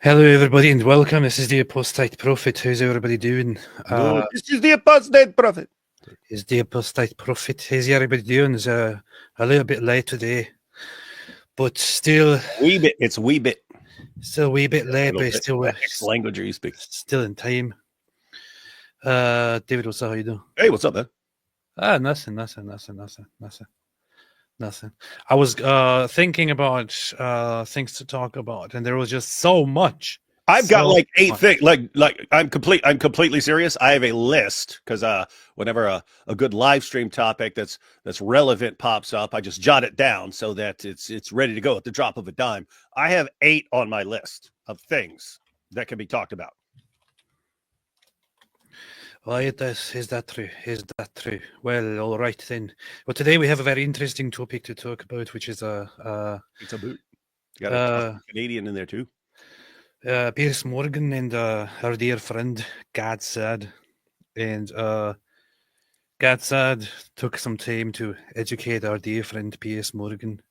Hello, everybody, and welcome. This is the Apostate Prophet. How's everybody doing? This is the Apostate Prophet. Is the Apostate Prophet? How's everybody doing? It's a little bit late today, but still, It's a wee bit. Still a wee bit late, but still, Next language you speak. Still in time. David, what's up? How you doing? Hey, what's up, man? Nothing. I was thinking about things to talk about, and there was just so much. I've got like 8 things. Like I'm completely serious. I have a list because whenever a good live stream topic that's relevant pops up, I just jot it down so that it's ready to go at the drop of a dime. I have 8 on my list of things that can be talked about. Well, is that true? Well, all right then. Well, today we have a very interesting topic to talk about, which is it's a boot. You got a Canadian in there too. Piers Morgan and our dear friend Gad Saad, and Gad Saad took some time to educate our dear friend Piers Morgan.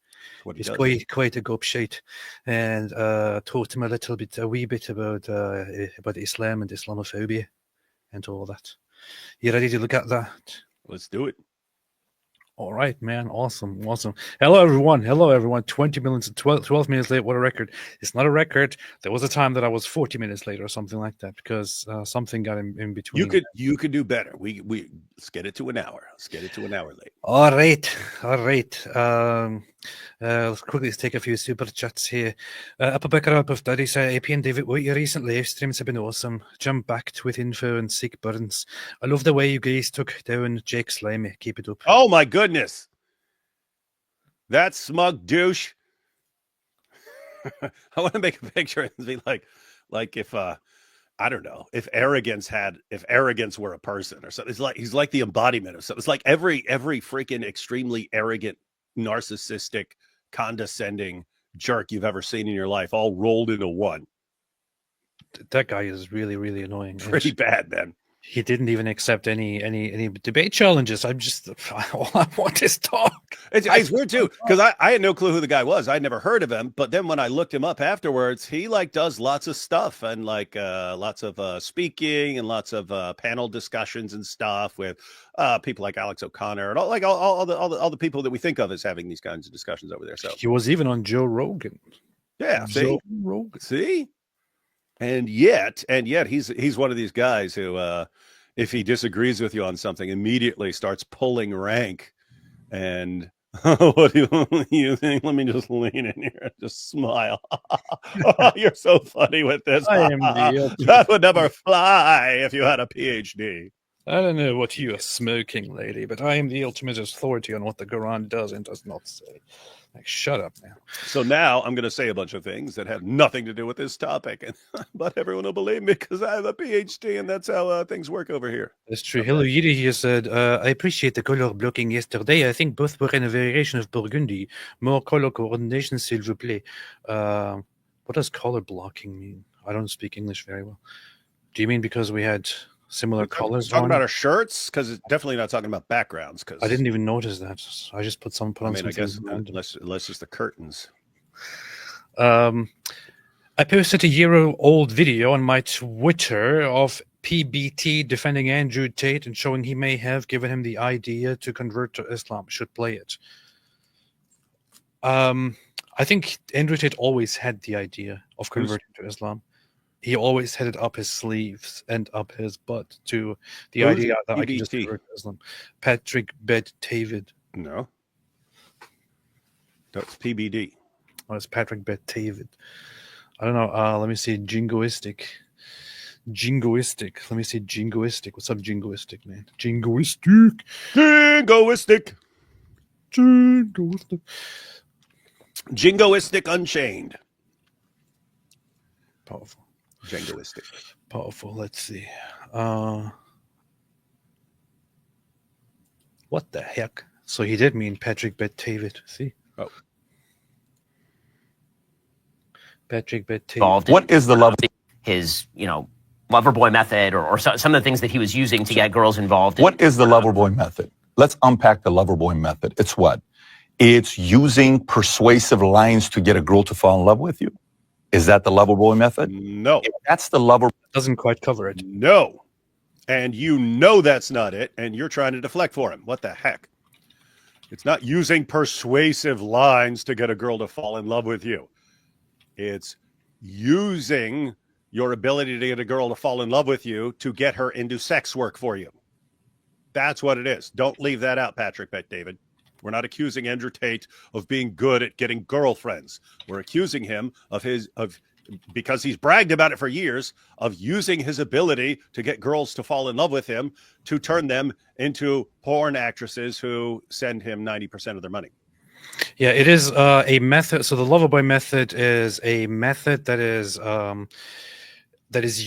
He's quite a gobshite, and taught him a wee bit about Islam and Islamophobia and all that. You ready to look at that? Let's do it. All right, man. Awesome. Hello, everyone. 20 minutes, 12 minutes late. What a record. It's not a record. There was a time that I was 40 minutes late or something like that because something got in between. You could do better. We let's get it to an hour. Let's get it to an hour late. All right. Let's quickly take a few super chats here. Up Daddy said, AP and David, what your recent live streams have been awesome. Jump backed with info and sick burns. I love the way you guys took down Jake Slimy. Keep it up. Oh my goodness. That smug douche. I want to make a picture and be like if I don't know, if arrogance were a person or something. It's like he's like the embodiment of something. It's like every freaking extremely arrogant, narcissistic, condescending jerk you've ever seen in your life, all rolled into one. That guy is really, really annoying. Pretty bad, man. He didn't even accept any debate challenges. All I want is talk. It's weird too, because I had no clue who the guy was. I'd never heard of him, but then when I looked him up afterwards, he does lots of stuff and lots of speaking and lots of panel discussions and stuff with people like Alex O'Connor and all the people that we think of as having these kinds of discussions over there. So he was even on Joe Rogan. Yeah, Joe Rogan. See. And yet he's one of these guys who, if he disagrees with you on something, immediately starts pulling rank. And what do you think? Let me just lean in here and just smile. You're so funny with this. That would never fly if you had a PhD. I don't know what you are smoking, lady, but I am the ultimate authority on what the Quran does and does not say. Like, shut up now. So now I'm going to say a bunch of things that have nothing to do with this topic, but everyone will believe me because I have a PhD, and that's how things work over here. That's true. Hello, Yiri here said, I appreciate the color blocking yesterday. I think both were in a variation of Burgundy. More color coordination, s'il vous plaît. What does color blocking mean? I don't speak English very well. Do you mean because we had similar colors? Talking about our shirts, because it's definitely not talking about backgrounds. Because I didn't even notice that. I just put on. I guess unless just the curtains. I posted a year-old video on my Twitter of PBT defending Andrew Tate and showing he may have given him the idea to convert to Islam. Should play it. I think Andrew Tate always had the idea of converting to Islam. He always had it up his sleeves and up his butt to the idea that I can just convert to Islam. Patrick Bet-David. No. That's PBD. Oh, it's Patrick Bet-David. I don't know. Let me see. Jingoistic. Let me see. Jingoistic. What's up, Jingoistic, man? Jingoistic. Jingoistic Unchained. Powerful. Jingoistic. Powerful. Let's see. What the heck? So he did mean Patrick Bet-David. See? Oh. Patrick Bet-David. What is the level? His, lover boy method or some of the things that he was using to get girls involved. What is the lover boy method? Let's unpack the lover boy method. It's what? It's using persuasive lines to get a girl to fall in love with you. Is that the lover boy method? No. If that's the lover. Doesn't quite cover it. No. And you know that's not it, and you're trying to deflect for him. What the heck? It's not using persuasive lines to get a girl to fall in love with you. It's using your ability to get a girl to fall in love with you to get her into sex work for you. That's what it is. Don't leave that out, Patrick Bet-David. We're not accusing Andrew Tate of being good at getting girlfriends. We're accusing him because he's bragged about it for years, of using his ability to get girls to fall in love with him to turn them into porn actresses who send him 90% of their money. Yeah, it is a method. So the Loverboy method is a method that is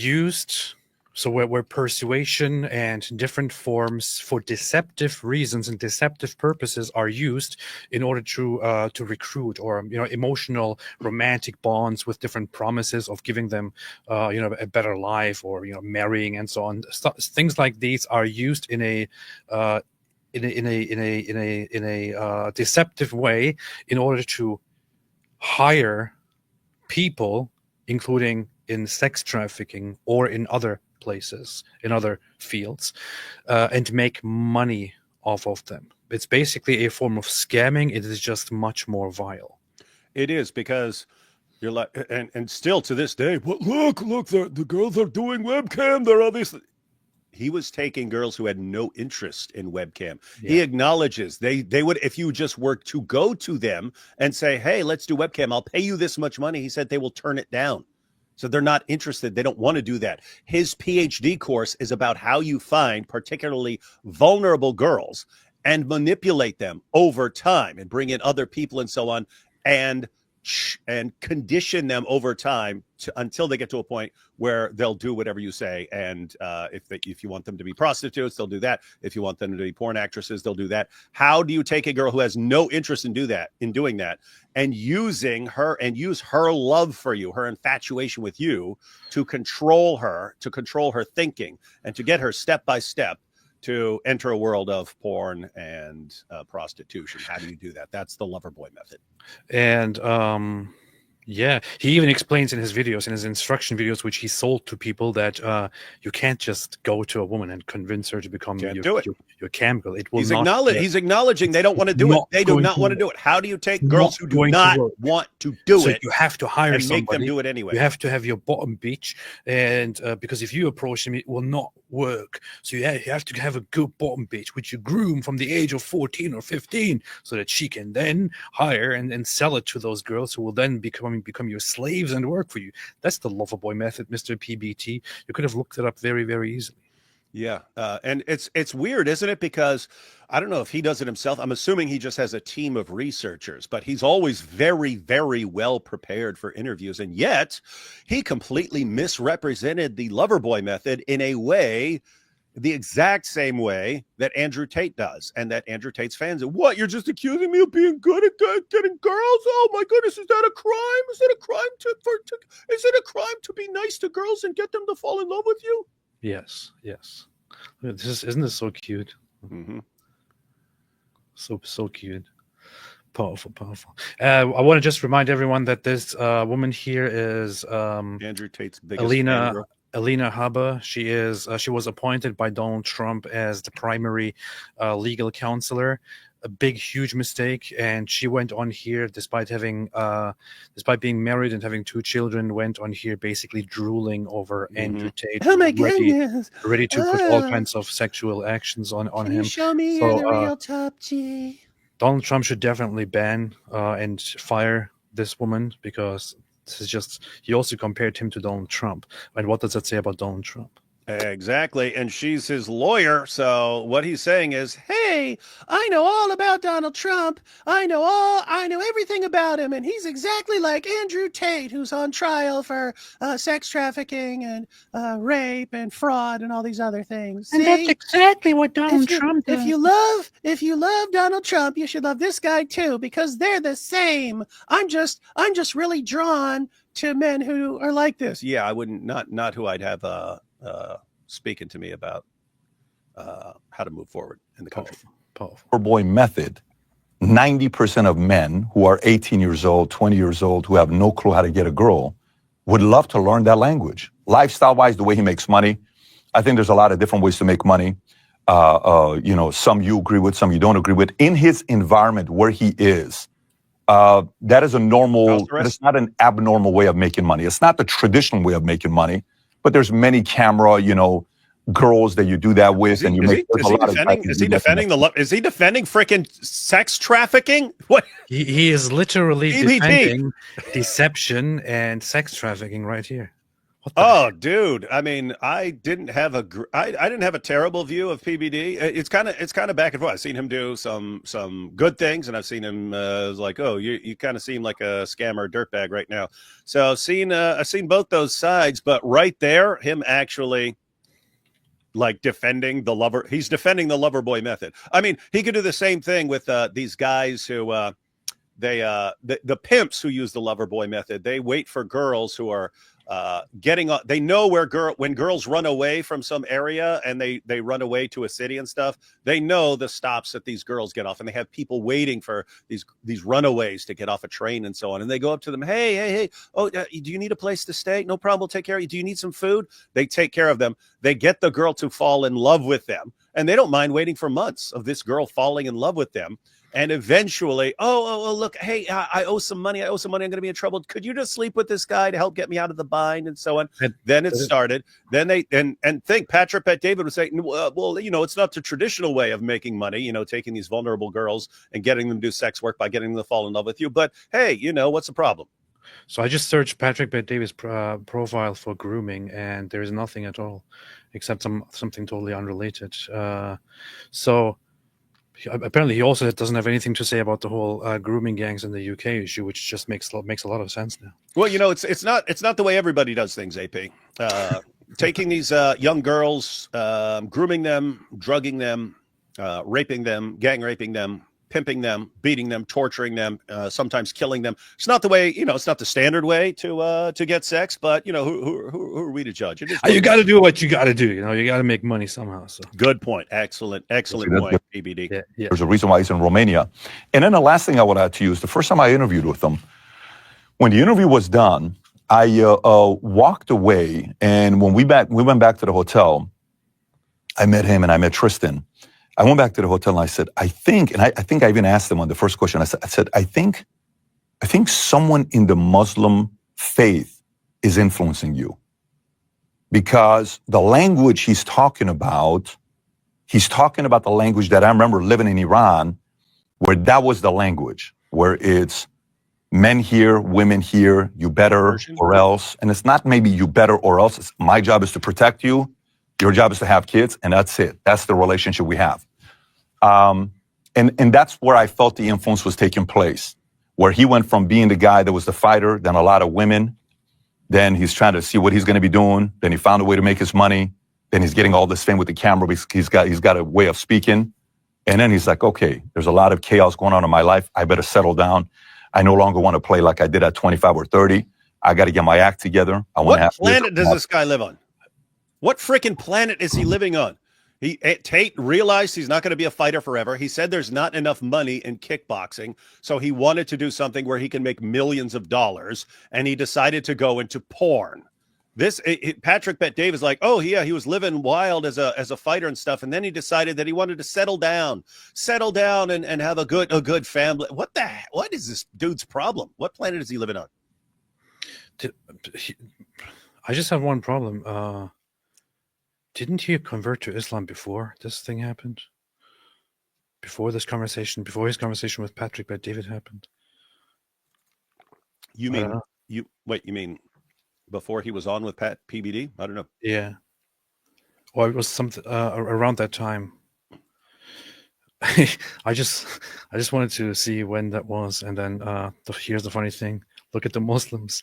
used. So where persuasion and different forms for deceptive reasons and deceptive purposes are used in order to recruit or emotional romantic bonds with different promises of giving them a better life or marrying and so on. Things like these are used in a deceptive way in order to hire people, including in sex trafficking or in other places, in other fields, and make money off of them. It's basically a form of scamming. It is just much more vile. It is, because you're like, and still to this day, well, look, the girls are doing webcam. They're obviously. He was taking girls who had no interest in webcam. Yeah. He acknowledges they would, if you just were to go to them and say, hey, let's do webcam, I'll pay you this much money. He said they will turn it down. So they're not interested. They don't want to do that. His PhD course is about how you find particularly vulnerable girls and manipulate them over time and bring in other people and so on, and condition them over time until they get to a point where they'll do whatever you say. And if you want them to be prostitutes, they'll do that. If you want them to be porn actresses, they'll do that. How do you take a girl who has no interest in doing that, and use her love for you, her infatuation with you, to control her thinking, and to get her step by step to enter a world of porn and prostitution? How do you do that? That's the Loverboy method. And yeah, he even explains in his videos, in his instruction videos, which he sold to people, that you can't just go to a woman and convince her to become your cam girl. It will He's acknowledging they don't want to do it. They do not want to do it. How do you take girls who do not want to do it? You have to hire and somebody. Make them do it anyway. You have to have your bottom bitch, and because if you approach them, it will not work. So you have to have a good bottom bitch, which you groom from the age of 14 or 15, so that she can then hire and sell it to those girls who will then become your slaves and work for you. That's the Loverboy method, Mr. PBT. You could have looked it up very, very easily. Yeah, and it's weird, isn't it? Because I don't know if he does it himself. I'm assuming he just has a team of researchers, but he's always very, very well prepared for interviews. And yet he completely misrepresented the Loverboy method in a way, the exact same way that Andrew Tate does, and that Andrew Tate's fans are, what, you're just accusing me of being good at getting girls? Oh my goodness, is that a crime? Is it a crime to be nice to girls and get them to fall in love with you? Yes. Isn't this so cute? Mm-hmm. So cute. Powerful. I want to just remind everyone that this woman here is Andrew Tate's biggest Alina Habba. She was appointed by Donald Trump as the primary legal counselor. A big, huge mistake, and she went on here despite being married and having 2 children. Went on here basically drooling over Andrew Tate. Oh my goodness! Ready to put all kinds of sexual actions on him. You show me the real top G. Donald Trump should definitely ban and fire this woman, because this is just. He also compared him to Donald Trump, and what does that say about Donald Trump? Exactly. And she's his lawyer. So what he's saying is, hey, I know all about Donald Trump. I know everything about him. And he's exactly like Andrew Tate, who's on trial for sex trafficking and rape and fraud and all these other things. And that's exactly what Donald Trump does. If you love Donald Trump, you should love this guy too, because they're the same. I'm just really drawn to men who are like this. Yeah, I wouldn't, not who I'd have speaking to me about how to move forward in the country. Powerful. Loverboy method. 90% of men who are 18 years old, 20 years old, who have no clue how to get a girl, would love to learn that language. Lifestyle-wise, the way he makes money, I think there's a lot of different ways to make money. Some you agree with, some you don't agree with. In his environment where he is, that is a normal, it's not an abnormal way of making money. It's not the traditional way of making money, but there's many camera, girls that you do that with, and you make a lot of. Is he defending freaking sex trafficking? What? He is literally defending deception and sex trafficking right here. Oh, dude! I mean, I didn't have a terrible view of PBD. It's kind of back and forth. I've seen him do some good things, and I've seen him like, oh, you kind of seem like a scammer, dirtbag right now. So I've seen both those sides, but right there, him actually like defending the lover. He's defending the lover boy method. I mean, he could do the same thing with these guys who the pimps who use the lover boy method. They wait for girls who are they know when girls run away from some area and they run away to a city and stuff, they know the stops that these girls get off, and they have people waiting for these runaways to get off a train and so on. And they go up to them, hey, oh, do you need a place to stay? No problem, we'll take care of you. Do you need some food? They take care of them. They get the girl to fall in love with them, and they don't mind waiting for months of this girl falling in love with them. And eventually, oh, look, hey, I owe some money. I'm going to be in trouble. Could you just sleep with this guy to help get me out of the bind and so on? Then it started. Then they and think Patrick Bet David was saying, well, it's not the traditional way of making money, taking these vulnerable girls and getting them to do sex work by getting them to fall in love with you. But hey, what's the problem? So I just searched Patrick Bet David's profile for grooming, and there is nothing at all, except something totally unrelated. So. Apparently, he also doesn't have anything to say about the whole grooming gangs in the UK issue, which just makes a lot of sense now. Well, it's not the way everybody does things. AP taking these young girls, grooming them, drugging them, raping them, gang raping them, pimping them, beating them, torturing them, sometimes killing them. It's not the way, it's not the standard way to get sex, but who are we to judge? You got to do what you got to do. You got to make money somehow. So good point. Excellent point, PBD. Yeah. There's a reason why he's in Romania. And then the last thing I would add to you is the first time I interviewed with him, when the interview was done, I walked away, and when we went back to the hotel, I met him and I met Tristan. I went back to the hotel and I said, I think I even asked them on the first question, I said, I think someone in the Muslim faith is influencing you. Because the language he's talking about the language that I remember living in Iran, where that was the language, where it's men here, women here, you better or else. And it's not maybe you better or else. It's my job is to protect you. Your job is to have kids, and that's it. That's the relationship we have. And that's where I felt the influence was taking place, where he went from being the guy that was the fighter, then a lot of women, then he's trying to see what he's going to be doing, then he found a way to make his money, then he's getting all this fame with the camera because he's got a way of speaking, and then he's like, okay, there's a lot of chaos going on in my life. I better settle down. I no longer want to play like I did at 25 or 30. I got to get my act together. What planet does this guy live on? What freaking planet is he living on? Tate realized he's not going to be a fighter forever. He said there's not enough money in kickboxing, so he wanted to do something where he can make millions of dollars, and he decided to go into porn. Patrick Bet Dave is like, oh yeah, he was living wild as a fighter and stuff, and then he decided that he wanted to settle down and have a good family. What is this dude's problem? What planet is he living on? I just have one problem. Didn't he convert to Islam before this thing happened? Before his conversation with Patrick Bet David happened? You mean before he was on with Pat PBD? I don't know. Yeah. Or it was something around that time. I just wanted to see when that was, and then here's the funny thing. Look at the Muslims.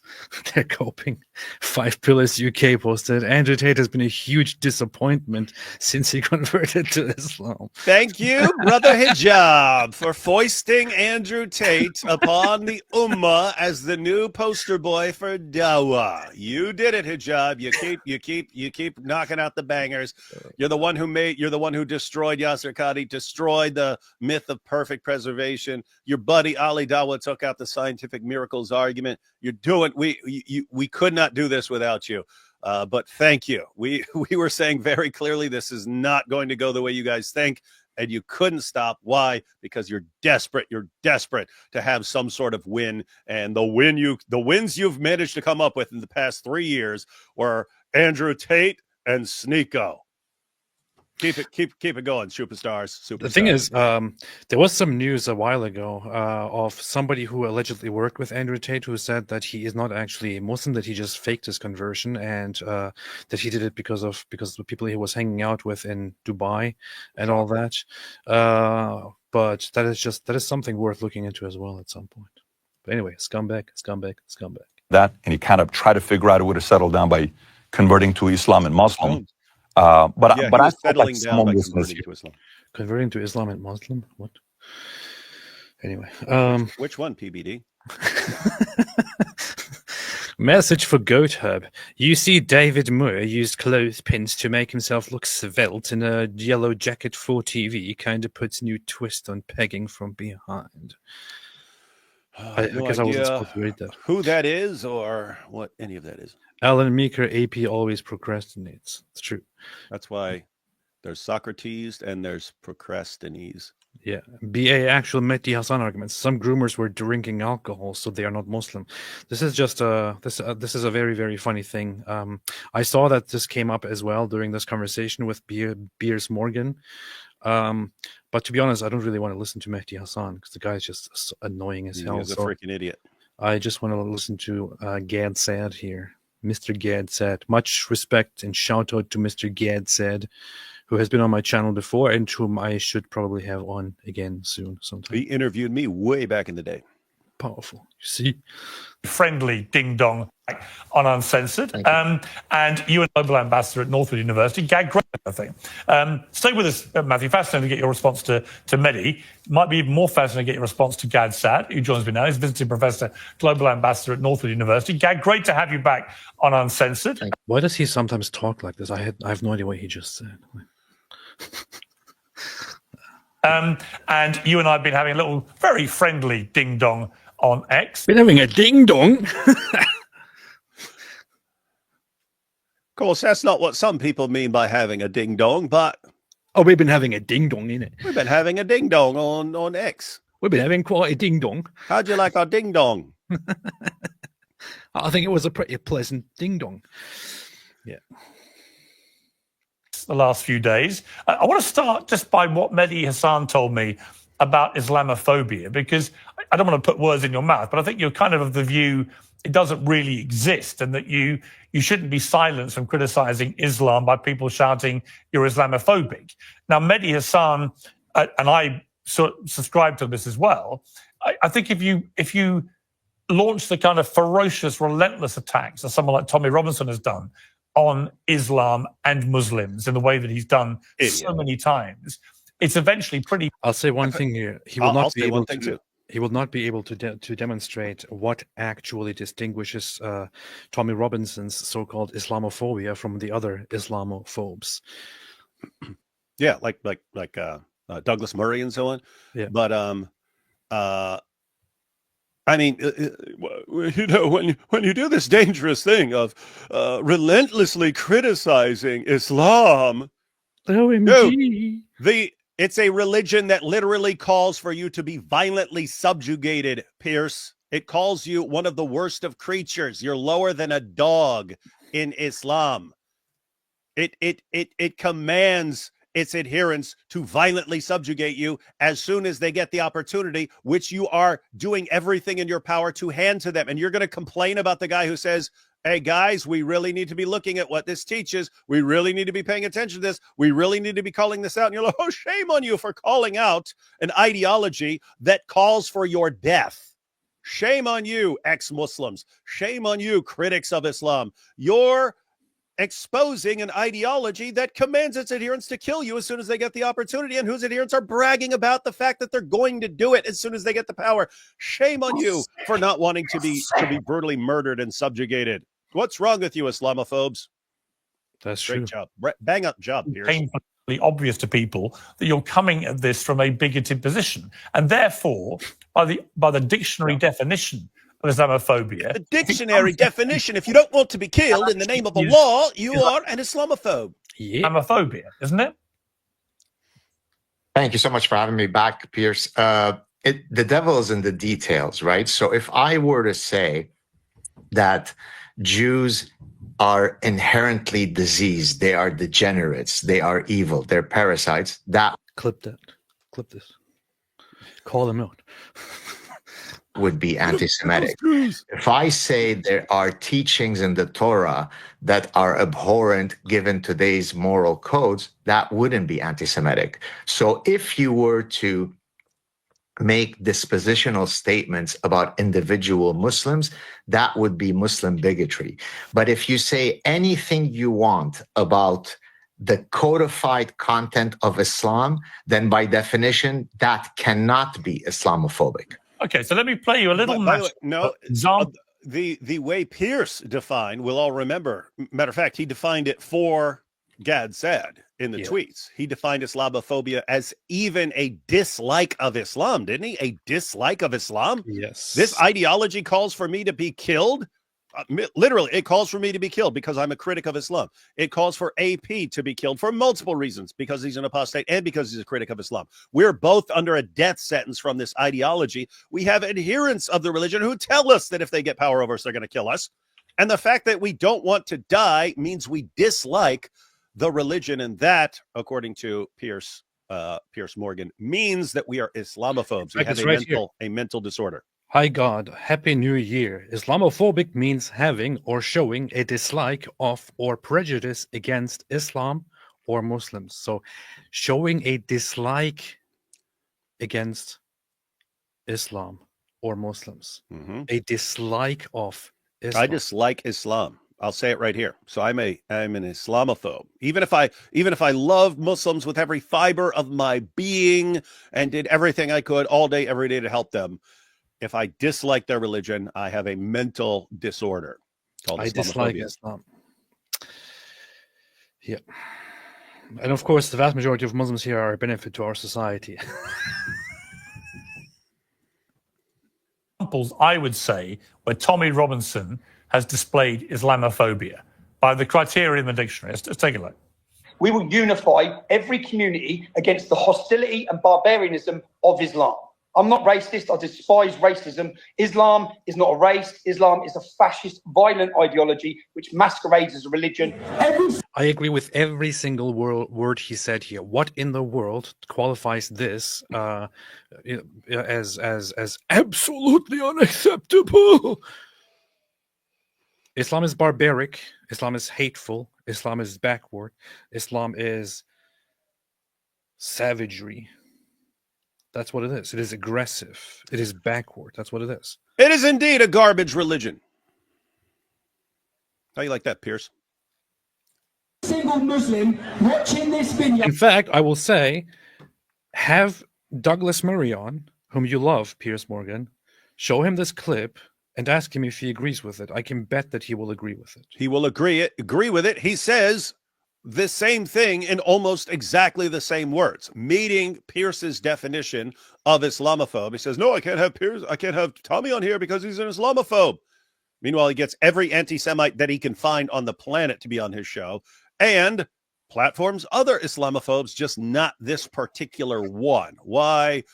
They're coping. 5 Pillars UK posted, Andrew Tate has been a huge disappointment since he converted to Islam. Thank you, Brother Hijab, for foisting Andrew Tate upon the Ummah as the new poster boy for Dawah. You did it, Hijab. You keep knocking out the bangers. You're the one who destroyed Yasser Qadi, destroyed the myth of perfect preservation. Your buddy Ali Dawah took out the scientific miracles argument. argument. You're doing. We could not do this without you. But thank you. We were saying very clearly this is not going to go the way you guys think, and you couldn't stop. Why? Because you're desperate. You're desperate to have some sort of win, and the wins you've managed to come up with in the past 3 years were Andrew Tate and Sneeko. Keep it going, superstars. The thing is, there was some news a while ago of somebody who allegedly worked with Andrew Tate who said that he is not actually Muslim, that he just faked his conversion, and that he did it because of the people he was hanging out with in Dubai and all that. But that is something worth looking into as well at some point. But anyway, scumbag. That, and he kind of tried to figure out a way to settle down by converting to Islam and Muslim. But I felt like someone was converting to Islam. Converting to Islam and Muslim? What? Anyway. Which one, PBD? Message for Goat Hub. You see David Moore used clothespins to make himself look svelte in a yellow jacket for TV. Kind of puts new twist on pegging from behind. I guess I wasn't supposed to read that. Who that is or what any of that is. Alan Meeker, AP always procrastinates. It's true. That's why there's Socrates and there's procrastines. Yeah. BA actual Mehdi Hassan arguments. Some groomers were drinking alcohol, so they are not Muslim. This is just this is a very, very funny thing. I saw that this came up as well during this conversation with Piers Morgan. But to be honest, I don't really want to listen to Mehdi Hassan because the guy is just so annoying as hell. He's a freaking idiot. I just want to listen to Gad Saad here. Mr. Gad Saad. Much respect and shout out to Mr. Gad Saad, who has been on my channel before and whom I should probably have on again soon sometime. He interviewed me way back in the day. Powerful. You see? Friendly ding-dong on Uncensored. And you and Global Ambassador at Northwood University, Gad Great, I think. Stay with us, Matthew. Fascinating to get your response to Mehdi. Might be even more fascinating to get your response to Gad Saad, who joins me now. He's visiting professor, Global Ambassador at Northwood University. Gad, great to have you back on Uncensored. Why does he sometimes talk like this? I have no idea what he just said. And you and I have been having a little very friendly ding-dong on X. Been having a ding-dong? Of course, that's not what some people mean by having a ding-dong, but... Oh, we've been having a ding-dong, innit? We've been having a ding-dong on X. We've been having quite a ding-dong. How'd you like our ding-dong? I think it was a pretty pleasant ding-dong. Yeah. The last few days. I want to start just by what Mehdi Hassan told me about Islamophobia, because I don't want to put words in your mouth, but I think you're kind of the view it doesn't really exist and that you shouldn't be silenced from criticizing Islam by people shouting you're Islamophobic. Now, Mehdi Hassan, and I subscribe to this as well, I think if you launch the kind of ferocious, relentless attacks that someone like Tommy Robinson has done on Islam and Muslims in the way that he's done so many times, it's eventually pretty... I'll say one thing here. He will not be able to demonstrate what actually distinguishes Tommy Robinson's so-called Islamophobia from the other Islamophobes. Yeah, like Douglas Murray and so on. Yeah. But I mean, when you do this dangerous thing of relentlessly criticizing Islam, OMG. It's a religion that literally calls for you to be violently subjugated, Pierce. It calls you one of the worst of creatures. You're lower than a dog in Islam. It commands its adherents to violently subjugate you as soon as they get the opportunity, which you are doing everything in your power to hand to them. And you're going to complain about the guy who says, hey, guys, we really need to be looking at what this teaches. We really need to be paying attention to this. We really need to be calling this out. And you're like, oh, shame on you for calling out an ideology that calls for your death. Shame on you, ex-Muslims. Shame on you, critics of Islam. You're exposing an ideology that commands its adherents to kill you as soon as they get the opportunity, and whose adherents are bragging about the fact that they're going to do it as soon as they get the power. Shame on you for not wanting to be brutally murdered and subjugated. What's wrong with you, Islamophobes? That's true. Great job. Bang up job, Piers. Painfully obvious to people that you're coming at this from a bigoted position, and therefore, by the dictionary definition of Islamophobia. The dictionary definition, if you don't want to be killed in the name of the law, you are an Islamophobe. Yeah. Islamophobia, isn't it? Thank you so much for having me back, Piers. The devil is in the details, right? So if I were to say that Jews are inherently diseased, they are degenerates, they are evil, they're parasites, that Clip that. Clip this. Call them out. would be anti-Semitic. If I say there are teachings in the Torah that are abhorrent given today's moral codes, that wouldn't be anti-Semitic. So if you were to make dispositional statements about individual Muslims, that would be Muslim bigotry. But if you say anything you want about the codified content of Islam, then by definition, that cannot be Islamophobic. Okay, so let me play you a little By the match. way, no, Example. the way Piers defined, we'll all remember. Matter of fact, he defined it for Gad Saad in the tweets. He defined Islamophobia as even a dislike of Islam, didn't he? A dislike of Islam? Yes. This ideology calls for me to be killed. Literally, it calls for me to be killed because I'm a critic of Islam. It calls for AP to be killed for multiple reasons, because he's an apostate and because he's a critic of Islam. We're both under a death sentence from this ideology. We have adherents of the religion who tell us that if they get power over us, they're going to kill us. And the fact that we don't want to die means we dislike the religion. And that, according to Piers Morgan, means that we are Islamophobes. We have a mental disorder. Hi God, Happy New Year. Islamophobic means having or showing a dislike of or prejudice against Islam or Muslims. So showing a dislike against Islam or Muslims. A dislike of Islam. I dislike Islam. I'll say it right here. So I'm an Islamophobe. Even if I love Muslims with every fiber of my being and did everything I could all day, every day to help them, if I dislike their religion, I have a mental disorder called Islamophobia. I dislike Islam. Yeah. And of course, the vast majority of Muslims here are a benefit to our society. Examples, I would say, where Tommy Robinson has displayed Islamophobia by the criteria in the dictionary. Let's take a look. We will unify every community against the hostility and barbarianism of Islam. I'm not racist. I despise racism. Islam is not a race. Islam is a fascist, violent ideology which masquerades as a religion. I agree with every single word he said here. What in the world qualifies this as absolutely unacceptable? Islam is barbaric. Islam is hateful. Islam is backward. Islam is savagery. That's what it is. It is aggressive. It is backward. That's what it is. It is indeed a garbage religion. How you like that, Piers? Single Muslim watching this video. In fact, I will say, have Douglas Murray on, whom you love, Piers Morgan, show him this clip and ask him if he agrees with it. I can bet that he will agree with it. He will agree with it. He says the same thing in almost exactly the same words, meeting Pierce's definition of Islamophobe. He says, no, I can't have Tommy on here because he's an Islamophobe. Meanwhile, he gets every anti-Semite that he can find on the planet to be on his show and platforms other Islamophobes, just not this particular one. Why?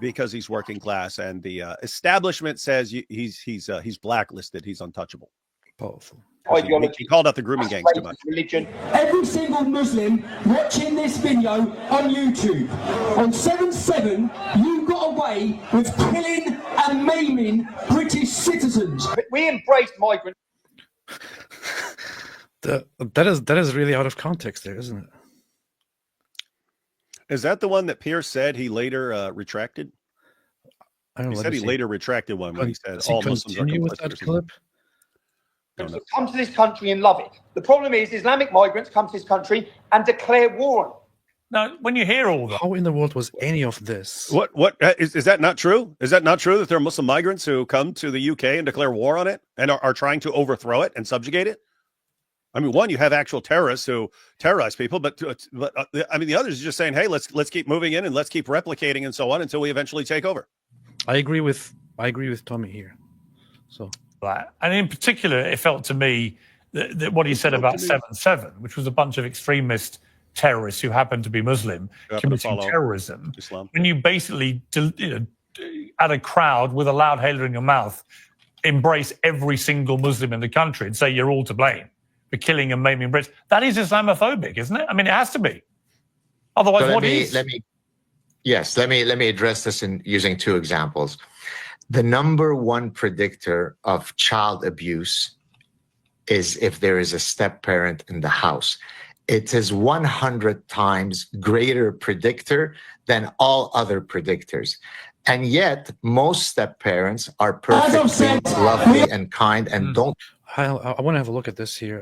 Because he's working class and the establishment says he's blacklisted. He's untouchable. Powerful. Ideology. He called out the grooming gangs too much. Religion. Every single Muslim watching this video on YouTube, on 7/7, you got away with killing and maiming British citizens. We embraced migrants. That is really out of context there, isn't it? Is that the one that Piers said he later retracted? I don't know. He said he later retracted one when he said Does he all Muslims are continue with complicit. that clip? Come to this country and love it. The problem is Islamic migrants come to this country and declare war on it. Now, when you hear all that, How in the world was any of this? What is that not true? Is that not true that there are Muslim migrants who come to the UK and declare war on it and are trying to overthrow it and subjugate it? I mean, one, you have actual terrorists who terrorize people, but I mean, the others are just saying, hey, let's keep moving in and let's keep replicating and so on until we eventually take over. I agree with Tommy here. So, right. And in particular, it felt to me that what he said about 7/7, which was a bunch of extremist terrorists who happened to be Muslim committing terrorism. Islam. When you basically, at a crowd with a loud hailer in your mouth, embrace every single Muslim in the country and say you're all to blame for killing and maiming Brits, that is Islamophobic, isn't it? I mean, it has to be. Otherwise, So what is? Let me address this in using two examples. The number one predictor of child abuse is if there is a step parent in the house. It is 100 times greater predictor than all other predictors. And yet, most step parents are perfectly lovely and kind and don't. I want to have a look at this here,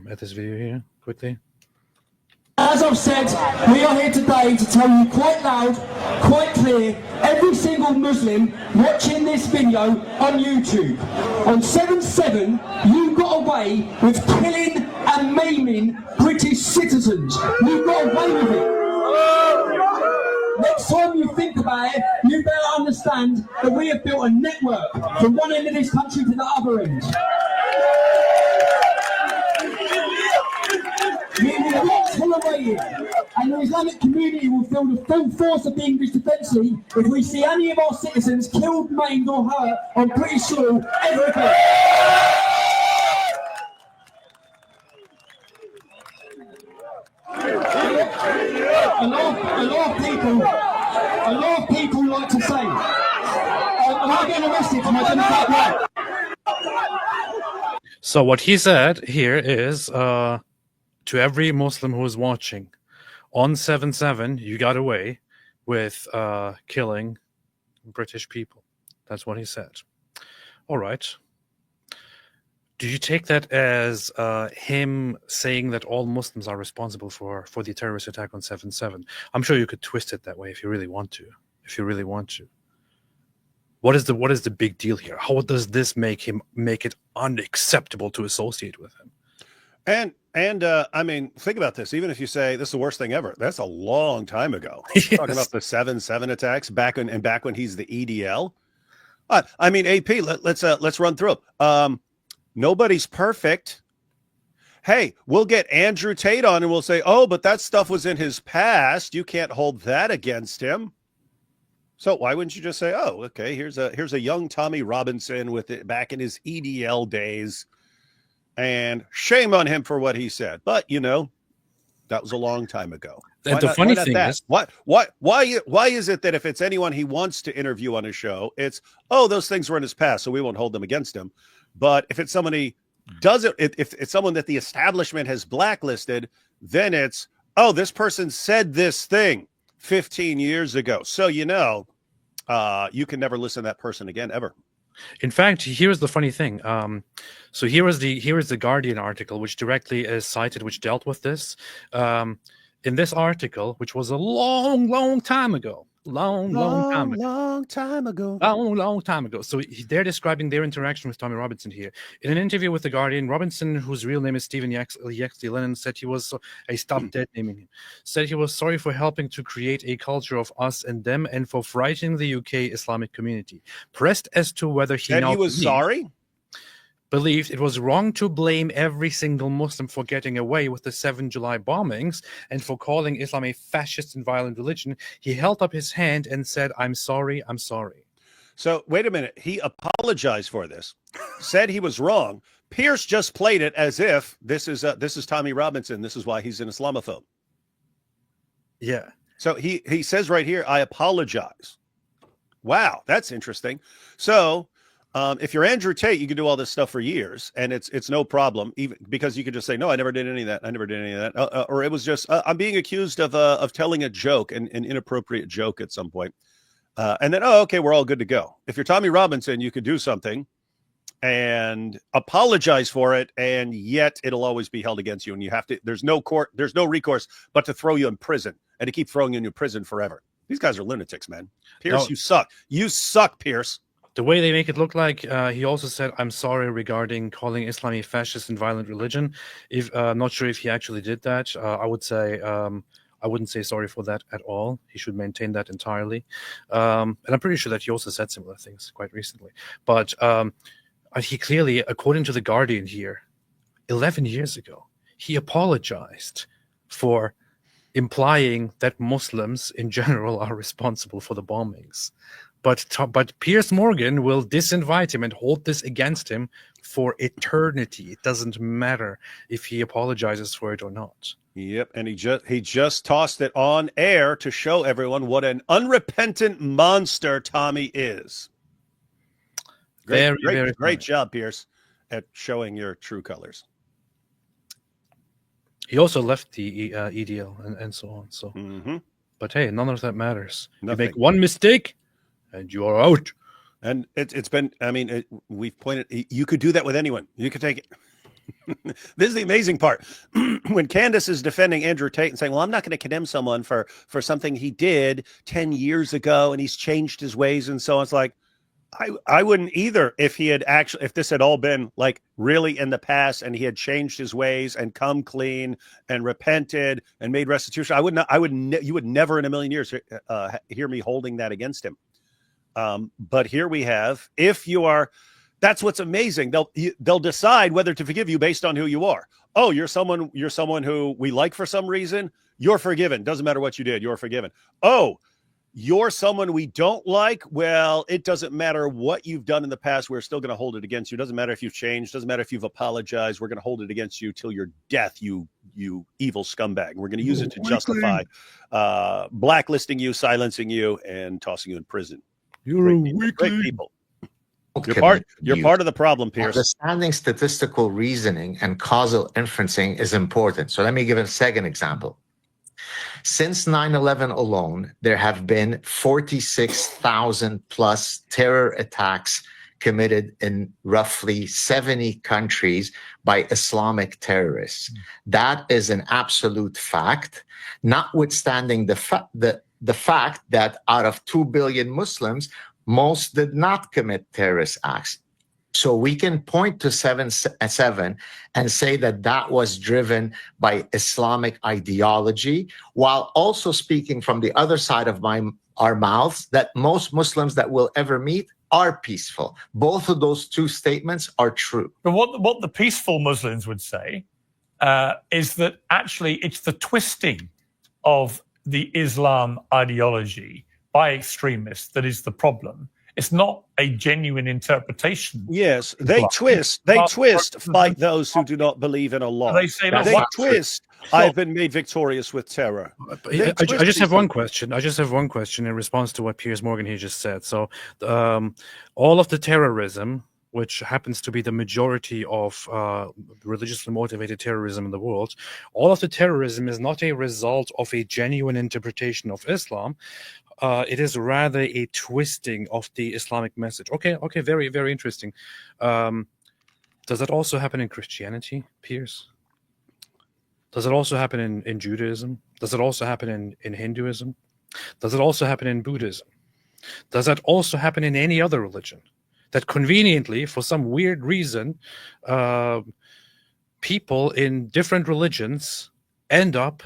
at this video here, quickly. As I've said, we are here today to tell you quite loud, quite clear, every single Muslim watching this video on YouTube. On 7/7, you got away with killing and maiming British citizens. You got away with it. Next time you think about it, you better understand that we have built a network from one end of this country to the other end. We will not tolerate it, and the Islamic community will feel the full force of the English Defence League if we see any of our citizens killed, maimed or hurt on British soil ever again. A lot of people like to say, am I getting arrested for my democratic right? So what he said here is, to every Muslim who is watching, on 7/7, you got away with killing British people. That's what he said. All right. Do you take that as him saying that all Muslims are responsible for the terrorist attack on 7/7? I'm sure you could twist it that way if you really want to. What is the big deal here? How does this make it unacceptable to associate with him? And I mean, think about this. Even if you say this is the worst thing ever, that's a long time ago. Yes. Talking about the 7/7 attacks back when he's the EDL. I mean, AP. Let's run through them. Nobody's perfect. Hey, we'll get Andrew Tate on and we'll say, oh, but that stuff was in his past. You can't hold that against him. So why wouldn't you just say, oh, okay, here's a young Tommy Robinson with it back in his EDL days, and shame on him for what he said. But that was a long time ago. And the funny thing is, why is it that if it's anyone he wants to interview on his show, it's, oh, those things were in his past, so we won't hold them against him. But if it's somebody doesn't, if it's someone that the establishment has blacklisted, then it's, oh, this person said this thing 15 years ago. So, you can never listen to that person again, ever. In fact, here's the funny thing. So here is the Guardian article, which directly is cited, which dealt with this. In this article, which was a long time ago. Long time ago. So they're describing their interaction with Tommy Robinson here. In an interview with The Guardian, Robinson, whose real name is Stephen Yaxley Lennon, said he was stopped dead naming him. Said he was sorry for helping to create a culture of us and them and for frightening the UK Islamic community. Pressed as to whether he was sorry? Believed it was wrong to blame every single Muslim for getting away with the 7 July bombings and for calling Islam a fascist and violent religion, he held up his hand and said, I'm sorry. So wait a minute. He apologized for this, said he was wrong. Piers just played it as if this is Tommy Robinson. This is why he's an Islamophobe. Yeah. So he says right here, I apologize. Wow, that's interesting. So if you're Andrew Tate, you can do all this stuff for years, and it's no problem, even because you could just say, no, I never did any of that. Or it was just I'm being accused of telling a joke, an inappropriate joke at some point, and then okay, we're all good to go. If you're Tommy Robinson, you could do something and apologize for it, and yet it'll always be held against you, and you have to. There's no recourse but to throw you in prison and to keep throwing you in prison forever. These guys are lunatics, man. Piers, You suck. You suck, Piers. The way they make it look like, he also said, I'm sorry regarding calling Islam a fascist and violent religion. Not sure if he actually did that. I would say I wouldn't say sorry for that at all. He should maintain that entirely. And I'm pretty sure that he also said similar things quite recently. But And he clearly, according to The Guardian here, 11 years ago, he apologized for implying that Muslims in general are responsible for the bombings. But Piers Morgan will disinvite him and hold this against him for eternity. It doesn't matter if he apologizes for it or not. Yep, and he just tossed it on air to show everyone what an unrepentant monster Tommy is. Great job, Piers, at showing your true colors. He also left the EDL and so on. So, but hey, none of that matters. Nothing. You make one mistake, and you are out. And it's been. I mean, we've pointed. You could do that with anyone. You could take it. This is the amazing part. When Candace is defending Andrew Tate and saying, well, I'm not going to condemn someone for something he did 10 years ago and he's changed his ways and so on. It's like, I wouldn't either if this had all been like really in the past and he had changed his ways and come clean and repented and made restitution. You would never in a million years hear me holding that against him. But here we have, that's what's amazing. They'll decide whether to forgive you based on who you are. Oh, you're someone who we like for some reason. You're forgiven. Doesn't matter what you did. You're forgiven. Oh, you're someone we don't like. Well, it doesn't matter what you've done in the past. We're still going to hold it against you. Doesn't matter if you've changed. Doesn't matter if you've apologized. We're going to hold it against you till your death, you evil scumbag. We're going to use it to justify blacklisting you, silencing you, and tossing you in prison. You're a weakling. Great people. You're part of the problem, Piers. Understanding statistical reasoning and causal inferencing is important. So let me give a second example. Since 9/11 alone, there have been 46,000 plus terror attacks committed in roughly 70 countries by Islamic terrorists. That is an absolute fact, notwithstanding the fact that out of 2 billion Muslims, most did not commit terrorist acts. So we can point to 7/7 and say that was driven by Islamic ideology, while also speaking from the other side of our mouths that most Muslims that we'll ever meet are peaceful. Both of those two statements are true. But what the peaceful Muslims would say is that actually it's the twisting of the Islam ideology by extremists that is the problem. It's not a genuine interpretation. Yes, they twist fight those who do not believe in Allah. They say they twist. I've been made victorious with terror. I just have one question. In response to what Piers Morgan here just said. So, all of the terrorism, which happens to be the majority of religiously motivated terrorism in the world, all of the terrorism is not a result of a genuine interpretation of Islam. It is rather a twisting of the Islamic message. Okay, very, very interesting. Does that also happen in Christianity, Piers? Does it also happen in Judaism? Does it also happen in Hinduism? Does it also happen in Buddhism? Does that also happen in any other religion? That conveniently, for some weird reason, people in different religions end up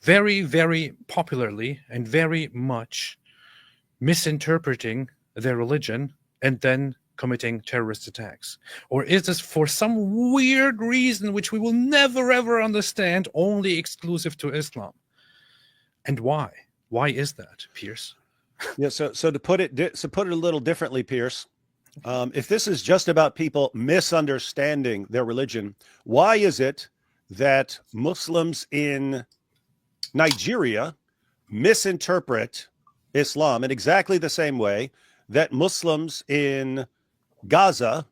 very, very popularly and very much misinterpreting their religion and then committing terrorist attacks? Or is this for some weird reason which we will never ever understand, only exclusive to Islam? And why? Why is that, Piers? Yeah, so to put it a little differently, Piers, if this is just about people misunderstanding their religion, why is it that Muslims in Nigeria misinterpret Islam in exactly the same way that Muslims in Gaza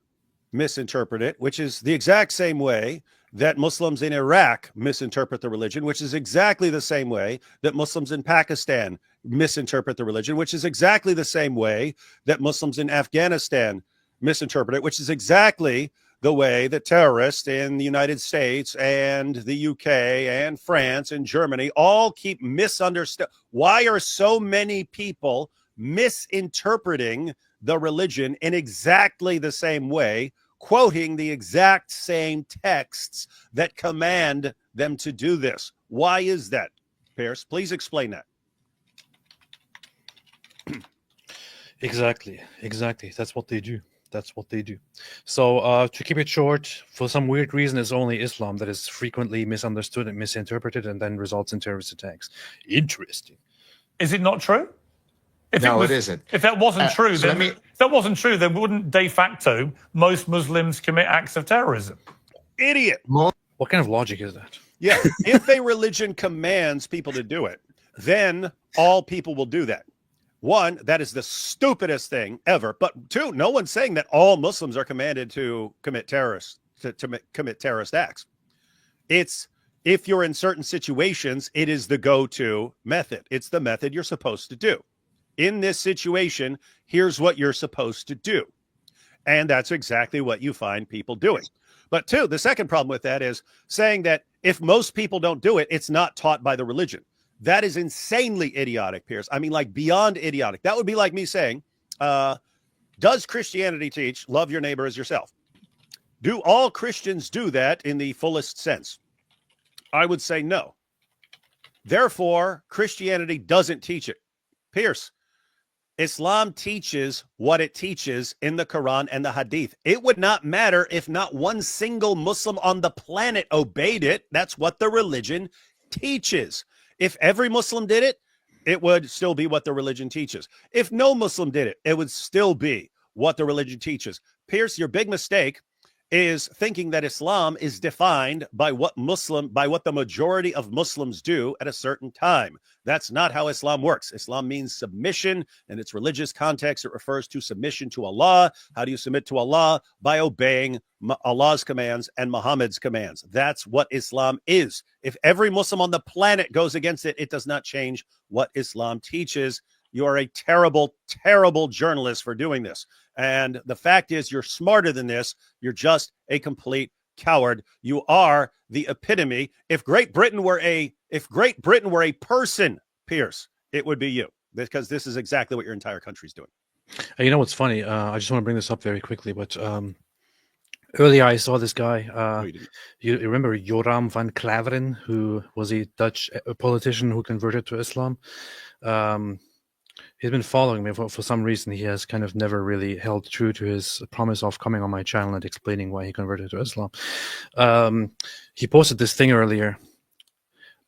misinterpret it, which is the exact same way that Muslims in Iraq misinterpret the religion, which is exactly the same way that Muslims in Pakistan misinterpret the religion, which is exactly the same way that Muslims in Afghanistan misinterpret it, which is exactly the way that terrorists in the United States and the UK and France and Germany all keep misunderstanding. Why are so many people misinterpreting the religion in exactly the same way, quoting the exact same texts that command them to do this? Why is that, Piers? Please explain that. Exactly. That's what they do. That's what they do. So to keep it short, for some weird reason, it's only Islam that is frequently misunderstood and misinterpreted and then results in terrorist attacks. Interesting. Is it not true? No, it isn't. If that wasn't true, so then if that wasn't true, then wouldn't de facto most Muslims commit acts of terrorism? Idiot. What kind of logic is that? Yeah. If a religion commands people to do it, then all people will do that. One, that is the stupidest thing ever. But two, no one's saying that all Muslims are commanded to commit commit terrorist acts. It's if you're in certain situations, it is the go-to method. It's the method you're supposed to do. In this situation, here's what you're supposed to do. And that's exactly what you find people doing. But two, the second problem with that is saying that if most people don't do it, it's not taught by the religion. That is insanely idiotic, Piers. I mean, like beyond idiotic. That would be like me saying, does Christianity teach love your neighbor as yourself? Do all Christians do that in the fullest sense? I would say no. Therefore, Christianity doesn't teach it. Piers, Islam teaches what it teaches in the Quran and the Hadith. It would not matter if not one single Muslim on the planet obeyed it. That's what the religion teaches. If every Muslim did it, it would still be what the religion teaches. If no Muslim did it, it would still be what the religion teaches. Piers, your big mistake is thinking that Islam is defined by what the majority of Muslims do at a certain time. That's not how Islam works. Islam means submission. In its religious context, it refers to submission to Allah. How do you submit to Allah? By obeying Allah's commands and Muhammad's commands. That's what Islam is. If every Muslim on the planet goes against it, it does not change what Islam teaches. You are a terrible, terrible journalist for doing this. And the fact is, you're smarter than this. You're just a complete coward. You are the epitome. If Great Britain were a person, Piers, it would be you, because this is exactly what your entire country's doing. You know what's funny? I just want to bring this up very quickly, but earlier I saw this guy. You remember Joram van Klaveren, who was a Dutch politician who converted to Islam? He's been following me for some reason. He has kind of never really held true to his promise of coming on my channel and explaining why he converted to Islam. He posted this thing earlier.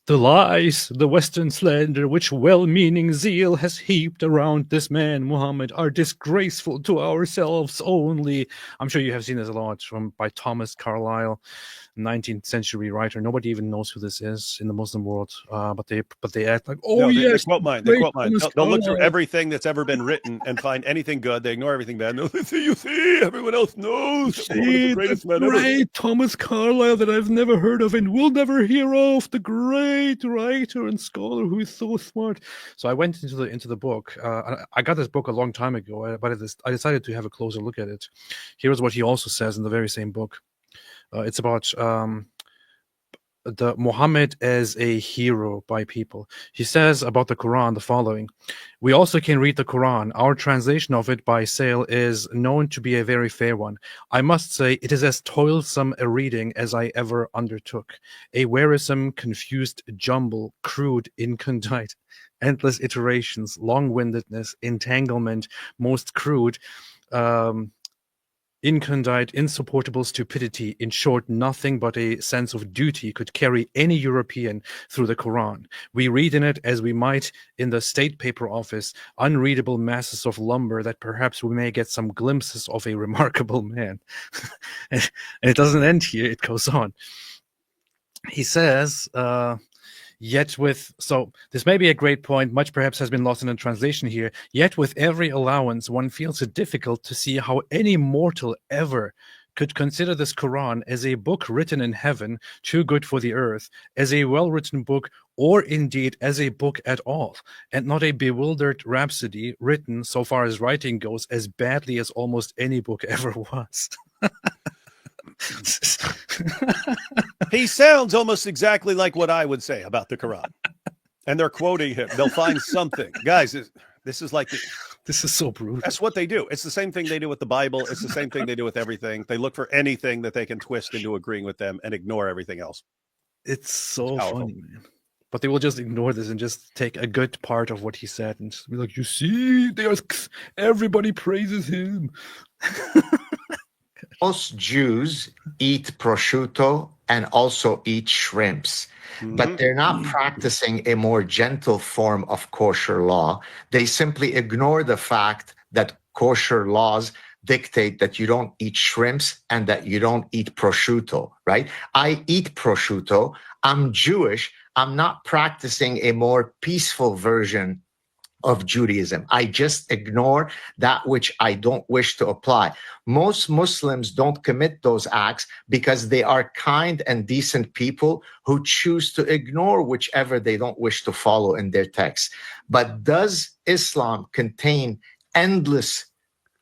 The lies, the Western slander, which well-meaning zeal has heaped around this man, Muhammad, are disgraceful to ourselves only. I'm sure you have seen this a lot by Thomas Carlyle, 19th century writer. Nobody even knows who this is in the Muslim world, but they act like, yes. They quote mine. They'll look through everything that's ever been written and find anything good. They ignore everything bad. No, you see, everyone else knows. See, the greatest man ever. Thomas Carlyle that I've never heard of and will never hear of, the great writer and scholar who is so smart. So I went into the book. I got this book a long time ago, but I decided to have a closer look at it. Here's what he also says in the very same book. It's about the Muhammad as a hero by people. He says about the Quran the following: we also can read the Quran. Our translation of it by Sale is known to be a very fair one. I must say it is as toilsome a reading as I ever undertook. A wearisome, confused jumble, crude, incondite, endless iterations, long-windedness, entanglement, most crude, incondite, insupportable stupidity. In short, nothing but a sense of duty could carry any European through the Quran. We read in it as we might in the state paper office, unreadable masses of lumber that perhaps we may get some glimpses of a remarkable man. And it doesn't end here, it goes on. He says, so this may be a great point, much perhaps has been lost in the translation here, yet with every allowance, one feels it difficult to see how any mortal ever could consider this Quran as a book written in heaven, too good for the earth, as a well-written book, or indeed as a book at all, and not a bewildered rhapsody written, so far as writing goes, as badly as almost any book ever was. He sounds almost exactly like what I would say about the Quran. And they're quoting him. They'll find something. Guys, this is like... This is so brutal. That's what they do. It's the same thing they do with the Bible. It's the same thing they do with everything. They look for anything that they can twist into agreeing with them and ignore everything else. It's so funny, man. but they will just ignore this and just take a good part of what he said and just be like, you see, everybody praises him. Most Jews eat prosciutto and also eat shrimps, but they're not practicing a more gentle form of kosher law. They simply ignore the fact that kosher laws dictate that you don't eat shrimps and that you don't eat prosciutto, right? I eat prosciutto. I'm Jewish. I'm not practicing a more peaceful version of Judaism. I just ignore that which I don't wish to apply. Most Muslims don't commit those acts because they are kind and decent people who choose to ignore whichever they don't wish to follow in their texts. But does Islam contain endless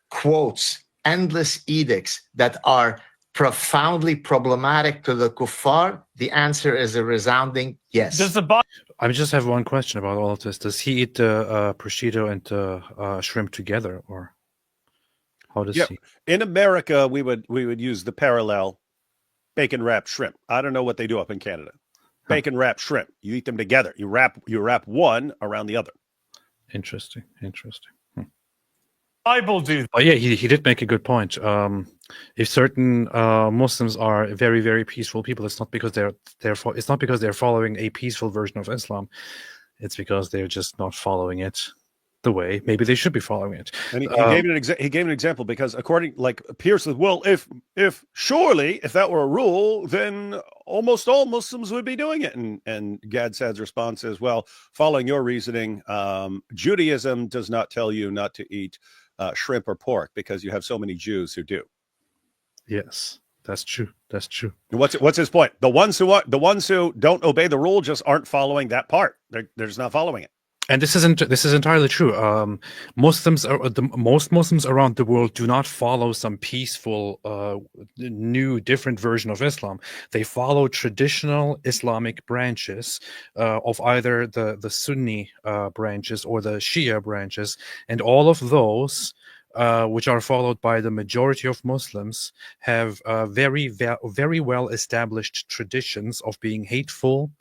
quotes, endless edicts that are profoundly problematic to the kuffar? The answer is a resounding yes. Does the Bible? I just have one question about all of this. Does he eat the prosciutto and shrimp together, or how does he? In America, we would use the parallel bacon wrapped shrimp. I don't know what they do up in Canada. Bacon wrapped shrimp. You eat them together. You wrap one around the other. Interesting. Bible do. Oh yeah, he did make a good point. If certain Muslims are very, very peaceful people, it's not because they're following a peaceful version of Islam. It's because they're just not following it the way maybe they should be following it. And he gave an example because according, like Piers said, well, if that were a rule, then almost all Muslims would be doing it. And Gad Saad's response is, well, following your reasoning, Judaism does not tell you not to eat shrimp or pork because you have so many Jews who do. Yes, that's true. And what's his point? The ones who don't obey the rule just aren't following that part. They're just not following it. And this is entirely true. Most Muslims around the world do not follow some peaceful, new, different version of Islam. They follow traditional Islamic branches of either the Sunni branches or the Shia branches, and all of those, which are followed by the majority of Muslims, have very well established traditions of being hateful,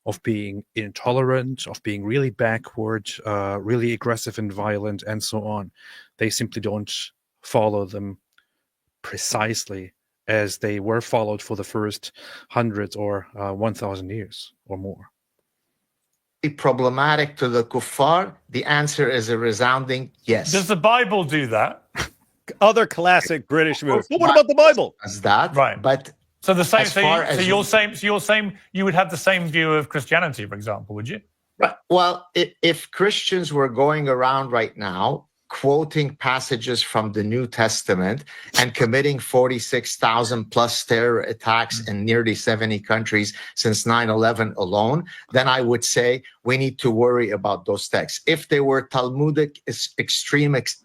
of being intolerant, of being really backward, really aggressive and violent, and so on. They simply don't follow them precisely as they were followed for the first 100 or 1,000 years or more. Problematic to the kuffar? The answer is a resounding yes. Does the Bible do that? Other classic British moves. But what about the Bible? Does that? Right. But so the same. as far as you're saying you would have the same view of Christianity, for example, would you? Well, if Christians were going around right now quoting passages from the New Testament and committing 46,000 plus terror attacks in nearly 70 countries since 9/11 alone, then I would say we need to worry about those texts. If they were Talmudic extremists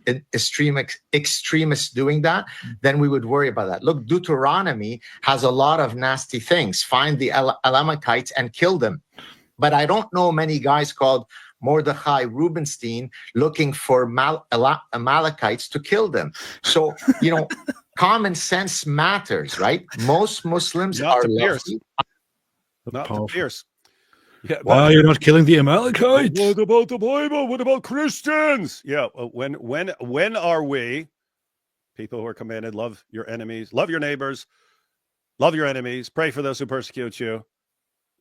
doing that, then we would worry about that. Look, Deuteronomy has a lot of nasty things. Find the Elamites and kill them. But I don't know many guys called Mordechai Rubenstein looking for Amalekites to kill them. So, common sense matters, right? Most Muslims Not are to Piers. lovely. Not to Piers. Yeah, why are you not killing the Amalekites? What about the Bible? What about Christians? Yeah, when are we, people who are commanded, love your enemies, love your neighbors, love your enemies, pray for those who persecute you?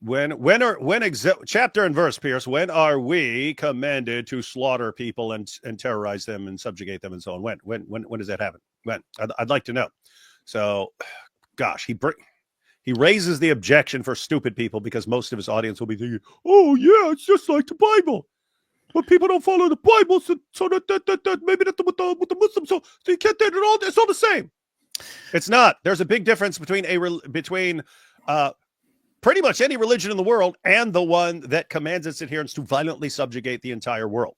Chapter and verse, Piers, when are we commanded to slaughter people and terrorize them and subjugate them and so on? When does that happen? When? I'd like to know. So, gosh, he raises the objection for stupid people because most of his audience will be thinking, oh yeah, it's just like the Bible. But people don't follow the Bible, so that maybe that's with the Muslims, so you can't do it all. It's all the same. It's not. There's a big difference between pretty much any religion in the world and the one that commands its adherents to violently subjugate the entire world.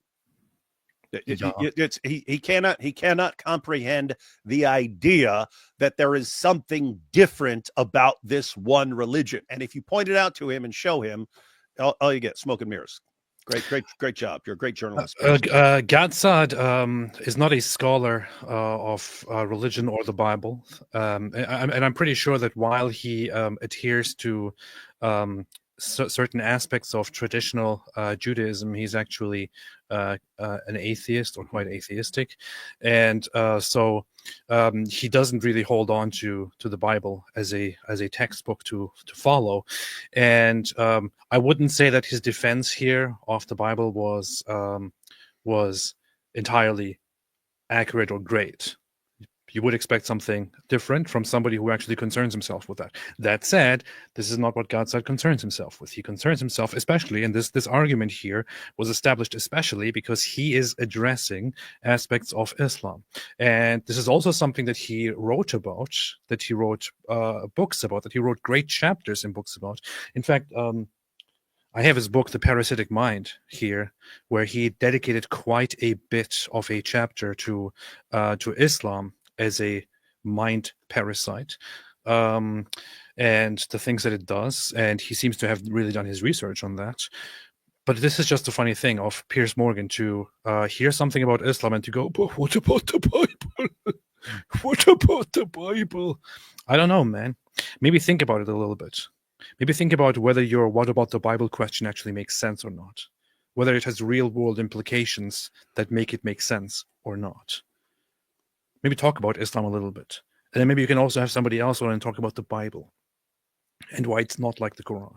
He cannot comprehend the idea that there is something different about this one religion. And if you point it out to him and show him, all you get smoke and mirrors. Great job. You're a great journalist. Gad Saad is not a scholar of religion or the Bible, and I'm pretty sure that while he adheres to certain aspects of traditional Judaism. He's actually an atheist or quite atheistic, and so he doesn't really hold on to the Bible as a textbook to follow. And I wouldn't say that his defense here of the Bible was entirely accurate or great. You would expect something different from somebody who actually concerns himself with that. That said, this is not what God said concerns himself with. He concerns himself especially, and this argument here was established especially because he is addressing aspects of Islam. And this is also something that he wrote about, that he wrote books about, that he wrote great chapters in books about. In fact, I have his book, The Parasitic Mind, here, where he dedicated quite a bit of a chapter to Islam as a mind parasite, and the things that it does. And he seems to have really done his research on that. But this is just a funny thing of Piers Morgan to hear something about Islam and to go, but what about the Bible? What about the Bible? I don't know, man. Maybe think about it a little bit. Maybe think about whether your what about the Bible question actually makes sense or not. Whether it has real world implications that make it make sense or not. Maybe talk about Islam a little bit. And then maybe you can also have somebody else on and talk about the Bible and why it's not like the Quran.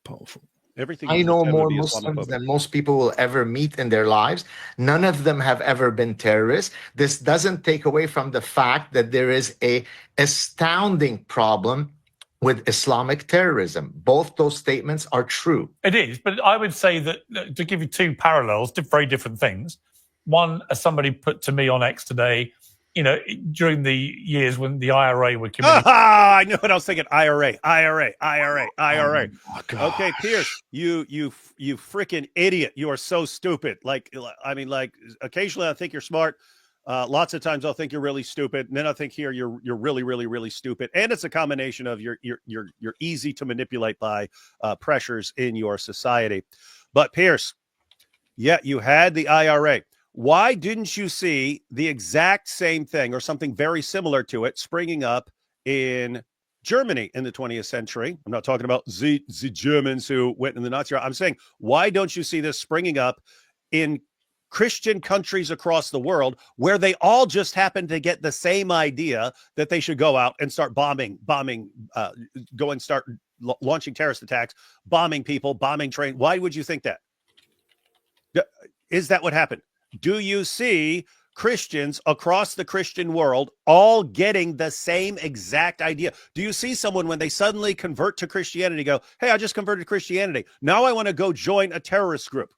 Powerful. Everything I you just know said would more be Muslims Islamophobic. than most people will ever meet in their lives. None of them have ever been terrorists. This doesn't take away from the fact that there is a astounding problem with Islamic terrorism. Both those statements are true. It is, but I would say that to give you two parallels, very different things. One, as somebody put to me on X today, during the years when the IRA were committing. I knew what I was thinking. IRA. Oh, Okay, Piers, you freaking idiot. You are so stupid. Occasionally I think you're smart. Lots of times I'll think you're really stupid. And then I think here you're really, really, really stupid. And it's a combination of you're easy to manipulate by pressures in your society. But Piers, yeah, you had the IRA. Why didn't you see the exact same thing or something very similar to it springing up in Germany in the 20th century? I'm not talking about the Germans who went in the Nazi. I'm saying, why don't you see this springing up in Christian countries across the world where they all just happen to get the same idea that they should go out and start launching terrorist attacks, bombing people, bombing trains? Why would you think that? Is that what happened? Do you see Christians across the Christian world all getting the same exact idea? Do you see someone when they suddenly convert to Christianity go, hey, I just converted to Christianity. Now I want to go join a terrorist group?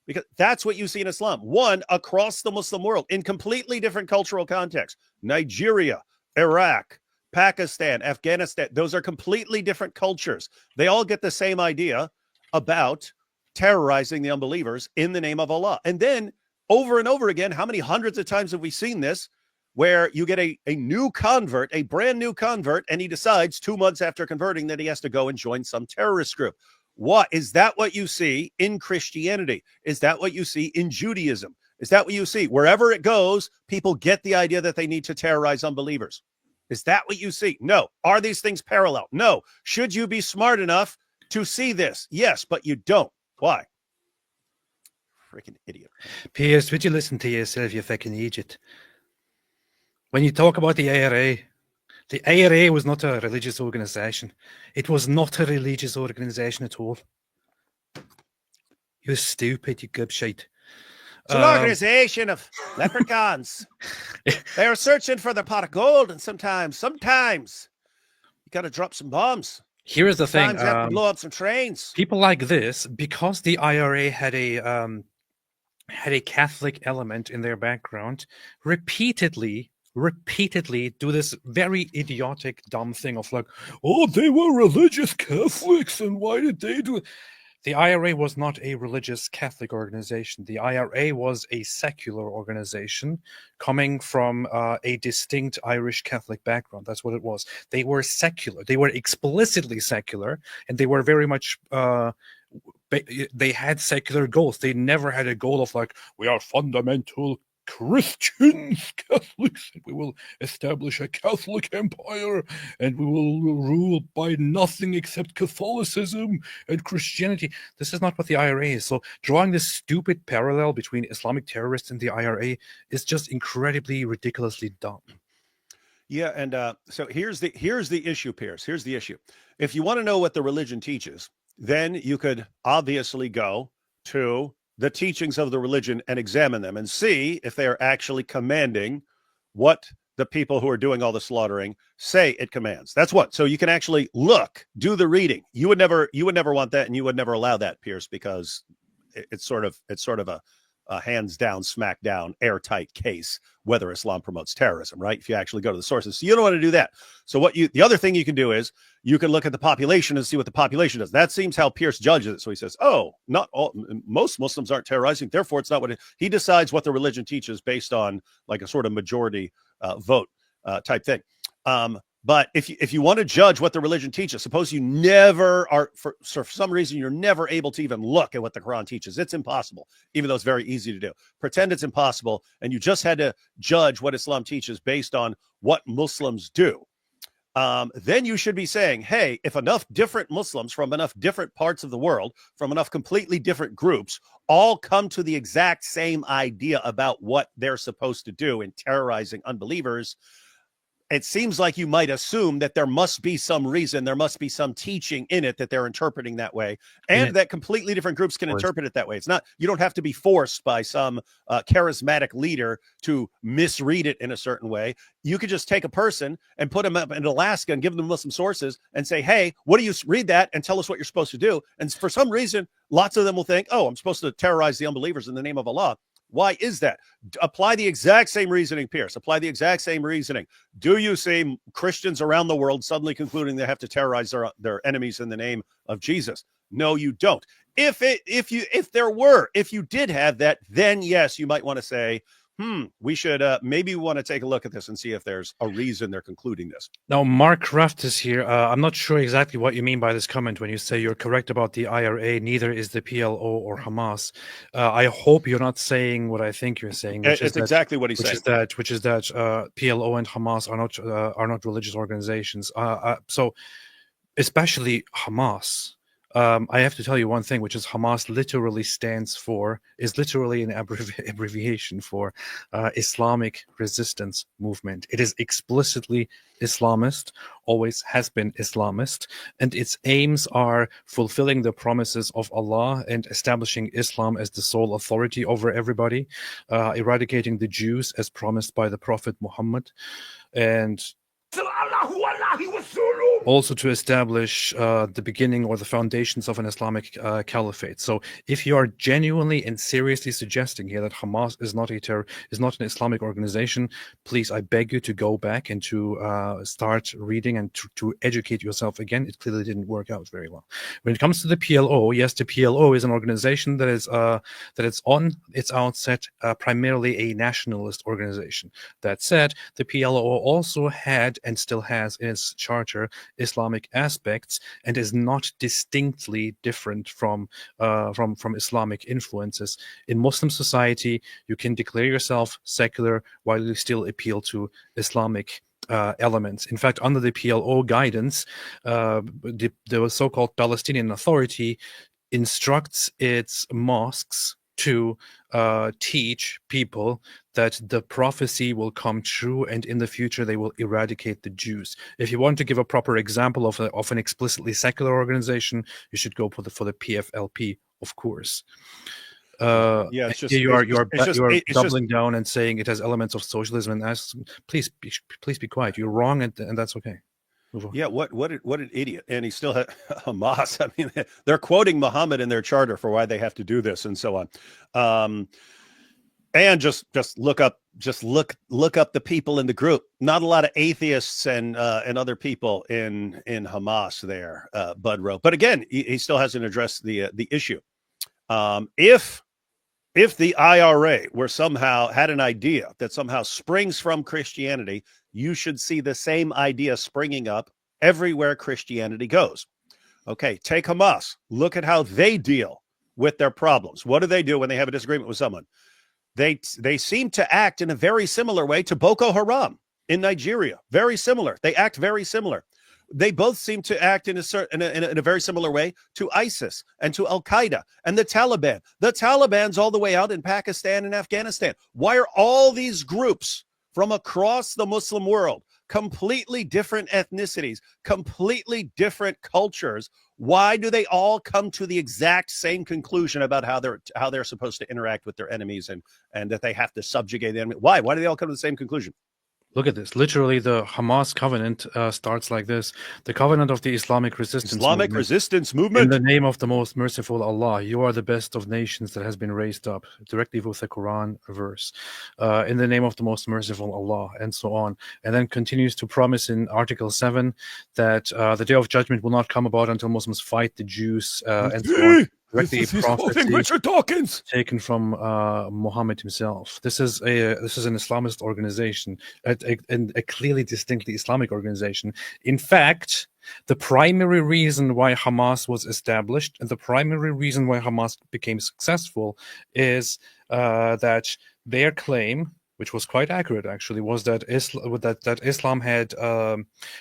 Because that's what you see in Islam. One, across the Muslim world in completely different cultural contexts. Nigeria, Iraq, Pakistan, Afghanistan. Those are completely different cultures. They all get the same idea about terrorizing the unbelievers in the name of Allah. And then over and over again, how many hundreds of times have we seen this where you get a new convert, a brand new convert, and he decides 2 months after converting that he has to go and join some terrorist group? What is that what you see in Christianity? Is that what you see in Judaism? Is that what you see? Wherever it goes, people get the idea that they need to terrorize unbelievers. Is that what you see? No. Are these things parallel? No. Should you be smart enough to see this? Yes, but you don't. Why? Freaking idiot. Piers, would you listen to yourself, you fucking idiot? When you talk about the IRA was not a religious organization. It was not a religious organization at all. You're stupid, you gobshite. It's an organization of leprechauns. They are searching for their pot of gold, and sometimes you got to drop some bombs. Here's the thing. Sometimes you have to blow up some trains. People like this, because the IRA had a Catholic element in their background, repeatedly do this very idiotic, dumb thing of like, oh, they were religious Catholics, and why did they do it? The IRA was not a religious Catholic organization. The IRA was a secular organization coming from a distinct Irish Catholic background. That's what it was. They were secular. They were explicitly secular, and they were very much... they had secular goals. They never had a goal of like, we are fundamental Christians, Catholics, and we will establish a Catholic empire, and we will rule by nothing except Catholicism and Christianity. This is not what the IRA is. So drawing this stupid parallel between Islamic terrorists and the IRA is just incredibly, ridiculously dumb. Yeah, and so here's the issue, Piers. Here's the issue. If you want to know what the religion teaches, then you could obviously go to the teachings of the religion and examine them and see if they are actually commanding what the people who are doing all the slaughtering say it commands. That's what. So you can actually look, do the reading. You would never want that, and you would never allow that, Piers, because it's sort of a hands down, smack down, airtight case whether Islam promotes terrorism, right? If you actually go to the sources. So you don't want to do that. So the other thing you can do is you can look at the population and see what the population does. That seems how Piers judges it. So he says, most Muslims aren't terrorizing, therefore it's not what he decides what the religion teaches based on like a sort of majority vote type thing. But if you want to judge what the religion teaches, suppose you never are, for some reason, you're never able to even look at what the Quran teaches. It's impossible, even though it's very easy to do. Pretend it's impossible, and you just had to judge what Islam teaches based on what Muslims do. Then you should be saying, hey, if enough different Muslims from enough different parts of the world, from enough completely different groups, all come to the exact same idea about what they're supposed to do in terrorizing unbelievers, it seems like you might assume that there must be some reason, there must be some teaching in it that they're interpreting that way, and that completely different groups can interpret it that way. It's not, you don't have to be forced by some charismatic leader to misread it in a certain way. You could just take a person and put them up in Alaska and give them Muslim sources and say, hey, what do you read that and tell us what you're supposed to do? And for some reason, lots of them will think, oh, I'm supposed to terrorize the unbelievers in the name of Allah. Why is that? Apply the exact same reasoning, Piers. Apply the exact same reasoning. Do you see Christians around the world suddenly concluding they have to terrorize their enemies in the name of Jesus? No, you don't. If you did have that, then yes, you might want to say, we should maybe want to take a look at this and see if there's a reason they're concluding this. Now, Mark Kraft is here. I'm not sure exactly what you mean by this comment when you say you're correct about the IRA. Neither is the PLO or Hamas. I hope you're not saying what I think you're saying. It's exactly what he's saying. Which is that PLO and Hamas are not religious organizations. So, especially Hamas. I have to tell you one thing, which is Hamas is literally an abbreviation for Islamic Resistance Movement. It is explicitly Islamist, always has been Islamist, and its aims are fulfilling the promises of Allah and establishing Islam as the sole authority over everybody, eradicating the Jews as promised by the Prophet Muhammad, and also to establish the beginning or the foundations of an Islamic caliphate. So if you are genuinely and seriously suggesting here that Hamas is not an Islamic organization, please, I beg you to go back and to start reading and to educate yourself again. It clearly didn't work out very well. When it comes to the PLO, yes, the PLO is an organization that is on its outset primarily a nationalist organization. That said, the PLO also had and still has in its charter Islamic aspects and is not distinctly different from Islamic influences. In Muslim society, you can declare yourself secular while you still appeal to Islamic elements. In fact, under the PLO guidance, the so-called Palestinian Authority instructs its mosques to teach people that the prophecy will come true and in the future they will eradicate the Jews. If you want to give a proper example of an explicitly secular organization, you should go for the PFLP, of course. You're doubling down and saying it has elements of socialism, and please be quiet. You're wrong, and that's okay. Yeah, what an idiot. And he still had Hamas. I mean, they're quoting Muhammad in their charter for why they have to do this and so on. And just look up the people in the group. Not a lot of atheists and other people in Hamas there, Bud wrote. But again, he still hasn't addressed the issue. If the IRA had an idea that somehow springs from Christianity, you should see the same idea springing up everywhere Christianity goes. Okay, take Hamas. Look at how they deal with their problems. What do they do when they have a disagreement with someone? they seem to act in a very similar way to Boko Haram in Nigeria. Very similar. They act very similar. They both seem to act in a very similar way to ISIS and to Al-Qaeda and the Taliban. The Taliban's all the way out in Pakistan and Afghanistan. Why are all these groups from across the Muslim world, completely different ethnicities, completely different cultures, why do they all come to the exact same conclusion about how they're supposed to interact with their enemies and that they have to subjugate them? Why do they all come to the same conclusion? Look at this. Literally, the Hamas covenant starts like this. The covenant of the Islamic resistance movement. In the name of the most merciful Allah, you are the best of nations that has been raised up. Directly with the Quran verse. In the name of the most merciful Allah, and so on. And then continues to promise in Article 7 that the day of judgment will not come about until Muslims fight the Jews and so on. Directly Richard Dawkins, taken from Muhammad himself. This is an Islamist organization, a clearly distinctly Islamic organization. In fact, the primary reason why Hamas was established and the primary reason why Hamas became successful is that their claim, which was quite accurate actually, was that Islam had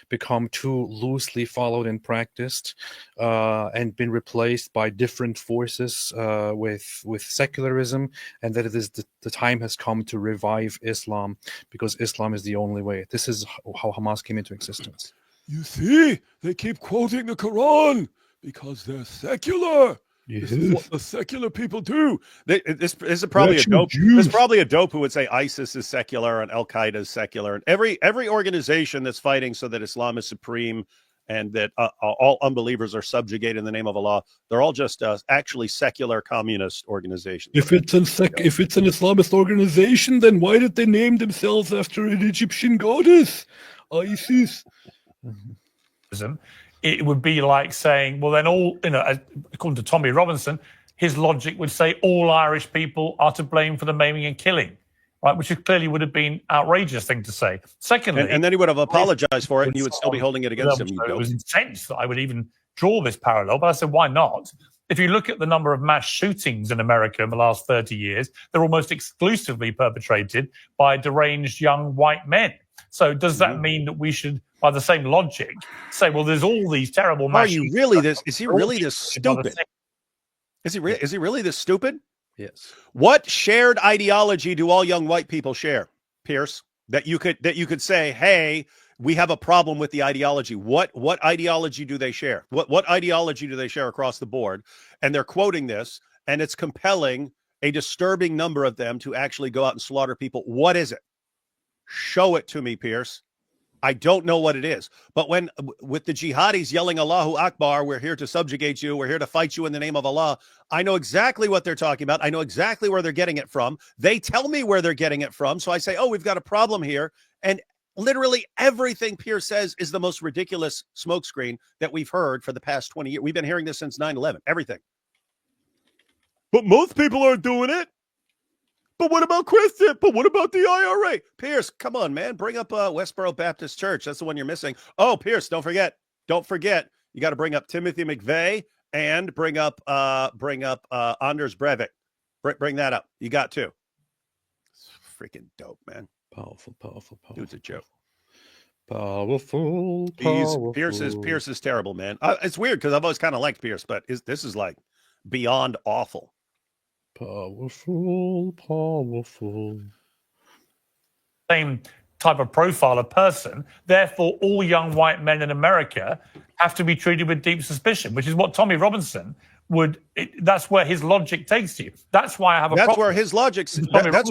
become too loosely followed and practiced and been replaced by different forces with secularism, and that it is the time has come to revive Islam because Islam is the only way. This is how Hamas came into existence. You see, they keep quoting the Quran because they're secular. Yes. This is what the secular people do. This is probably a dope. There's probably a dope who would say ISIS is secular and Al Qaeda is secular, and every organization that's fighting so that Islam is supreme and that all unbelievers are subjugated in the name of Allah. They're all just actually secular communist organizations. If it's an Islamist organization, then why did they name themselves after an Egyptian goddess, ISIS? It would be like saying, well, then all, according to Tommy Robinson, his logic would say all Irish people are to blame for the maiming and killing, right? Which clearly would have been an outrageous thing to say. Secondly, and then he would have apologized for it, and you would still be holding it against him. It was intense that I would even draw this parallel, but I said, why not? If you look at the number of mass shootings in America in the last 30 years, they're almost exclusively perpetrated by deranged young white men. So does that mean that we should, by the same logic, say, well, there's all these terrible mass shootings? Is he really this stupid? Is he really this stupid? Yes. What shared ideology do all young white people share, Piers? That you could say, hey, we have a problem with the ideology. What ideology do they share? What ideology do they share across the board? And they're quoting this, and it's compelling a disturbing number of them to actually go out and slaughter people. What is it? Show it to me, Piers. I don't know what it is. But when with the jihadis yelling Allahu Akbar, we're here to subjugate you, we're here to fight you in the name of Allah, I know exactly what they're talking about. I know exactly where they're getting it from. They tell me where they're getting it from. So I say, oh, we've got a problem here. And literally everything Piers says is the most ridiculous smokescreen that we've heard for the past 20 years. We've been hearing this since 9/11. Everything. But most people aren't doing it. But what about Christian? But what about the IRA? Piers, come on, man. Bring up Westboro Baptist Church. That's the one you're missing. Oh, Piers, don't forget. You got to bring up Timothy McVeigh and bring up Anders Breivik. Bring that up. You got to. It's freaking dope, man. Powerful. Dude's a joke. Powerful. Piers is terrible, man. It's weird because I've always kind of liked Piers, but this is like beyond awful. Powerful. Same type of profile of person. Therefore, all young white men in America have to be treated with deep suspicion, which is what Tommy Robinson that's where his logic takes you. That's why I have a problem. That's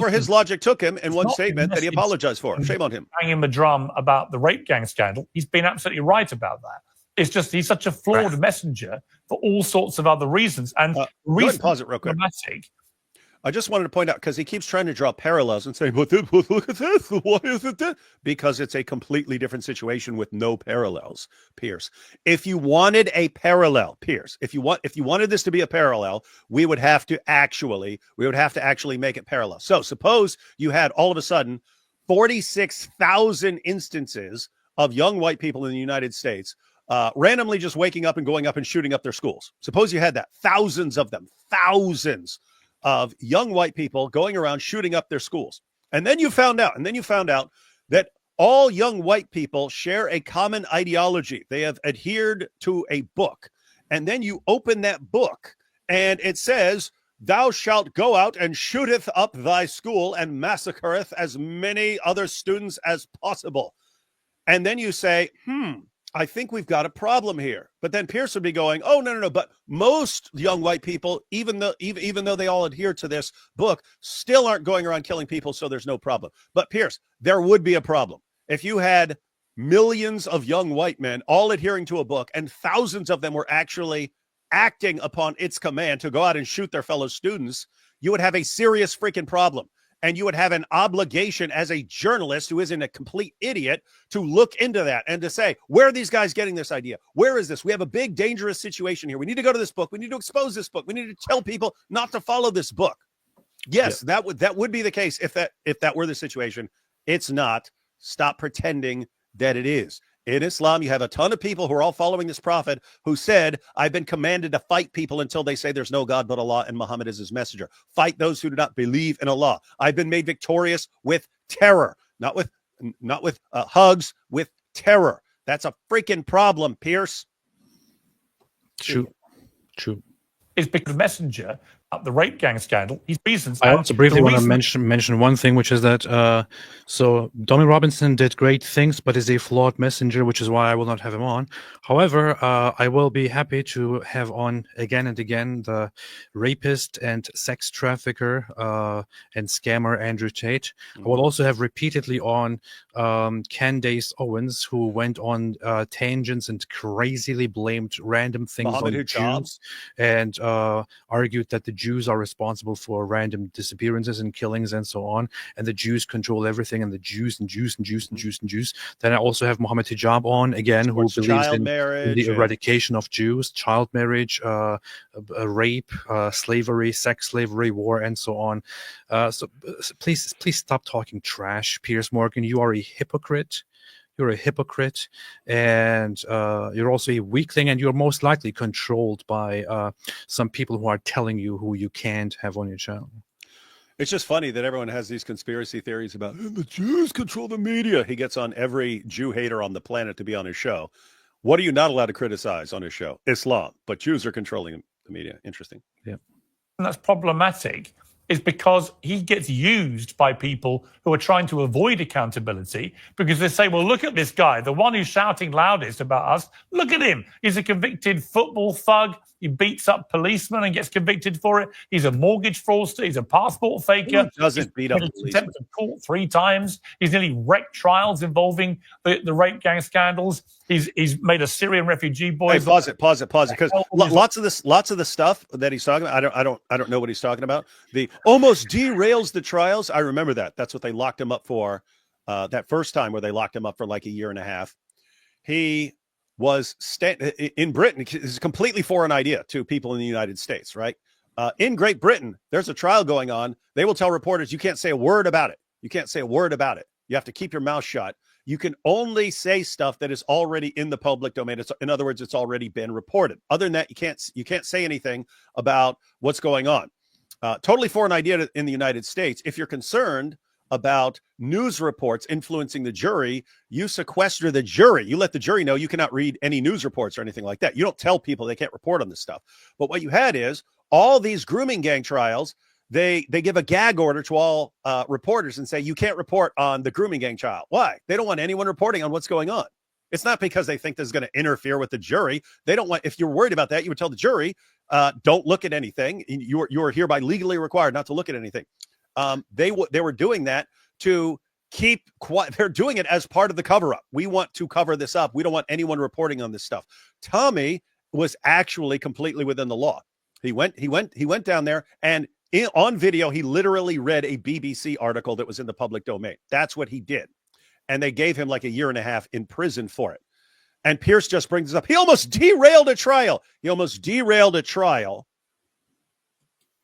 where his logic took him in one statement that he apologized for. Shame on him. Banging the drum about the rape gang scandal. He's been absolutely right about that. It's just he's such a flawed messenger for all sorts of other reasons. And go ahead and pause it real quick. I just wanted to point out, because he keeps trying to draw parallels and say, look at this. Why is it this? Because it's a completely different situation with no parallels, Piers. If you wanted a parallel, Piers, if you wanted this to be a parallel, we would have to actually make it parallel. So suppose you had all of a sudden 46,000 instances of young white people in the United States randomly just waking up and going up and shooting up their schools. Suppose you had that, thousands of them, thousands. of young white people going around shooting up their schools. And then you found out that all young white people share a common ideology. They have adhered to a book. And then you open that book and it says, "Thou shalt go out and shooteth up thy school and massacreth as many other students as possible." And then you say, I think we've got a problem here. But then Piers would be going, "Oh, no. But most young white people, even though they all adhere to this book, still aren't going around killing people, so there's no problem." But Piers, there would be a problem if you had millions of young white men all adhering to a book and thousands of them were actually acting upon its command to go out and shoot their fellow students. You would have a serious freaking problem. And you would have an obligation as a journalist who isn't a complete idiot to look into that and to say, where are these guys getting this idea? Where is this? We have a big, dangerous situation here. We need to go to this book. We need to expose this book. We need to tell people not to follow this book. Yes, that would be the case if that were the situation. It's not. Stop pretending that it is. In Islam, you have a ton of people who are all following this prophet who said, "I've been commanded to fight people until they say there's no God but Allah and Muhammad is his messenger. Fight those who do not believe in Allah. I've been made victorious with terror, not with hugs, with terror." That's a freaking problem, Piers. True. It's because the messenger at the rape gang scandal, his reasons. I also briefly want to mention one thing, which is that so Tommy Robinson did great things, but is a flawed messenger, which is why I will not have him on. However, I will be happy to have on again and again the rapist and sex trafficker and scammer Andrew Tate. I will also have repeatedly on Candace Owens, who went on tangents and crazily blamed random things on Jews and argued that the Jews are responsible for random disappearances and killings and so on, and the Jews control everything, and the Jews. Then I also have Mohammed Hijab on again, who believes in the eradication of Jews, child marriage, rape, slavery, sex slavery, war, and so on. So please stop talking trash, Piers Morgan. You are a hypocrite. You're a hypocrite, and you're also a weakling, and you're most likely controlled by some people who are telling you who you can't have on your channel. It's just funny that everyone has these conspiracy theories about the Jews control the media. He gets on every Jew hater on the planet to be on his show. What are you not allowed to criticize on his show? Islam, but Jews are controlling the media. Interesting. Yeah, and that's problematic. Is because he gets used by people who are trying to avoid accountability, because they say, well, look at this guy, the one who's shouting loudest about us. Look at him. He's a convicted football thug. He beats up policemen and gets convicted for it. He's a mortgage fraudster. He's a passport faker. Who doesn't beat up policemen? Contempt of court 3 times. He's nearly wrecked trials involving the rape gang scandals. He's made a Syrian refugee boy. Hey, pause it, because lots of the stuff that he's talking about, I don't know what he's talking about. The almost derails the trials. I remember that. That's what they locked him up for. That first time where they locked him up for like a year and a half. He was in Britain. It's a completely foreign idea to people in the United States, right? In Great Britain, there's a trial going on. They will tell reporters, you can't say a word about it. You can't say a word about it. You have to keep your mouth shut. You can only say stuff that is already in the public domain. In other words, it's already been reported. Other than that, you can't say anything about what's going on. Totally foreign idea in the United States. If you're concerned about news reports influencing the jury, you sequester the jury. You let the jury know you cannot read any news reports or anything like that. You don't tell people they can't report on this stuff. But what you had is all these grooming gang trials. They give a gag order to all reporters and say, you can't report on the grooming gang trial. Why? They don't want anyone reporting on what's going on. It's not because they think this is going to interfere with the jury. They don't want, if you're worried about that, you would tell the jury, don't look at anything. You are hereby legally required not to look at anything. They were doing that to keep quiet. They're doing it as part of the cover up. We want to cover this up. We don't want anyone reporting on this stuff. Tommy was actually completely within the law. He went down there, and on video, he literally read a BBC article that was in the public domain. That's what he did. And they gave him like a year and a half in prison for it. And Piers just brings this up. He almost derailed a trial.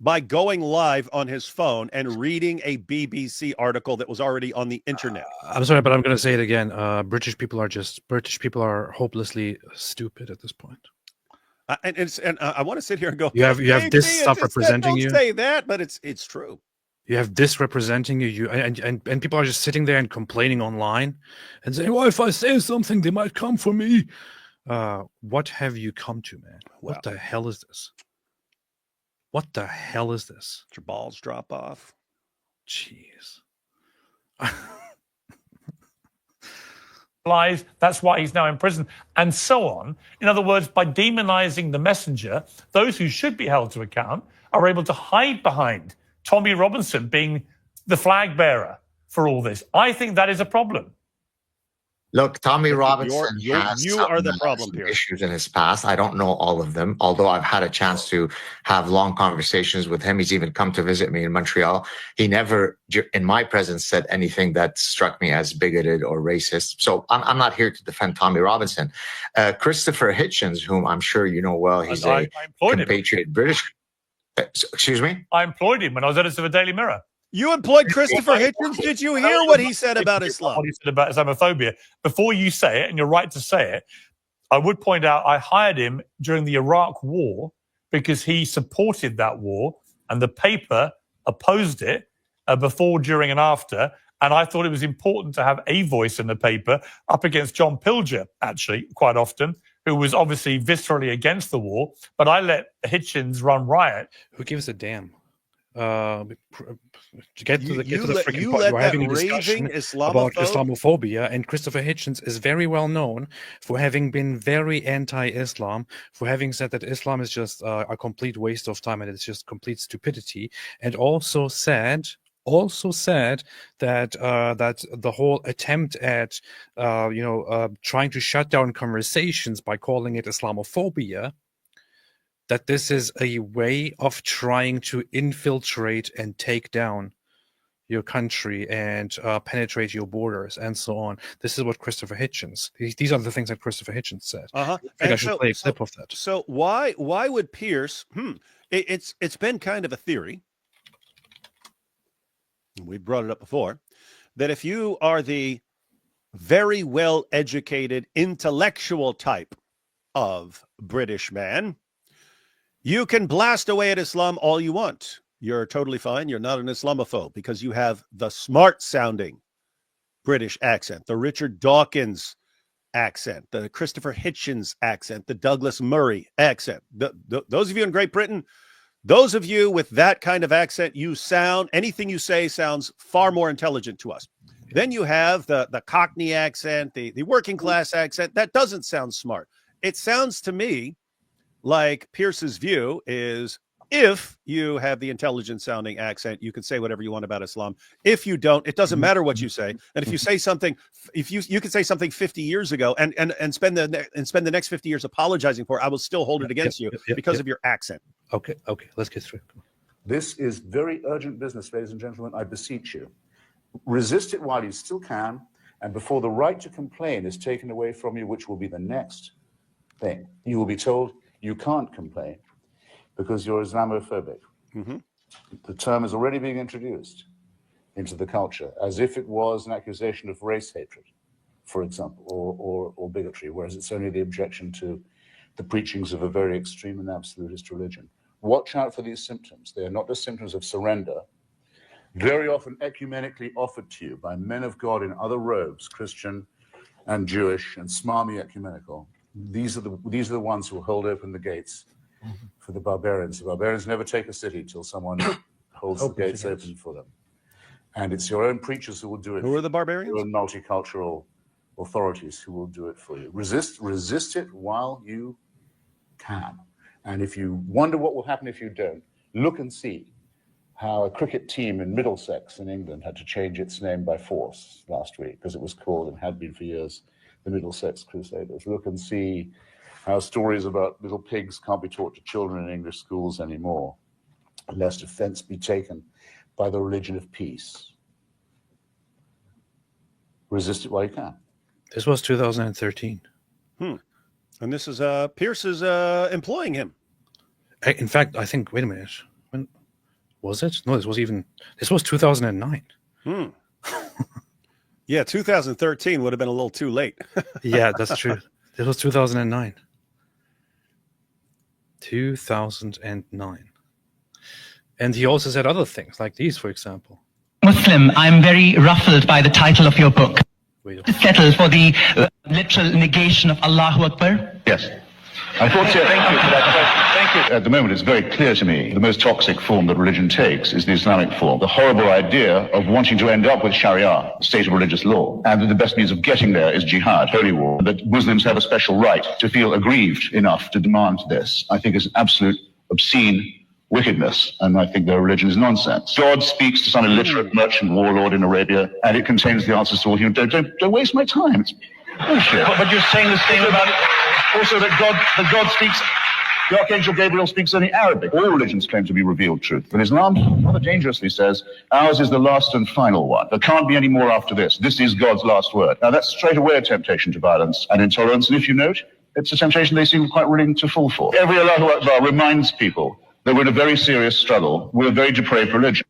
By going live on his phone and reading a BBC article that was already on the internet. I'm sorry, but I'm going to say it again. British people are hopelessly stupid at this point. And I want to sit here and go, You have this stuff representing don't you. say that, but it's true. You have this representing you, and people are just sitting there and complaining online and saying, well, if I say something, they might come for me. What have you come to, man? Well, what the hell is this? What the hell is this? Your balls drop off. Jeez. Lies. That's why he's now in prison, and so on. In other words, by demonizing the messenger, those who should be held to account are able to hide behind Tommy Robinson being the flag bearer for all this. I think that is a problem. Look, Tommy Robinson has you some, are the problem, some Piers. issues in his past. I don't know all of them, although I've had a chance to have long conversations with him. He's even come to visit me in Montreal. He never, in my presence, said anything that struck me as bigoted or racist. So I'm not here to defend Tommy Robinson. Christopher Hitchens, whom I'm sure you know well, he's a compatriot British. Excuse me? I employed him when I was editor of the Daily Mirror. You employed Christopher Hitchens? Did you hear what he said about Islam? What he said about Islamophobia. Before you say it, and you're right to say it, I would point out I hired him during the Iraq War because he supported that war, and the paper opposed it before, during, and after. And I thought it was important to have a voice in the paper up against John Pilger, actually, quite often, who was obviously viscerally against the war. But I let Hitchens run riot. Who gives a damn? To get to the freaking let we're having a discussion about Islamophobe? Islamophobia, and Christopher Hitchens is very well known for having been very anti-Islam, for having said that Islam is just a complete waste of time and it's just complete stupidity, and also said that that the whole attempt at trying to shut down conversations by calling it Islamophobia, that this is a way of trying to infiltrate and take down your country and penetrate your borders and so on. This is what Christopher Hitchens. These are the things that Christopher Hitchens said. I think I should play a clip of that. So why would Piers? It's been kind of a theory. We brought it up before, that if you are the very well educated intellectual type of British man, you can blast away at Islam all you want. You're totally fine. You're not an Islamophobe because you have the smart sounding British accent, the Richard Dawkins accent, the Christopher Hitchens accent, the Douglas Murray accent. Those of you in Great Britain, those of you with that kind of accent, anything you say sounds far more intelligent to us. Then you have the Cockney accent, the working class accent. That doesn't sound smart. It sounds to me like Pierce's view is, if you have the intelligent sounding accent, you can say whatever you want about Islam. If you don't, it doesn't matter what you say. And if you say something, if you can say something 50 years ago and spend the next 50 years apologizing for it, I will still hold it against you because of your accent. Okay, let's get through. This is very urgent business, ladies and gentlemen. I beseech you. Resist it while you still can, and before the right to complain is taken away from you, which will be the next thing. You will be told you can't complain because you're Islamophobic. Mm-hmm. The term is already being introduced into the culture as if it was an accusation of race hatred, for example, or bigotry, whereas it's only the objection to the preachings of a very extreme and absolutist religion. Watch out for these symptoms. They are not just symptoms of surrender, very often ecumenically offered to you by men of God in other robes, Christian and Jewish and smarmy ecumenical. These are the ones who will hold open the gates for the barbarians. The barbarians never take a city till someone holds the gates open for them. And it's your own preachers who will do it. Who are the barbarians? Your own multicultural authorities who will do it for you. Resist it while you can. And if you wonder what will happen if you don't, look and see how a cricket team in Middlesex in England had to change its name by force last week because it was called, and had been for years, the Middlesex Crusaders. Look and see how stories about little pigs can't be taught to children in English schools anymore, lest offense be taken by the religion of peace. Resist it while you can. This was 2013. And this is Piers is employing him. In fact, I think, wait a minute. When was it? No, this was 2009. Yeah, 2013 would have been a little too late. Yeah, that's true. This was 2009. 2009. And he also said other things like these, for example. Muslim, I'm very ruffled by the title of your book. Wait. Settle for the literal negation of Allahu Akbar? Yes. I thought so. Thank you for that question. Thank you. At the moment, it's very clear to me the most toxic form that religion takes is the Islamic form. The horrible idea of wanting to end up with Sharia, state of religious law, and that the best means of getting there is jihad, holy war, that Muslims have a special right to feel aggrieved enough to demand this, I think is absolute obscene wickedness, and I think their religion is nonsense. God speaks to some illiterate merchant warlord in Arabia, and it contains the answers to all human. Don't waste my time. It's bullshit. But you're saying the same about also that God speaks. The Archangel Gabriel speaks only Arabic. All religions claim to be revealed truth, but Islam rather dangerously says ours is the last and final one. There can't be any more after this. This is God's last word. Now that's straight away a temptation to violence and intolerance, and if you note, it's a temptation they seem quite willing to fall for. Every Allahu Akbar reminds people that we're in a very serious struggle with a very depraved religion.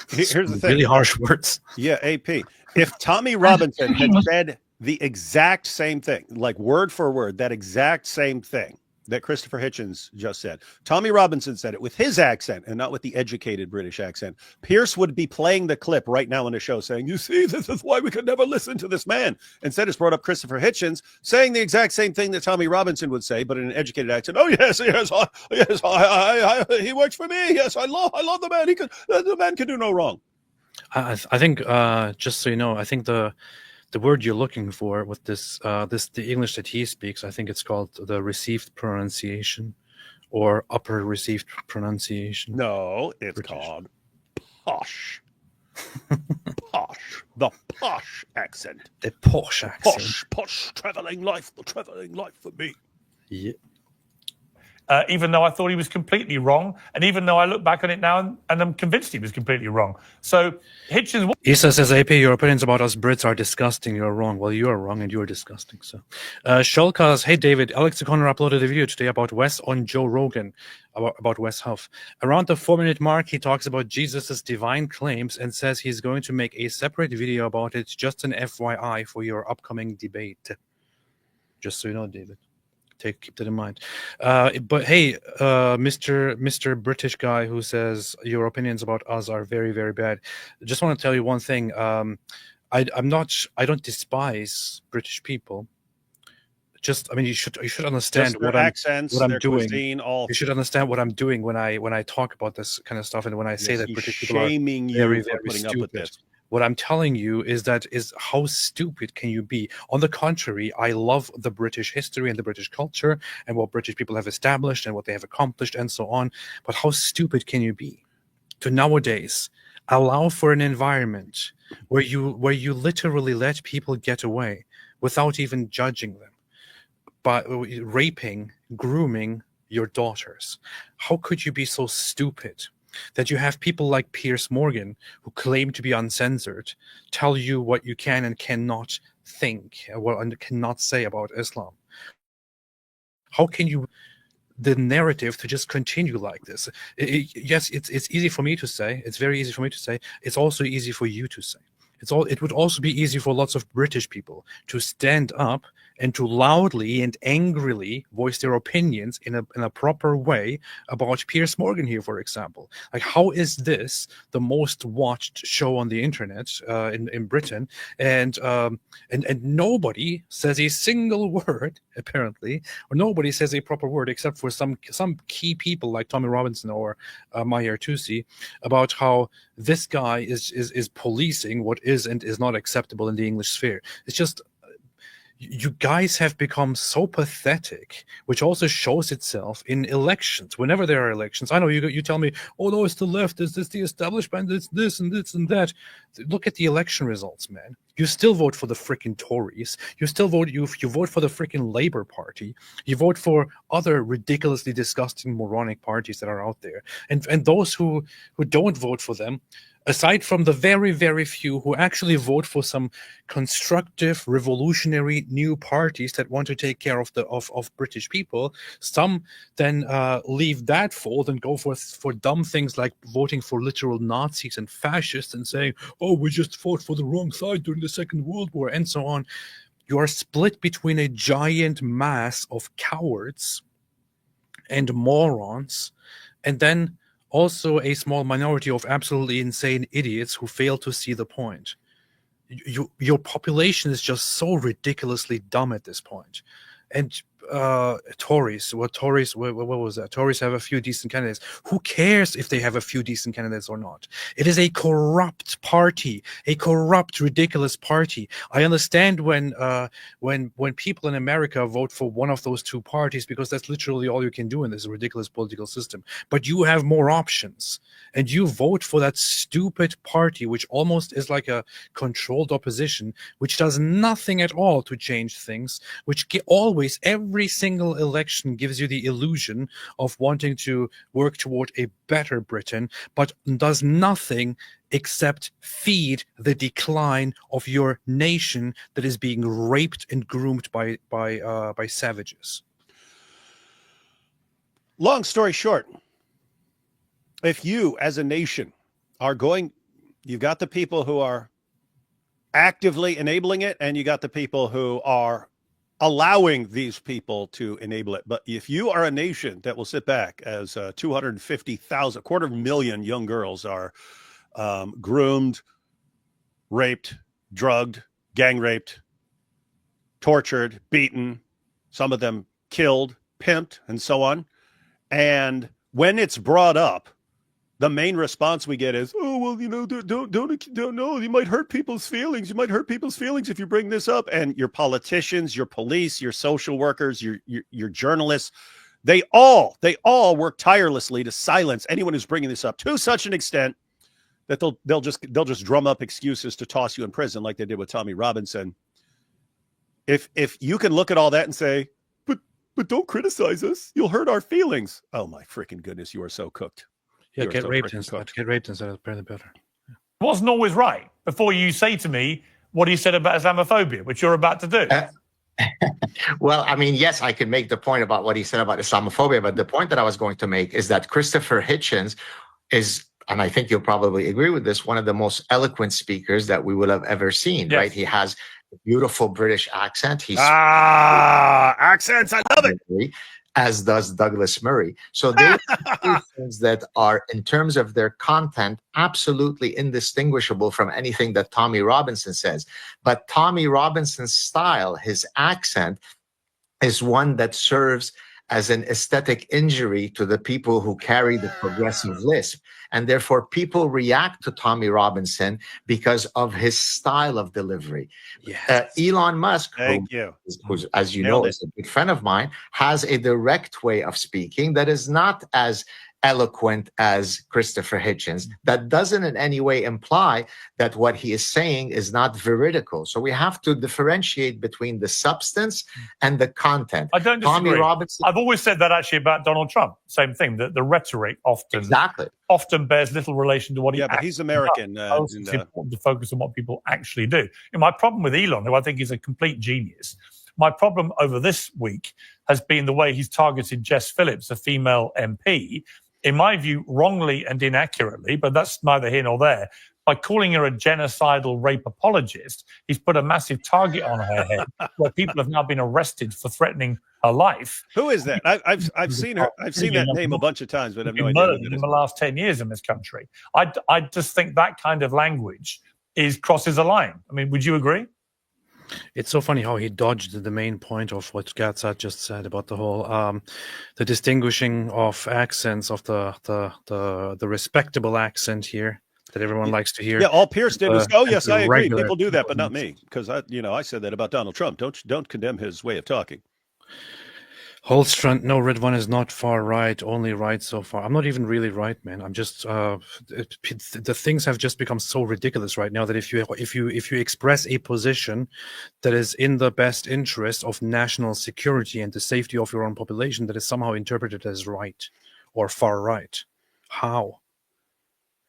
Here's the thing. Really harsh words. Yeah, AP. If Tommy Robinson had said the exact same thing, like word for word, that exact same thing that Christopher Hitchens just said, Tommy Robinson said it with his accent and not with the educated British accent, Piers would be playing the clip right now in the show saying, you see, this is why we could never listen to this man. Instead, it's brought up Christopher Hitchens saying the exact same thing that Tommy Robinson would say, but in an educated accent. Oh, yes, he works for me. Yes, I love the man. The man can do no wrong. I think, just so you know, I think the word you're looking for with the English that he speaks, I think it's called the received pronunciation or upper received pronunciation. No, it's called posh. Posh. The posh accent. The posh accent. Posh traveling life for me. Yeah. Even though I thought he was completely wrong, and even though I look back on it now and I'm convinced he was completely wrong. So Hitchens... Issa says, AP, your opinions about us Brits are disgusting. You're wrong. Well, you are wrong and you're disgusting. So, Shulkas, hey, David, Alex O'Connor uploaded a video today about Wes on Joe Rogan, about Wes Huff. Around the 4-minute mark, he talks about Jesus' divine claims and says he's going to make a separate video about it. Just an FYI for your upcoming debate. Just so you know, David. Keep that in mind. But hey, Mr. British guy who says your opinions about us are very, very bad. I just want to tell you one thing. I don't despise British people. You should understand what I'm doing. Cuisine, you should understand what I'm doing when I talk about this kind of stuff and when I say that British people are shaming very, you for very putting stupid. up with this. What I'm telling you is how stupid can you be? On the contrary, I love the British history and the British culture and what British people have established and what they have accomplished and so on. But how stupid can you be to nowadays allow for an environment where you literally let people get away without even judging them, by raping, grooming your daughters? How could you be so stupid that you have people like Piers Morgan, who claim to be uncensored, tell you what you can and cannot think, and cannot say about Islam? How can you the narrative to just continue like this? Yes, it's easy for me to say. It's very easy for me to say. It's also easy for you to say. It would also be easy for lots of British people to stand up and to loudly and angrily voice their opinions in a proper way about Piers Morgan here, for example. Like, how is this the most watched show on the internet in Britain, and nobody says a single word, apparently, or nobody says a proper word except for some key people like Tommy Robinson or Maher Tusi about how this guy is policing what is and is not acceptable in the English sphere. It's just, you guys have become so pathetic, which also shows itself in elections. Whenever there are elections, I know you tell me, oh no, it's the left, it's the establishment, it's this and this and that. Look at the election results, man. You still vote for the freaking Tories. You still vote, you vote for the freaking Labour Party. You vote for other ridiculously disgusting, moronic parties that are out there. And those who don't vote for them, aside from the very, very few who actually vote for some constructive, revolutionary new parties that want to take care of British people, some then leave that fold and go for dumb things like voting for literal Nazis and fascists and saying, oh, we just fought for the wrong side during the Second World War and so on. You are split between a giant mass of cowards and morons, and then also a small minority of absolutely insane idiots who fail to see the point. Your population is just so ridiculously dumb at this point. And Tories, what was that? Tories have a few decent candidates. Who cares if they have a few decent candidates or not? It is a corrupt party, a corrupt, ridiculous party. I understand when people in America vote for one of those two parties, because that's literally all you can do in this ridiculous political system. But you have more options, and you vote for that stupid party, which almost is like a controlled opposition, which does nothing at all to change things, which always, every single election gives you the illusion of wanting to work toward a better Britain, but does nothing except feed the decline of your nation that is being raped and groomed by savages. Long story short, if you as a nation are going, you've got the people who are actively enabling it, and you got the people who are allowing these people to enable it. But if you are a nation that will sit back as 250,000, 250,000 young girls are groomed, raped, drugged, gang raped, tortured, beaten, some of them killed, pimped, and so on. And when it's brought up, the main response we get is, oh, well, you know, don't know. You might hurt people's feelings. You might hurt people's feelings if you bring this up. And your politicians, your police, your social workers, your journalists, they all work tirelessly to silence anyone who's bringing this up to such an extent that they'll just drum up excuses to toss you in prison, like they did with Tommy Robinson. If you can look at all that and say, but don't criticize us, you'll hurt our feelings. Oh my freaking goodness, you are so cooked. Yeah, get raped instead. Get raped instead. Apparently better. It wasn't always right. Before you say to me what he said about Islamophobia, which you're about to do. Well, I mean, yes, I could make the point about what he said about Islamophobia, but the point that I was going to make is that Christopher Hitchens is, and I think you'll probably agree with this, one of the most eloquent speakers that we will have ever seen, right? He has a beautiful British accent. He's accents, I love it. As does Douglas Murray. So they are things that are, in terms of their content, absolutely indistinguishable from anything that Tommy Robinson says. But Tommy Robinson's style, his accent, is one that serves as an aesthetic injury to the people who carry the progressive lisp. And therefore, people react to Tommy Robinson because of his style of delivery. Yes. Elon Musk, who, as you know, is a good friend of mine, has a direct way of speaking that is not as eloquent as Christopher Hitchens. That doesn't in any way imply that what he is saying is not veridical. So we have to differentiate between the substance and the content. I don't disagree. Tommy Robinson, I've always said that actually about Donald Trump. Same thing. The rhetoric often bears little relation to what he. Yeah, but he's American. It's important to focus on what people actually do. And my problem with Elon, who I think is a complete genius, my problem over this week has been the way he's targeted Jess Phillips, a female MP, in my view, wrongly and inaccurately, but that's neither here nor there. By calling her a genocidal rape apologist, he's put a massive target on her head, where people have now been arrested for threatening her life. Who is that? I've seen her. I've seen that name a bunch of times, but I have no idea. In the last 10 years in this country, I just think that kind of language crosses a line. I mean, would you agree? It's so funny how he dodged the main point of what Gatsat just said about the whole the distinguishing of accents of the respectable accent here that everyone likes to hear. Yeah, all Piers did was, oh yes, I agree. People do that, but not me, because I said that about Donald Trump. Don't condemn his way of talking. Holstrand, no, Red One is not far right, only right so far. I'm not even really right, man. I'm just the things have just become so ridiculous right now that if you express a position that is in the best interest of national security and the safety of your own population, that is somehow interpreted as right or far right. How?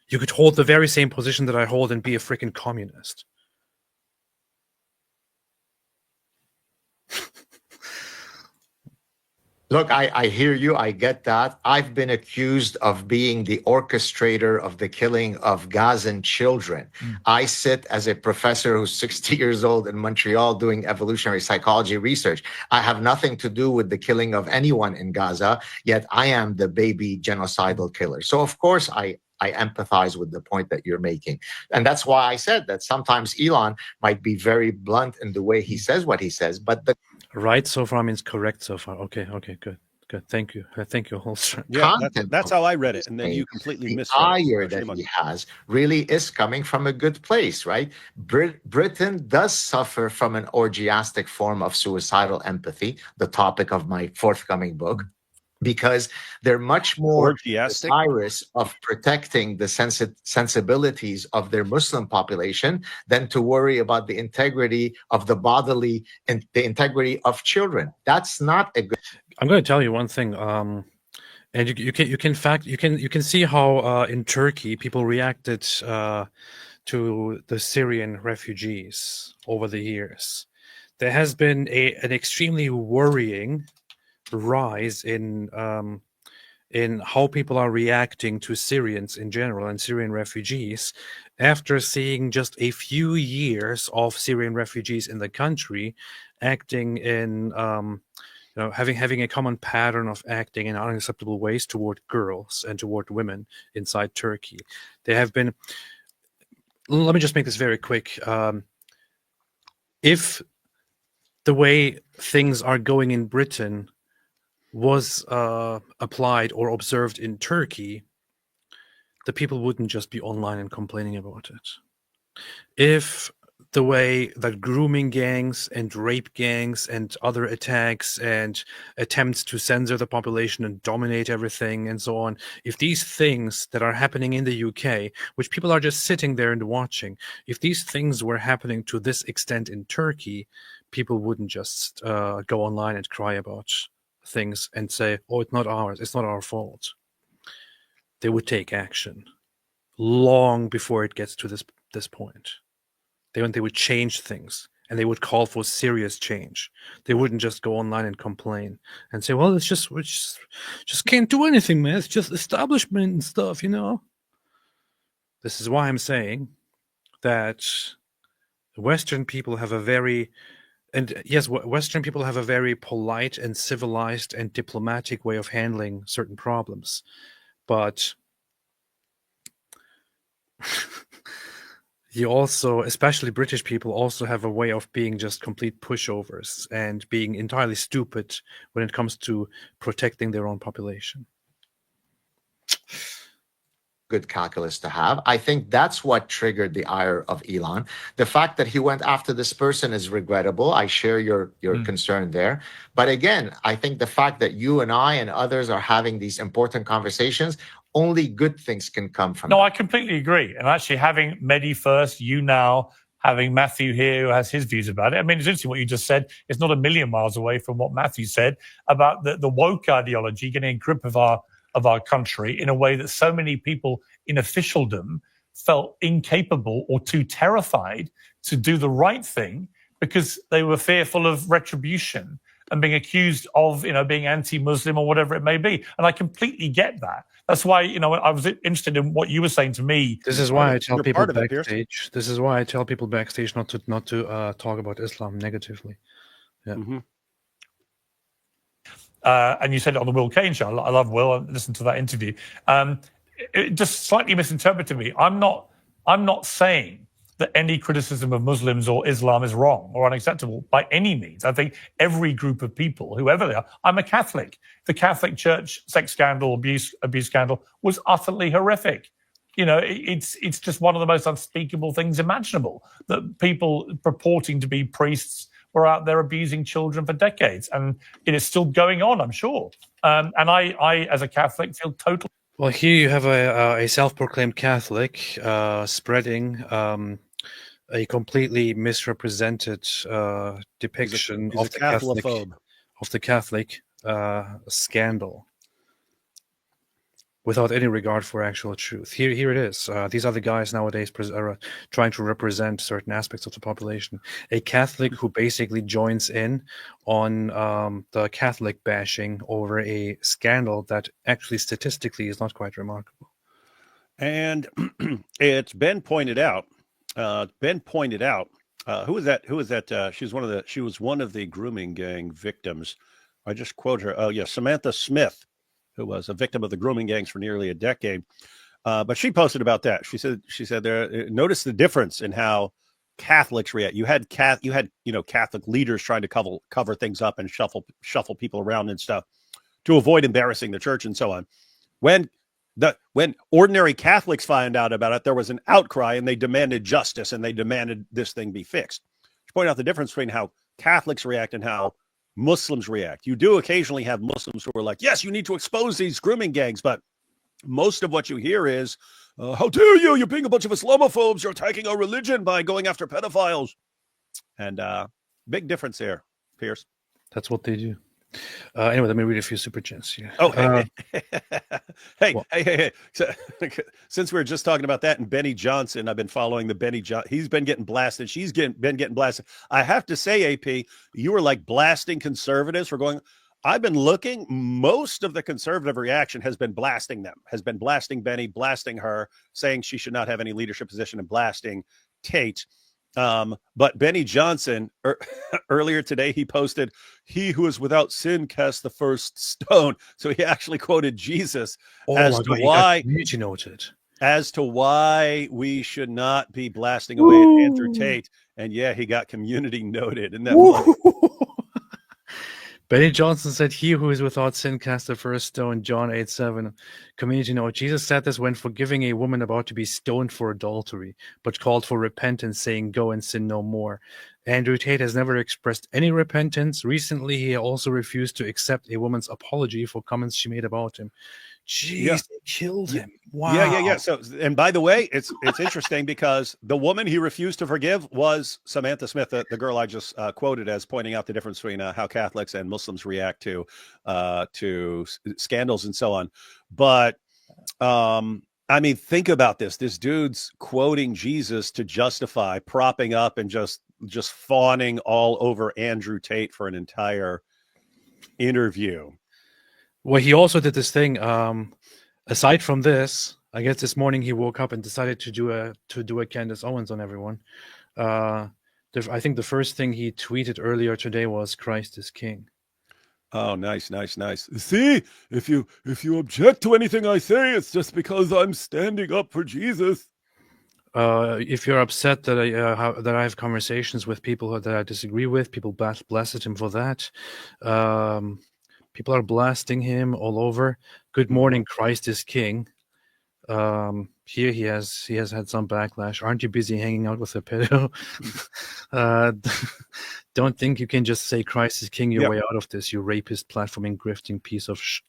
You could hold the very same position that I hold and be a freaking communist. Look, I hear you. I get that. I've been accused of being the orchestrator of the killing of Gazan children. I sit as a professor who's 60 years old in Montreal doing evolutionary psychology research. I have nothing to do with the killing of anyone in Gaza, yet I am the baby genocidal killer. So, of course, I empathize with the point that you're making. And that's why I said that sometimes Elon might be very blunt in the way he says what he says, but the Right so far means correct so far. Okay, good. Thank you, Holster. Yeah, content that's of how I read it, and then you completely the misread it. ire that he has really is coming from a good place, right? Britain does suffer from an orgiastic form of suicidal empathy, the topic of my forthcoming book, because they're much more Orgiastic? desirous of protecting the sensibilities of their Muslim population than to worry about the integrity of the bodily and the integrity of children. That's not a good. I'm going to tell you one thing. And you can see how in Turkey people reacted to the Syrian refugees over the years. There has been an extremely worrying rise in how people are reacting to Syrians in general and Syrian refugees after seeing just a few years of Syrian refugees in the country acting in having a common pattern of acting in unacceptable ways toward girls and toward women inside Turkey. There have been, let me just make this very quick. If the way things are going in Britain was applied or observed in Turkey, the people wouldn't just be online and complaining about it. If the way that grooming gangs and rape gangs and other attacks and attempts to censor the population and dominate everything and so on, if these things that are happening in the UK, which people are just sitting there and watching, if these things were happening to this extent in Turkey, people wouldn't just go online and cry about things and say, oh, it's not our fault. They would take action long before it gets to this point. They would change things, and they would call for serious change. They wouldn't just go online and complain and say, well, we just can't do anything, man. It's just establishment and stuff, you know? This is why I'm saying that Western people have a very polite and civilized and diplomatic way of handling certain problems. But you also, especially British people, also have a way of being just complete pushovers and being entirely stupid when it comes to protecting their own population. Good calculus to have. I think that's what triggered the ire of Elon. The fact that he went after this person is regrettable. I share your concern there. But again, I think the fact that you and I and others are having these important conversations, only good things can come from No, that. I completely agree. And actually having Mehdi first, you now, having Matthew here who has his views about it. I mean, it's interesting what you just said. It's not a million miles away from what Matthew said about the woke ideology getting a grip of our country in a way that so many people in officialdom felt incapable or too terrified to do the right thing because they were fearful of retribution and being accused of, being anti-Muslim or whatever it may be. And I completely get that. That's why, I was interested in what you were saying to me. This is why I tell people backstage. This is why I tell people backstage not to talk about Islam negatively. Yeah. Mm-hmm. And you said it on the Will Kane show. I love Will. I listened to that interview. It just slightly misinterpreted me. I'm not saying that any criticism of Muslims or Islam is wrong or unacceptable by any means. I think every group of people, whoever they are, I'm a Catholic. The Catholic Church sex scandal, abuse scandal was utterly horrific. It's just one of the most unspeakable things imaginable that people purporting to be priests were out there abusing children for decades. And it is still going on, I'm sure. And I, as a Catholic, feel totally... Well, here you have a self-proclaimed Catholic spreading a completely misrepresented depiction of the Catholic scandal. without any regard for actual truth. Here it is. These are the guys nowadays are trying to represent certain aspects of the population. A Catholic who basically joins in on the Catholic bashing over a scandal that actually statistically is not quite remarkable. And it's been pointed out. Who was that? She was one of the grooming gang victims. I just quote her. Oh yeah, Samantha Smith, who was a victim of the grooming gangs for nearly a decade. But she posted about that. She said there. Notice the difference in how Catholics react. You had Catholic leaders trying to cover things up and shuffle people around and stuff to avoid embarrassing the church and so on. When ordinary Catholics find out about it, there was an outcry and they demanded justice and they demanded this thing be fixed. She pointed out the difference between how Catholics react and how Muslims react. You do occasionally have Muslims who are like, yes, you need to expose these grooming gangs, but most of what you hear is, how dare you? You're being a bunch of Islamophobes. You're attacking our religion by going after pedophiles. And big difference there, Piers. That's what they do. Anyway, let me read a few super chats here. Oh, hey. So, since we were just talking about that and Benny Johnson, I've been following the Benny Johnson. He's been getting blasted. She's been getting blasted. I have to say, AP, you were like blasting conservatives for going. I've been looking. Most of the conservative reaction has been blasting them, has been blasting Benny, blasting her, saying she should not have any leadership position, and blasting Tate. But Benny Johnson earlier today, he posted, "He who is without sin cast the first stone." So he actually quoted Jesus as to why we should not be blasting away at Andrew Tate. And yeah, he got community noted. Isn't that funny? Benny Johnson said, "He who is without sin cast the first stone," John 8:7. Community note, Jesus said this when forgiving a woman about to be stoned for adultery, but called for repentance, saying, "Go and sin no more." Andrew Tate has never expressed any repentance. Recently, he also refused to accept a woman's apology for comments she made about him. Jeez, they killed him. Wow. Yeah. So, and by the way, it's interesting because the woman he refused to forgive was Samantha Smith, the girl I just quoted as pointing out the difference between how Catholics and Muslims react to scandals and so on. But I mean, think about this. This dude's quoting Jesus to justify propping up and just fawning all over Andrew Tate for an entire interview. Well, he also did this thing. Aside from this, I guess this morning he woke up and decided to do a Candace Owens on everyone. I think the first thing he tweeted earlier today was "Christ is King." Oh, nice. See, if you object to anything I say, it's just because I'm standing up for Jesus. If you're upset that I have conversations with people that I disagree with, people blasted him for that. People are blasting him all over. Good morning, Christ is King. Here he has had some backlash. Aren't you busy hanging out with a pedo? Don't think you can just say Christ is King your way out of this, you rapist, platforming, grifting piece of sh.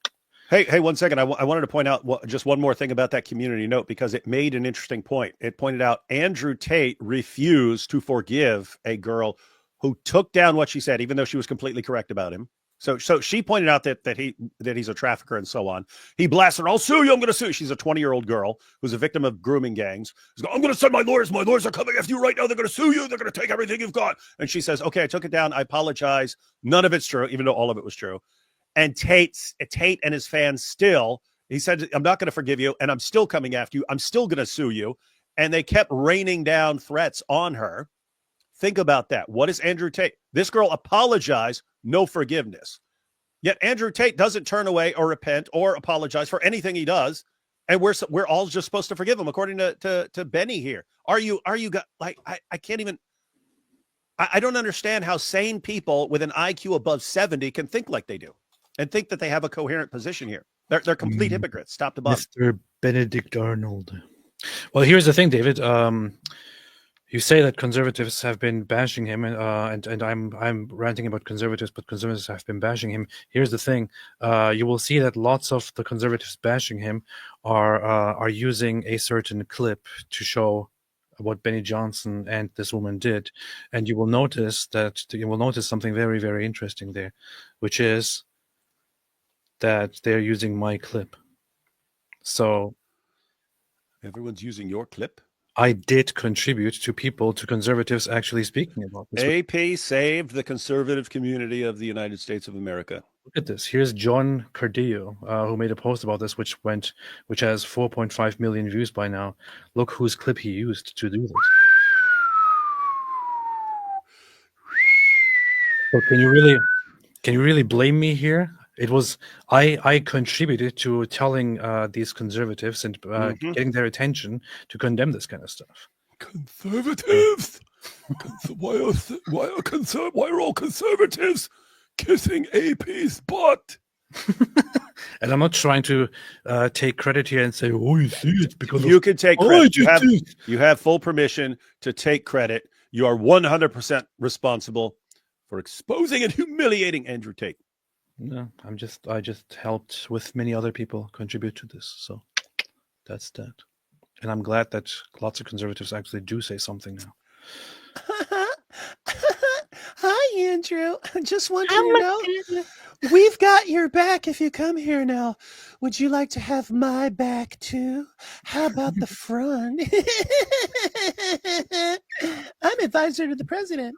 Hey, 1 second. I wanted to point out just one more thing about that community note because it made an interesting point. It pointed out Andrew Tate refused to forgive a girl who took down what she said, even though she was completely correct about him. So she pointed out that he's a trafficker and so on. He blasted her, "I'll sue you. I'm going to sue you." She's a 20-year-old girl who's a victim of grooming gangs. "I'm going to send my lawyers. My lawyers are coming after you right now. They're going to sue you. They're going to take everything you've got." And she says, "Okay, I took it down. I apologize. None of it's true," even though all of it was true. And Tate and his fans still, he said, "I'm not going to forgive you, and I'm still coming after you. I'm still going to sue you." And they kept raining down threats on her. Think about that. What is Andrew Tate? This girl apologized, no forgiveness. Yet Andrew Tate doesn't turn away or repent or apologize for anything he does, and we're all just supposed to forgive him, according to Benny here. Are you like I can't even. I don't understand how sane people with an IQ above 70 can think like they do, and think that they have a coherent position here. They're complete hypocrites, top to bottom. Mr. Benedict Arnold. Well, here's the thing, David. You say that conservatives have been bashing him, and I'm ranting about conservatives, but conservatives have been bashing him. Here's the thing: you will see that lots of the conservatives bashing him are using a certain clip to show what Benny Johnson and this woman did, and you will notice something very, very interesting there, which is that they're using my clip. So everyone's using your clip. I did contribute to conservatives actually speaking about this. AP saved the conservative community of the United States of America. Look at this. Here's John Cardillo, who made a post about this, which has 4.5 million views by now. Look whose clip he used to do this. So can you really blame me here? It was I contributed to telling these conservatives and getting their attention to condemn this kind of stuff. Conservatives. Why are all conservatives kissing AP's butt? And I'm not trying to take credit here and say, "Oh, you see, it's because you can take credit. You have full permission to take credit. You are 100% responsible for exposing and humiliating Andrew Tate." No, I just helped with many other people contribute to this. So that's that. And I'm glad that lots of conservatives actually do say something now. Hi, Andrew. I just want you to know we've got your back if you come here now. Would you like to have my back too? How about the front? I'm advisor to the president.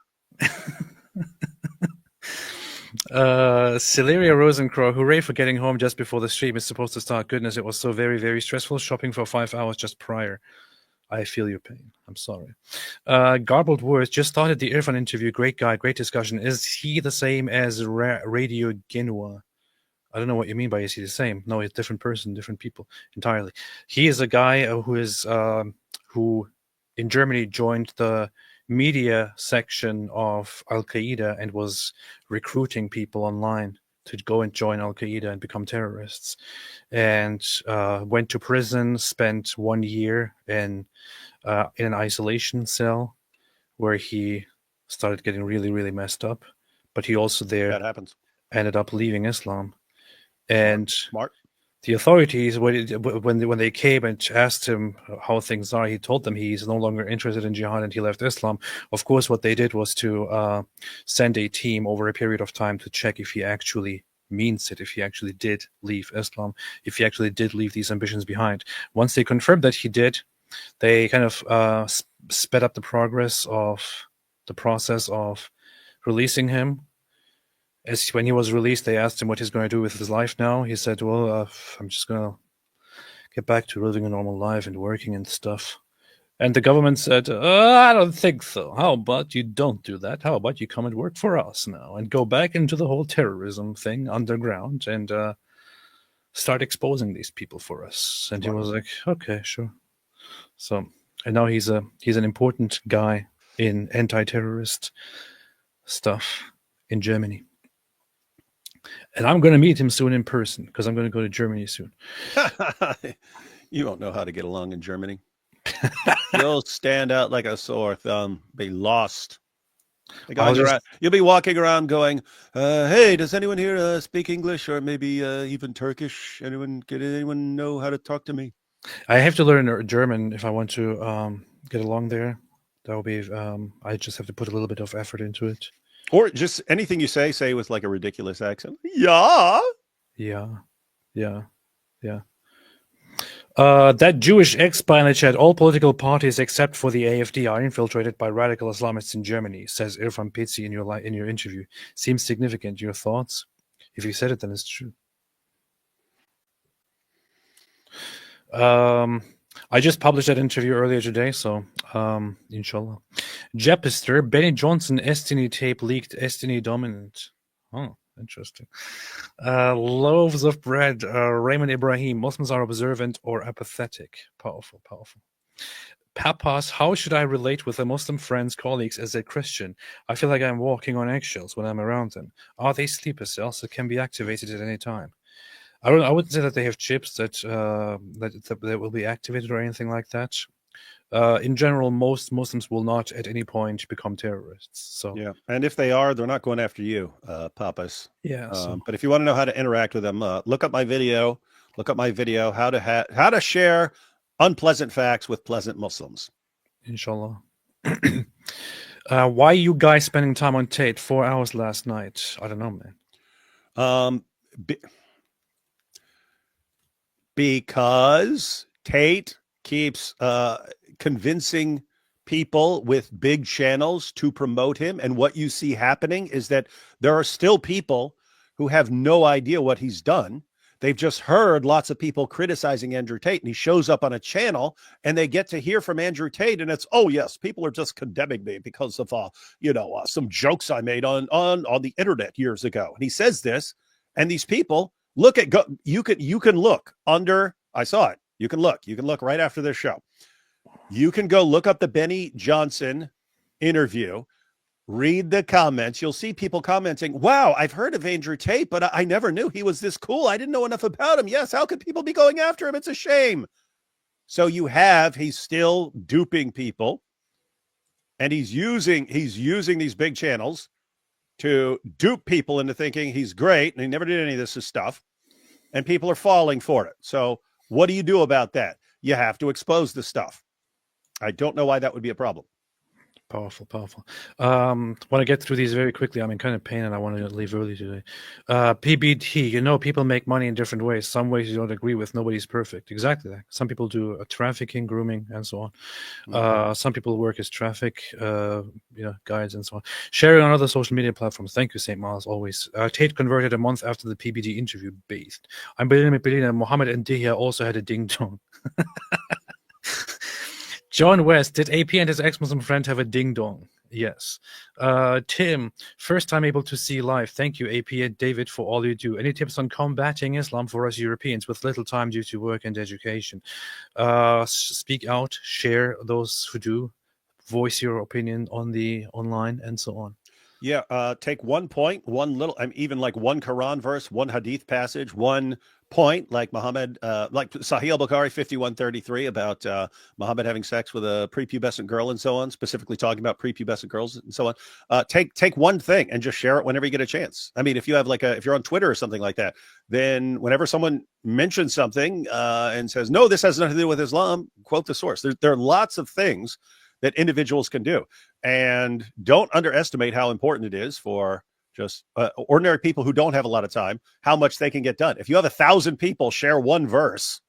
Celeria Rosencrow, hooray for getting home just before the stream is supposed to start. Goodness, it was so very, very stressful shopping for 5 hours just prior. I feel your pain. I'm sorry. Garbled Words just started the Irfan interview. Great guy, great discussion. Is he the same as Radio Genua? I don't know what you mean by is he the same? No, he's a different person, different people entirely. He is a guy who in Germany joined the media section of Al-Qaeda and was recruiting people online to go and join Al-Qaeda and become terrorists, and went to prison, spent 1 year in an isolation cell where he started getting really, really messed up. But he also that happens. Ended up leaving Islam. And Smart. The authorities, when they came and asked him how things are, he told them he's no longer interested in jihad and he left Islam. Of course, what they did was to send a team over a period of time to check if he actually means it, if he actually did leave Islam, if he actually did leave these ambitions behind. Once they confirmed that he did, they kind of sped up the process of releasing him. As when he was released, they asked him what he's going to do with his life now. He said, well, I'm just going to get back to living a normal life and working and stuff. And the government said, I don't think so. How about you don't do that? How about you come and work for us now and go back into the whole terrorism thing underground and start exposing these people for us? And he was like, okay, sure. So, and now he's an important guy in anti-terrorist stuff in Germany. And I'm going to meet him soon in person because I'm going to go to Germany soon. You don't know how to get along in Germany. You'll stand out like a sore thumb. Be lost. You'll be walking around going, hey, does anyone here speak English or maybe even Turkish? Anyone know how to talk to me? I have to learn German if I want to get along there. That will be, I just have to put a little bit of effort into it. Or just anything you say with like a ridiculous accent. Yeah. That Jewish ex-spy in the chat, all political parties except for the AfD are infiltrated by radical Islamists in Germany, says Irfan Pitsi in your interview. Seems significant. Your thoughts? If you said it, then it's true. I just published that interview earlier today, so inshallah. Jepister, Benny Johnson Estini tape leaked, Estini dominant. Oh, interesting. Loaves of bread, Raymond Ibrahim, Muslims are observant or apathetic. Powerful. Papas, how should I relate with the Muslim friends, colleagues as a Christian? I feel like I'm walking on eggshells when I'm around them. Are they sleeper cells that can be activated at any time? I wouldn't say that they have chips that will be activated or anything like that. In general, most Muslims will not at any point become terrorists. So yeah, and if they are, they're not going after you, Papas. Yeah. But if you want to know how to interact with them, look up my video. How to share unpleasant facts with pleasant Muslims. Inshallah. Why you guys spending time on Tate 4 hours last night? I don't know, man. Because Tate keeps convincing people with big channels to promote him. And what you see happening is that there are still people who have no idea what he's done. They've just heard lots of people criticizing Andrew Tate, and he shows up on a channel and they get to hear from Andrew Tate. And it's, oh yes, people are just condemning me because of, some jokes I made on the internet years ago. And he says this, and these people you can look under, I saw it. You can look right after this show. You can go look up the Benny Johnson interview, read the comments. You'll see people commenting, wow, I've heard of Andrew Tate, but I never knew he was this cool. I didn't know enough about him. Yes, how could people be going after him? It's a shame. So he's still duping people, and he's using these big channels to dupe people into thinking he's great, and he never did any of this stuff, and people are falling for it. So what do you do about that? You have to expose the stuff. I don't know why that would be a problem. Powerful. Want to get through these very quickly. I'm in kind of pain and I want to leave early today. PBT, people make money in different ways. Some ways you don't agree with. Nobody's perfect. Exactly that. Some people do trafficking, grooming, and so on. Some people work as traffic guides and so on. Sharing on other social media platforms. Thank you, St. Miles, always. Tate converted a month after the PBD interview based. I'm Belina. Mohammed and Dihya also had a ding-dong. John West, did AP and his ex-Muslim friend have a ding-dong? Yes. Tim, first time able to see live. Thank you, AP and David, for all you do. Any tips on combating Islam for us Europeans with little time due to work and education? Speak out, share those who do, voice your opinion on the online, and so on. Yeah, take 1 point, even like one Quran verse, one Hadith passage, 1 point, like Muhammad, like Sahih al-Bukhari 5133 about Muhammad having sex with a prepubescent girl and so on, specifically talking about prepubescent girls and so on. Take one thing and just share it whenever you get a chance. I mean, if you have if you're on Twitter or something like that, then whenever someone mentions something and says, no, this has nothing to do with Islam, quote the source. There are lots of things that individuals can do. And don't underestimate how important it is for just ordinary people who don't have a lot of time, how much they can get done. If you have 1,000 people share one verse,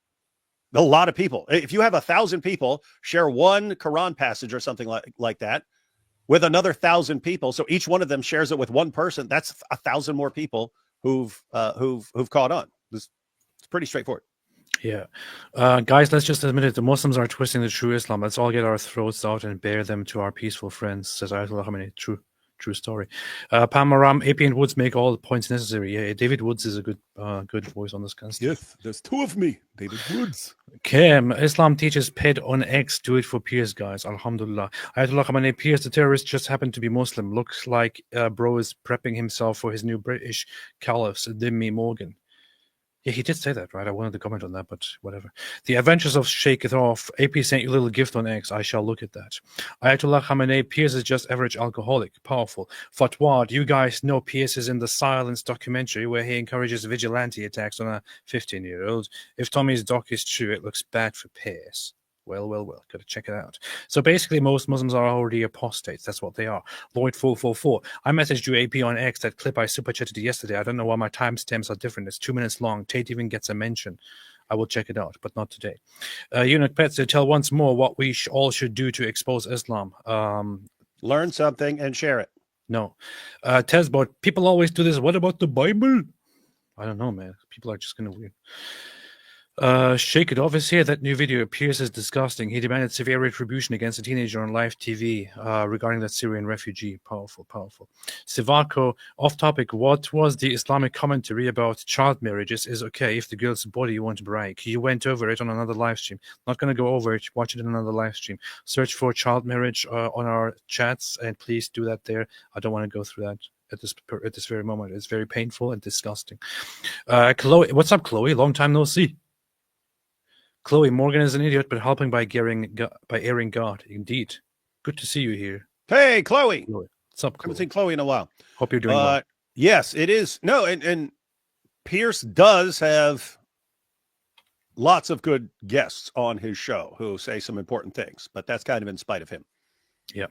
a lot of people. If you have 1,000 people share one Quran passage or something like that with another 1,000 people, so each one of them shares it with one person, that's 1,000 more people who've caught on. It's pretty straightforward. Yeah. Guys, let's just admit it. The Muslims are twisting the true Islam. Let's all get our throats out and bear them to our peaceful friends, says Ayatollah Khamenei. True story. Pamaram, AP and Woods make all the points necessary. Yeah, David Woods is a good voice on this kind of stuff. Yes, there's 2 of me, David Woods. Kim, Islam teaches PED on X. Do it for Piers, guys. Alhamdulillah. Ayatollah Khamenei, Piers, the terrorist, just happened to be Muslim. Looks like bro is prepping himself for his new British caliphs, Dimmi Morgan. Yeah, he did say that, right? I wanted to comment on that, but whatever. The Adventures of Shake It Off. AP sent you a little gift on X. I shall look at that. Ayatollah Khamenei, Piers is just average alcoholic. Powerful. Fatwa, do you guys know Piers is in the Silence documentary where he encourages vigilante attacks on a 15-year-old? If Tommy's doc is true, it looks bad for Piers. Well. Gotta check it out. So basically, most Muslims are already apostates. That's what they are. Lloyd444. I messaged you, AP, on X, that clip I super chatted yesterday. I don't know why my timestamps are different. It's 2 minutes long. Tate even gets a mention. I will check it out, but not today. Eunuch Pets, tell once more what we all should do to expose Islam. Learn something and share it. No. Tesbot, people always do this. What about the Bible? I don't know, man. People are just going to weird. Shake It Off is here. That new video appears as disgusting. He demanded severe retribution against a teenager on live TV regarding that Syrian refugee. Powerful. Sivako, off topic. What was the Islamic commentary about child marriages is okay if the girl's body won't break? You went over it on another live stream. Not going to go over it. Watch it in another live stream. Search for child marriage on our chats, and please do that there. I don't want to go through that at this very moment. It's very painful and disgusting. Chloe, what's up, Chloe? Long time no see. Chloe, Morgan is an idiot, but helping by airing God. Indeed. Good to see you here. Hey, Chloe. What's up, Chloe? I haven't seen Chloe in a while. Hope you're doing well. Yes, it is. No, and Piers does have lots of good guests on his show who say some important things, but that's kind of in spite of him. Yeah.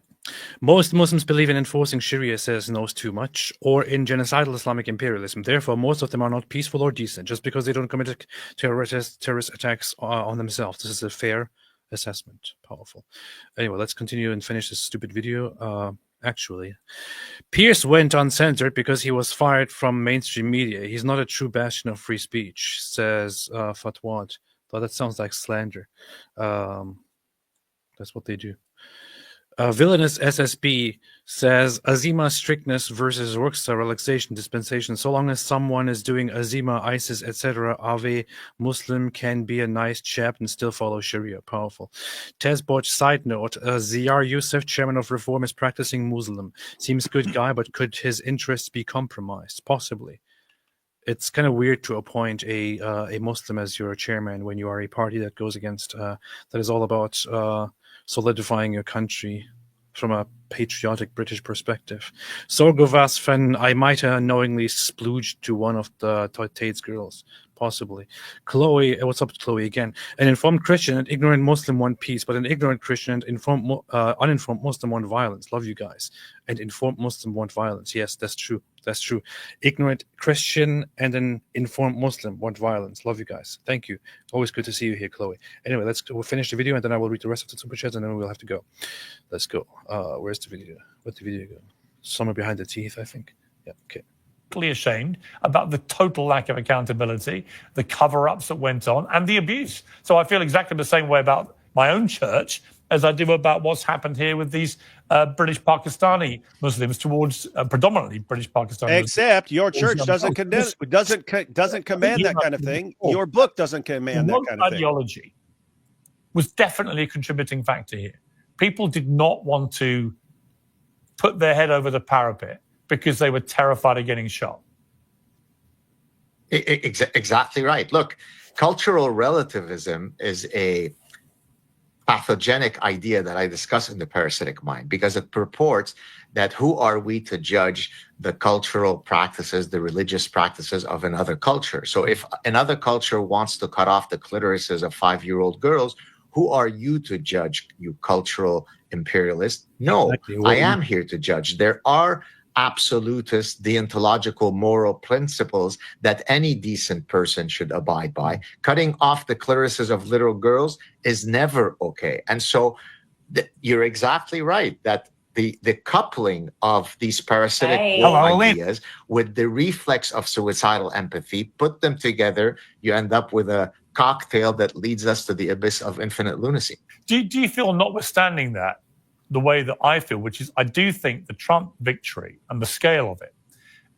Most Muslims believe in enforcing Sharia, says Knows Too Much, or in genocidal Islamic imperialism. Therefore, most of them are not peaceful or decent just because they don't commit terrorist attacks on themselves. This is a fair assessment. Powerful. Anyway, let's continue and finish this stupid video. Actually, Piers went uncensored because he was fired from mainstream media. He's not a true bastion of free speech, says Fatwad. Though that sounds like slander. That's what they do. Villainous SSB says Azima strictness versus Ruqsa relaxation dispensation. So long as someone is doing Azima, ISIS, etc., Ave Muslim can be a nice chap and still follow Sharia. Powerful. Tezbot side note: Ziyar Youssef, chairman of Reform, is practicing Muslim. Seems good guy, but could his interests be compromised? Possibly. It's kind of weird to appoint a Muslim as your chairman when you are a party that goes against that is all about solidifying your country from a patriotic British perspective. Sorgovas Fen, I might have unknowingly splooged to one of the Tate's girls, possibly. Chloe, what's up, Chloe again? An informed Christian and ignorant Muslim want peace, but an ignorant Christian and uninformed Muslim want violence. Love you guys. And informed Muslim want violence. Yes, that's true. That's true. Ignorant Christian and an informed Muslim want violence. Love you guys. Thank you. Always good to see you here, Chloe. Anyway, we'll finish the video and then I will read the rest of the super chats and then we'll have to go. Let's go. Where's the video? Where'd the video go? Somewhere behind the teeth, I think. Yeah, okay. Ashamed about the total lack of accountability, the cover-ups that went on, and the abuse. So I feel exactly the same way about my own church as I do about what's happened here with these British Pakistani Muslims towards predominantly British Pakistani. Except your church doesn't command that kind of thing. Your book doesn't command that kind of thing. Ideology was definitely a contributing factor here. People did not want to put their head over the parapet because they were terrified of getting shot. Exactly right. Look, cultural relativism is a pathogenic idea that I discuss in the parasitic mind because it purports that who are we to judge the cultural practices, the religious practices of another culture? So if another culture wants to cut off the clitorises of 5-year-old girls, who are you to judge, you cultural imperialist? No, exactly. I am here to judge. There are absolutist, deontological, moral principles that any decent person should abide by. Cutting off the clitorises of little girls is never okay. And so you're exactly right that the coupling of these parasitic ideas with the reflex of suicidal empathy, put them together, you end up with a cocktail that leads us to the abyss of infinite lunacy. Do you feel, notwithstanding that, the way that I feel, which is I do think the Trump victory and the scale of it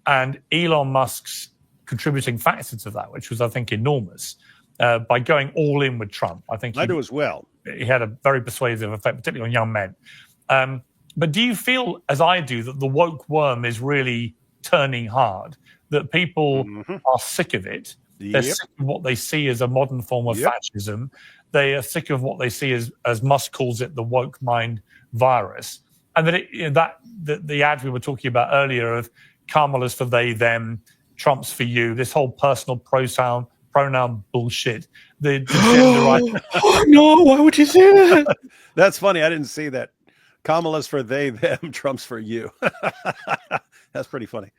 and Elon Musk's contributing factor to that, which was, I think, enormous, by going all in with Trump. I think I do as well. He had a very persuasive effect, particularly on young men. But do you feel, as I do, that the woke worm is really turning hard, that people are sick of it? They're sick of what they see as a modern form of fascism. They are sick of what they see as Musk calls it, the woke mind virus. And that the ad we were talking about earlier of Kamala's for they, them, Trump's for you, this whole personal pronoun bullshit. The gender Oh, no, why would you say that? That's funny. I didn't see that. Kamala's for they, them, Trump's for you. That's pretty funny.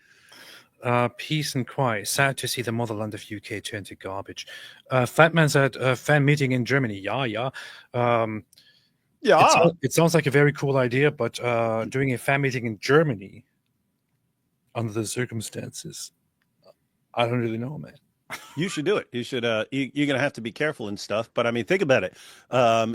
Peace and quiet. Sad to see the motherland of UK turn to garbage. Fat Man's at a fan meeting in Germany. Yeah. It sounds like a very cool idea, but doing a fan meeting in Germany under the circumstances, I don't really know, man. You should do it. You should. You're going to have to be careful and stuff. But I mean, think about it.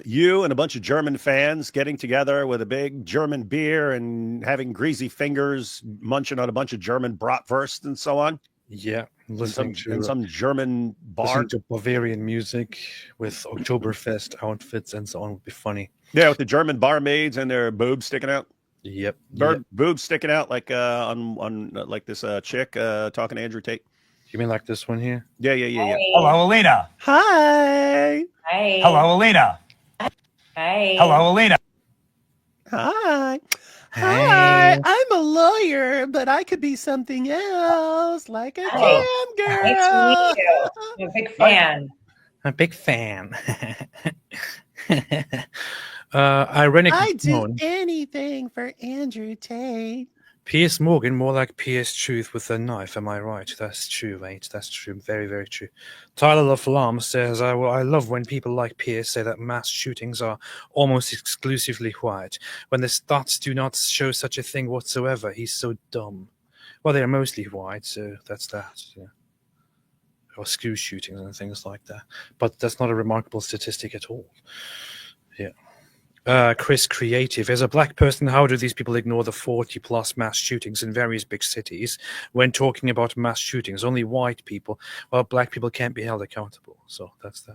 You and a bunch of German fans getting together with a big German beer and having greasy fingers, munching on a bunch of German bratwurst and so on. Yeah, listening to some German bar, listening to Bavarian music with Oktoberfest outfits and so on would be funny. Yeah, with the German barmaids and their boobs sticking out. Yep. Boobs sticking out like on like this chick talking to Andrew Tate. You mean like this one here? Yeah. Hello, Alina. Hi. Hey. Hello, Alina. Hey. Hello, Alina. Hi. Hey. Hi. I'm a lawyer, but I could be something else, like a cam girl. Nice to meet you. I'm a big fan. A big fan. Ironic I'd do tone. anything for Andrew Tate. Piers Morgan, more like Piers Truth with a knife. Am I right? That's true, mate. That's true. Very, very true. Tyler LaFlamme says, I love when people like Piers say that mass shootings are almost exclusively white, when the stats do not show such a thing whatsoever. He's so dumb. Well, they're mostly white, so that's that. Yeah. Or school shootings and things like that. But that's not a remarkable statistic at all. Yeah. Chris Creative. As a black person, how do these people ignore the 40-plus mass shootings in various big cities when talking about mass shootings? Only white people. Well, black people can't be held accountable. So that's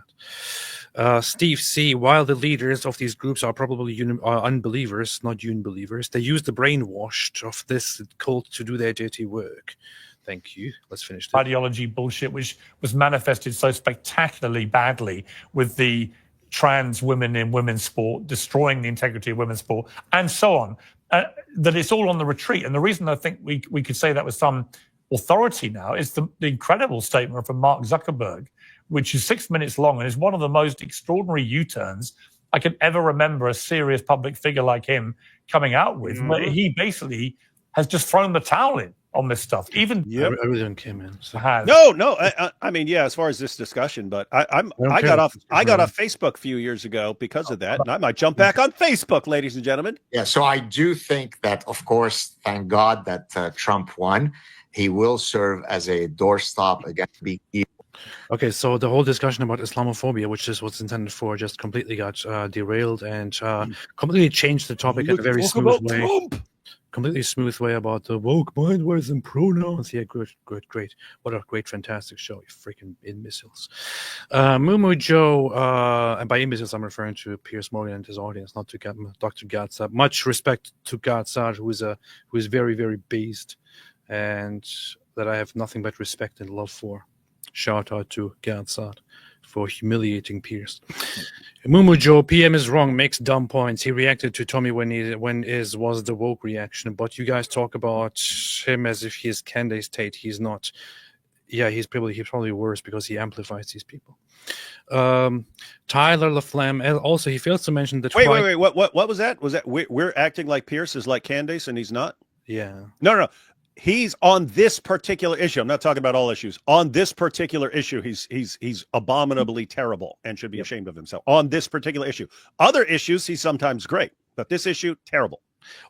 that. Steve C. While the leaders of these groups are probably unbelievers, not unbelievers, they use the brainwashed of this cult to do their dirty work. Thank you. Let's finish this. Ideology bullshit, which was manifested so spectacularly badly with the trans women in women's sport, destroying the integrity of women's sport, and so on, that it's all on the retreat. And the reason I think we could say that with some authority now is the incredible statement from Mark Zuckerberg, which is 6 minutes long and is one of the most extraordinary U-turns I can ever remember a serious public figure like him coming out with. But he basically has just thrown the towel in on this stuff. Even everyone came in. So. No. I mean, yeah. As far as this discussion, but I got off Facebook a few years ago because of that, and I might jump back on Facebook, ladies and gentlemen. Yeah. So I do think that, of course, thank God that Trump won. He will serve as a doorstop against big evil. Okay, so the whole discussion about Islamophobia, which is what's intended for, just completely got derailed and completely changed the topic in a very smooth way. Trump. Completely smooth way about the woke mind, words and pronouns. Yeah, great. What a great, fantastic show. You freaking imbeciles. Mumu Joe, and by imbeciles, I'm referring to Piers Morgan and his audience, not to Dr. Gadsad. Much respect to Gadsad, who is very, very based, and that I have nothing but respect and love for. Shout out to Gadsad for humiliating Piers. Mumu Joe, PM is wrong, makes dumb points. He reacted to Tommy when was the woke reaction, but you guys talk about him as if he is Candace Tate. He's not. Yeah, he's probably worse because he amplifies these people. Tyler LaFlamme, also he fails to mention that. Wait. What was that? Was that we're acting like Piers is like Candace and he's not? Yeah. No. He's on this particular issue. I'm not talking about all issues. On this particular issue, he's abominably terrible and should be ashamed of himself. On this particular issue, other issues he's sometimes great, but this issue terrible.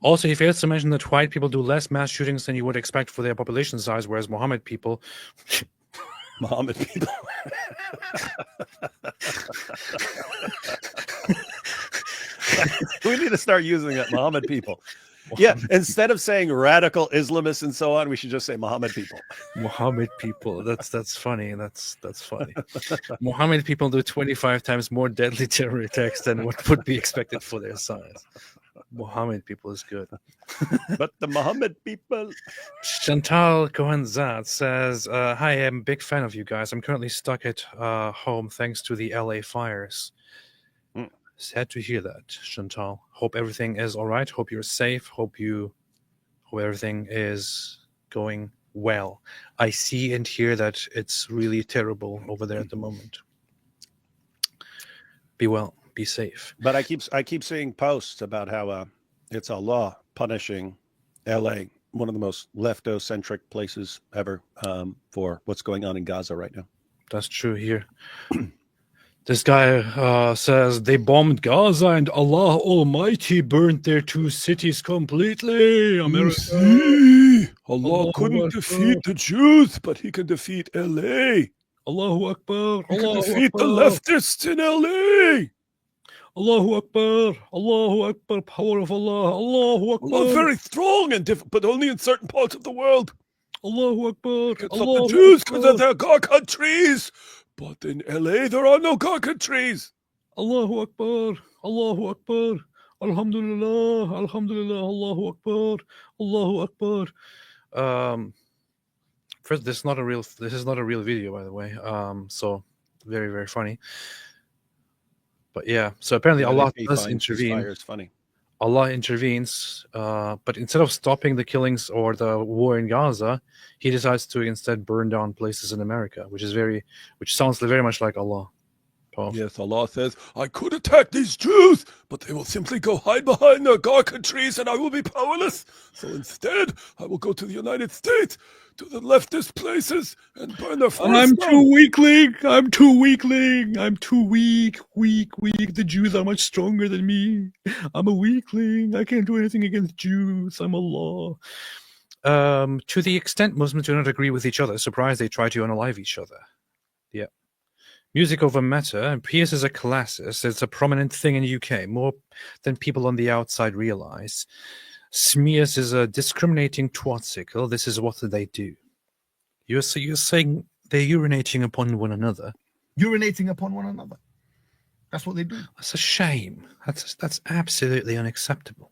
Also, he fails to mention that white people do less mass shootings than you would expect for their population size, whereas Mohammed people. We need to start using that, Mohammed people. Yeah, instead of saying radical Islamists and so on, we should just say Mohammed people. Mohammed people. That's funny. That's funny. Mohammed people do 25 times more deadly terror attacks than what would be expected for their size. Mohammed people is good. But the Mohammed people. Chantal Cohen-Zad says, hi, I'm a big fan of you guys. I'm currently stuck at home thanks to the LA fires. Sad to hear that, Chantal. Hope everything is all right. Hope you're safe. Hope everything is going well. I see and hear that it's really terrible over there at the moment. Be well. Be safe. But I keep seeing posts about how it's Allah punishing LA, one of the most leftocentric places ever, for what's going on in Gaza right now. That's true here. This guy says they bombed Gaza and Allah Almighty burnt their two cities completely. America. Allah couldn't defeat the Jews, but he can defeat LA. Allahu Akbar. He can defeat the leftists in LA. Allahu Akbar. Allahu Akbar. Power of Allah. Allahu Akbar. Allah very strong and different, but only in certain parts of the world. Allahu Akbar. It's not the Jews because they're God countries. But in LA, there are no God countries. Allahu Akbar. Allahu Akbar. Alhamdulillah. Alhamdulillah. Allahu Akbar. Allahu Akbar. First, this is not a real video, by the way. So very, very funny. But yeah, so apparently Allah does intervene. It's funny. Allah intervenes, but instead of stopping the killings or the war in Gaza, he decides to instead burn down places in America, which sounds very much like Allah. Yes, Allah says, I could attack these Jews, but they will simply go hide behind their Gharka trees and I will be powerless. So instead, I will go to the United States, to the leftist places, and burn their forests down. I'm too weakling. I'm too weakling. I'm too weak. The Jews are much stronger than me. I'm a weakling. I can't do anything against Jews. I'm Allah. To the extent Muslims do not agree with each other, surprise, they try to unalive each other. Yeah. Music over matter. Piers is a classist. It's a prominent thing in the UK, more than people on the outside realize. Smears is a discriminating twatsicle. This is what they do. You're saying they're urinating upon one another. Urinating upon one another. That's what they do. That's a shame. That's absolutely unacceptable.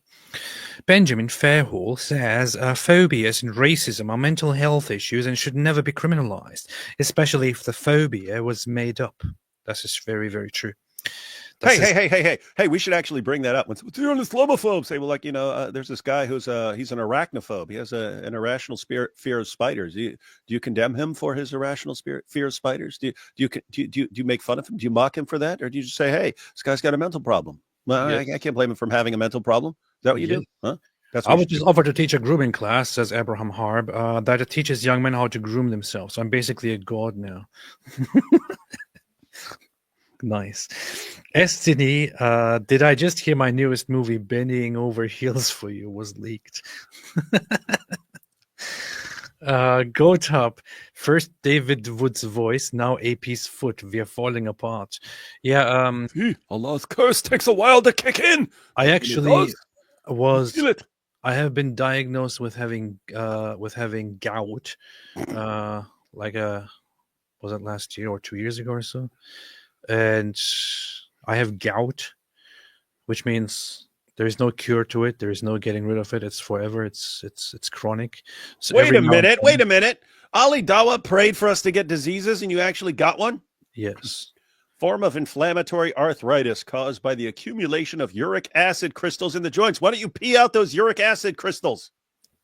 Benjamin Fairhall says phobias and racism are mental health issues and should never be criminalized, especially if the phobia was made up. That's just very, very true. Hey, we should actually bring that up. When you're an Islamophobe, say, well, like, there's this guy who's he's an arachnophobe. He has an irrational fear of spiders. Do you condemn him for his irrational fear of spiders? Do you make fun of him? Do you mock him for that? Or do you just say, hey, this guy's got a mental problem? Well, yes. I can't blame him for having a mental problem. Is that what you do? Huh? That's what I would just offer to teach a grooming class, says Abraham Harb, that it teaches young men how to groom themselves. So I'm basically a god now. Nice. Destiny, did I just hear my newest movie, Bending Over Heels for You, was leaked? Goat Up. First David Wood's voice, now AP's foot. We are falling apart. Yeah. Allah's curse takes a while to kick in. I actually was. I have been diagnosed with having gout. Was it last year or 2 years ago or so? And I have gout, which means there is no cure to it. There is no getting rid of it. It's forever. It's chronic. So wait a minute. Ali Dawa prayed for us to get diseases, and you actually got one? Yes. Form of inflammatory arthritis caused by the accumulation of uric acid crystals in the joints. Why don't you pee out those uric acid crystals?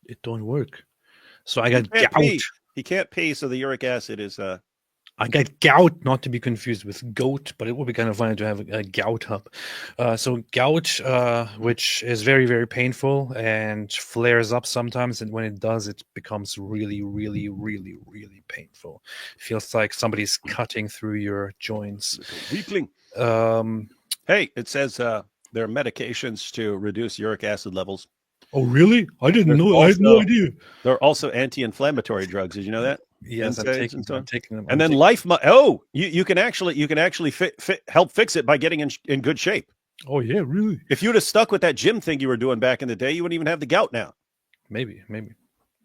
It don't work. So I got gout. He can't pee, so the uric acid is... I got gout, not to be confused with goat, but it would be kind of funny to have a gout up. So gout, which is very, very painful and flares up sometimes. And when it does, it becomes really, really, really, really painful. It feels like somebody's cutting through your joints. Weakling. Hey, it says there are medications to reduce uric acid levels. Oh, really? I didn't know. I had no idea. There are also anti-inflammatory drugs. Did you know that? Yes, I'm taking them. And then you can actually help fix it by getting in good shape. Oh yeah, really? If you'd have stuck with that gym thing you were doing back in the day, you wouldn't even have the gout now. Maybe.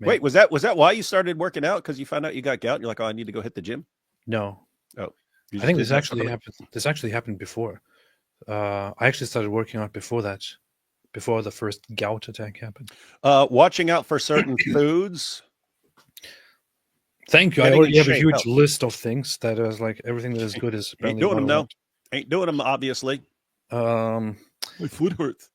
Wait, was that why you started working out? Because you found out you got gout and you're like, oh, I need to go hit the gym? No. Oh. I think this actually happened. This actually happened before. I actually started working out before that. Before the first gout attack happened. Watching out for certain foods. Thank you. I already have a huge list of things that is like everything that is good is. Ain't doing them now. Ain't doing them, obviously. My foot hurts.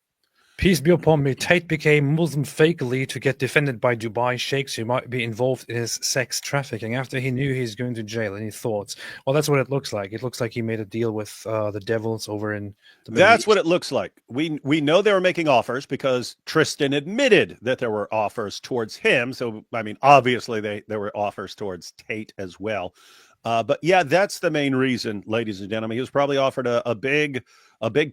Peace be upon me. Tate became Muslim fakely to get defended by Dubai sheikhs who might be involved in his sex trafficking after he knew he's going to jail. Any thoughts? Well, that's what it looks like. It looks like he made a deal with the devils over in the Middle East. What it looks like. We know they were making offers because Tristan admitted that there were offers towards him. So, I mean, obviously there were offers towards Tate as well. But yeah, that's the main reason, ladies and gentlemen. He was probably offered a big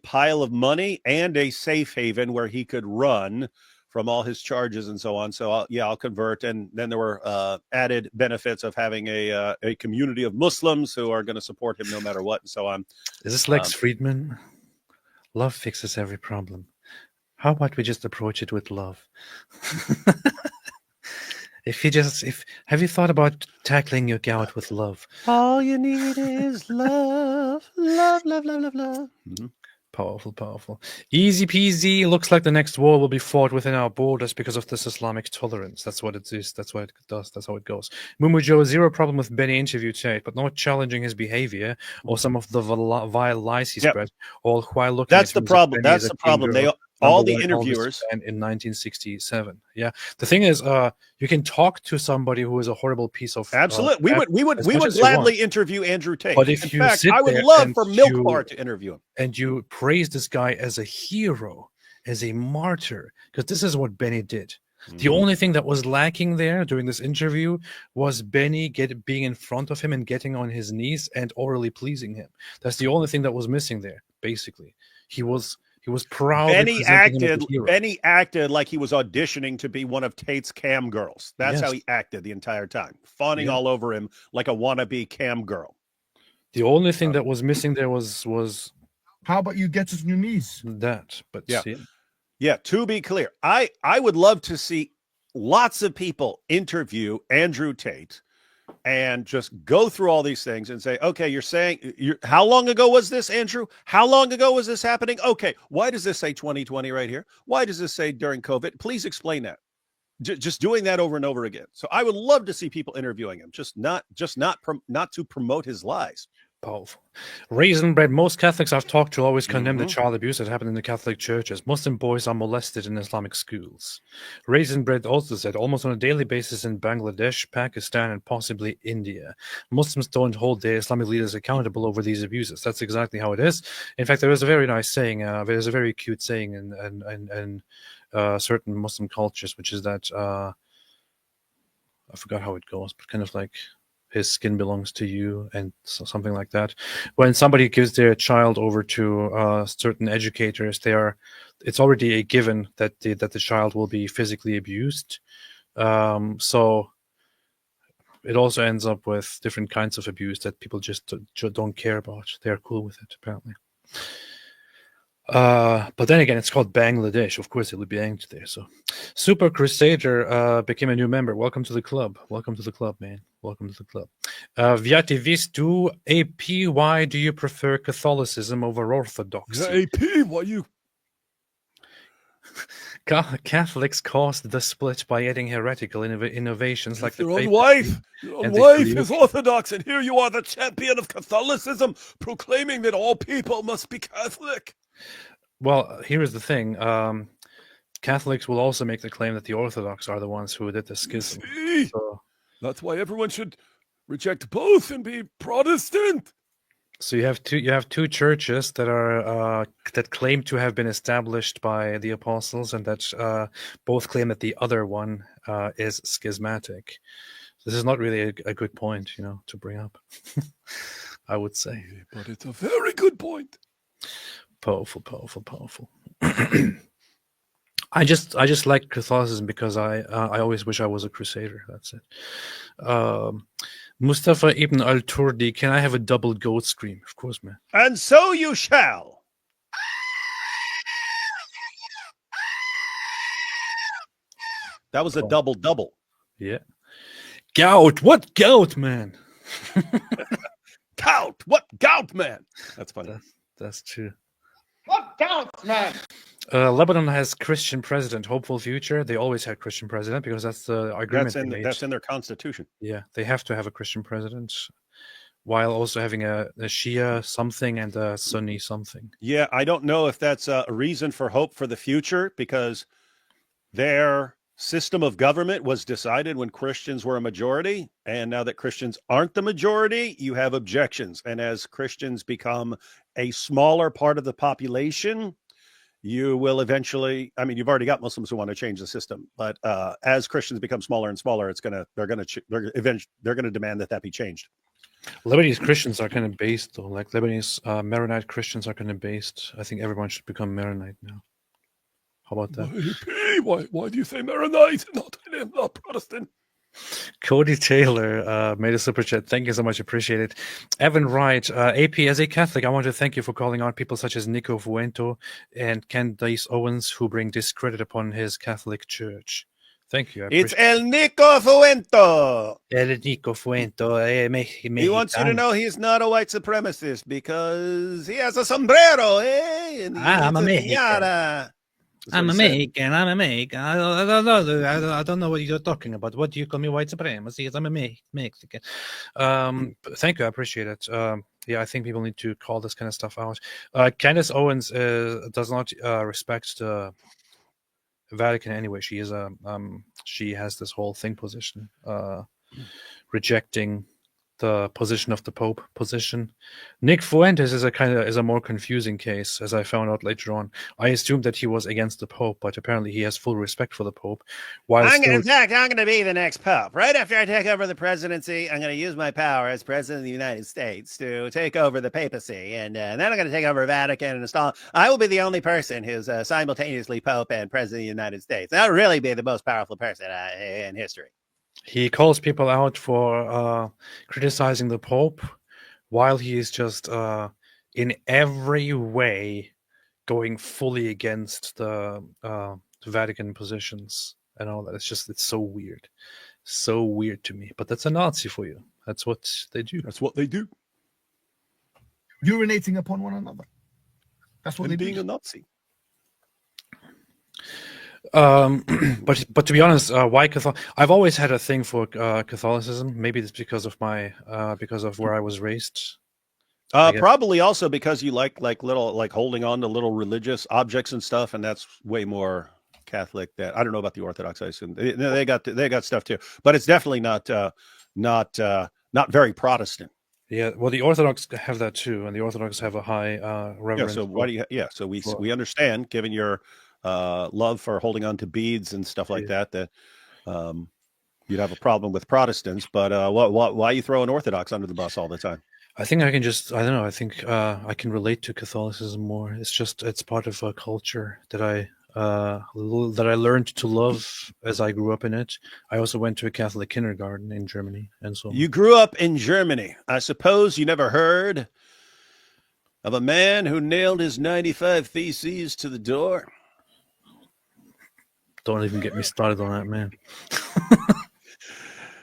pile of money and a safe haven where he could run from all his charges and so on. So I'll convert. And then there were added benefits of having a community of Muslims who are going to support him no matter what and so on. Is this Lex Friedman? Love fixes every problem. How about we just approach it with love? Have you thought about tackling your gout with love? All you need is love, love, love, love, love, love. Mm-hmm. Powerful. Easy peasy. Looks like the next war will be fought within our borders because of this Islamic tolerance. That's what it is. That's what it does. That's how it goes. Mumu Joe, zero problem with Benny interview Tate, but not challenging his behavior or some of the vile lies he spread. All while looking. That's the problem. That's the problem. all the #1 Elvis interviewers fan in 1967. Yeah, the thing is, you can talk to somebody who is a horrible piece of absolutely. We would gladly interview Andrew Tate. But if in you fact, sit I would there love and for Milk you- Bar to interview him. and you praise this guy as a hero, as a martyr, because this is what Benny did. The only thing that was lacking there during this interview was Benny being in front of him and getting on his knees and orally pleasing him. That's the only thing that was missing there. Basically, he was proud. Benny acted like he was auditioning to be one of Tate's cam girls. That's how he acted the entire time, fawning all over him like a wannabe cam girl. The only thing that was missing there was how about you get us on your knees? That, but Yeah, to be clear, I would love to see lots of people interview Andrew Tate and just go through all these things and say, okay, you're saying, how long ago was this, Andrew? How long ago was this happening? Okay, why does this say 2020 right here? Why does this say during COVID? Please explain that. Just doing that over and over again. So I would love to see people interviewing him, not to promote his lies. Powerful. Raisin bread. Most Catholics I've talked to always condemn the child abuse that happened in the Catholic churches. Muslim boys are molested in Islamic schools. Raisin bread also said almost on a daily basis in Bangladesh, Pakistan, and possibly India, Muslims don't hold their Islamic leaders accountable over these abuses. That's exactly how it is. In fact, there is a very nice saying. There's a very cute saying in certain Muslim cultures, which is that I forgot how it goes, but kind of like, his skin belongs to you, and something like that. When somebody gives their child over to certain educators, it's already a given that the child will be physically abused. So it also ends up with different kinds of abuse that people just don't care about. They're cool with it, apparently. But then again, it's called Bangladesh. Of course, it would be angry there. So, Super Crusader became a new member. Welcome to the club. Welcome to the club, man. Welcome to the club. Vyati Vistu AP. Why do you prefer Catholicism over Orthodoxy? AP, why you? Catholics caused the split by adding heretical innovations like your the own wife. Your own wife is Orthodox, and here you are, the champion of Catholicism, proclaiming that all people must be Catholic. Well, here is the thing. Catholics will also make the claim that the Orthodox are the ones who did the schism. So, that's why everyone should reject both and be Protestant. So you have two churches that are that claim to have been established by the apostles, and that both claim that the other one is schismatic. This is not really a good point, to bring up. I would say, but it's a very good point. Powerful. I just like Catholicism because I always wish I was a crusader. That's it. Mustafa Ibn Al-Turdi, can I have a double goat scream? Of course, man. And so you shall. That was a double. Yeah. Gout. What gout, man? Gout. What gout, man? That's funny. That's true. What gout, man? Lebanon has Christian president, hopeful future. They always had Christian president because that's the agreement. That's in their constitution. Yeah, they have to have a Christian president while also having a Shia something and a Sunni something. Yeah, I don't know if that's a reason for hope for the future, because their system of government was decided when Christians were a majority, and now that Christians aren't the majority, you have objections. And as Christians become a smaller part of the population, you will eventually, you've already got Muslims who want to change the system, but as Christians become smaller and smaller, they're going to demand that be changed. Lebanese Christians are kind of based, though. Like Lebanese Maronite Christians are kind of based. I think everyone should become Maronite now. How about that? Why do you say Maronite, not Protestant? Cody Taylor made a super chat. Thank you so much. Appreciate it. Evan Wright, AP, as a Catholic, I want to thank you for calling out people such as Nico Fuento and Candace Owens who bring discredit upon his Catholic Church. Thank you. It's El Nico Fuento. El Nico Fuento. He wants you to know he's not a white supremacist because he has a sombrero. And I'm a Mexican. I'm American. I don't know what you're talking about. What do you call me white supremacy? I'm a Mexican. Thank you. I appreciate it. Yeah, I think people need to call this kind of stuff out. Candace Owens does not respect the Vatican anyway. She is she has this whole thing position, rejecting the position of the Pope position. Nick Fuentes is a more confusing case, as I found out later on. I assumed that he was against the Pope, but apparently he has full respect for the Pope. I'm going to be the next Pope. Right after I take over the presidency, I'm going to use my power as president of the United States to take over the papacy, and then I'm going to take over Vatican and install. I will be the only person who's simultaneously Pope and president of the United States. I'll really be the most powerful person in history. He calls people out for criticizing the Pope while he is just in every way going fully against the Vatican positions and all that. It's so weird. So weird to me. But that's a Nazi for you. That's what they do. That's what they do. Urinating upon one another. That's what and they being do. a Nazi. But to be honest, why I've always had a thing for Catholicism. Maybe it's because of my because of where I was raised. Probably also because you like holding on to little religious objects and stuff, and that's way more Catholic. That I don't know about the Orthodox. I assume they got stuff too, but it's definitely not very Protestant. Yeah, well, the Orthodox have that too, and the Orthodox have a high reverence. Yeah, so why do you? Yeah, so we understand, given your love for holding on to beads and stuff like that you'd have a problem with Protestants, but why are you throwing Orthodox under the bus all the time? I think I can just, I don't know, I think I can relate to Catholicism more. It's part of a culture that I learned to love as I grew up in it. I also went to a Catholic kindergarten in Germany, and so you grew up in Germany. I suppose you never heard of a man who nailed his 95 Theses to the door. Don't even get me started on that, man.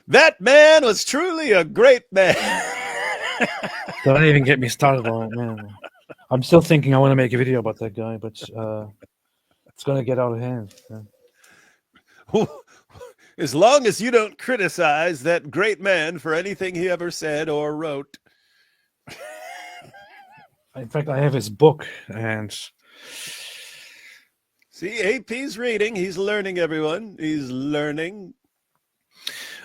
That man was truly a great man. Don't even get me started on it, man. I'm still thinking I want to make a video about that guy, but it's going to get out of hand. As long as you don't criticize that great man for anything he ever said or wrote. In fact, I have his book, and... See, AP's reading. He's learning, everyone. He's learning.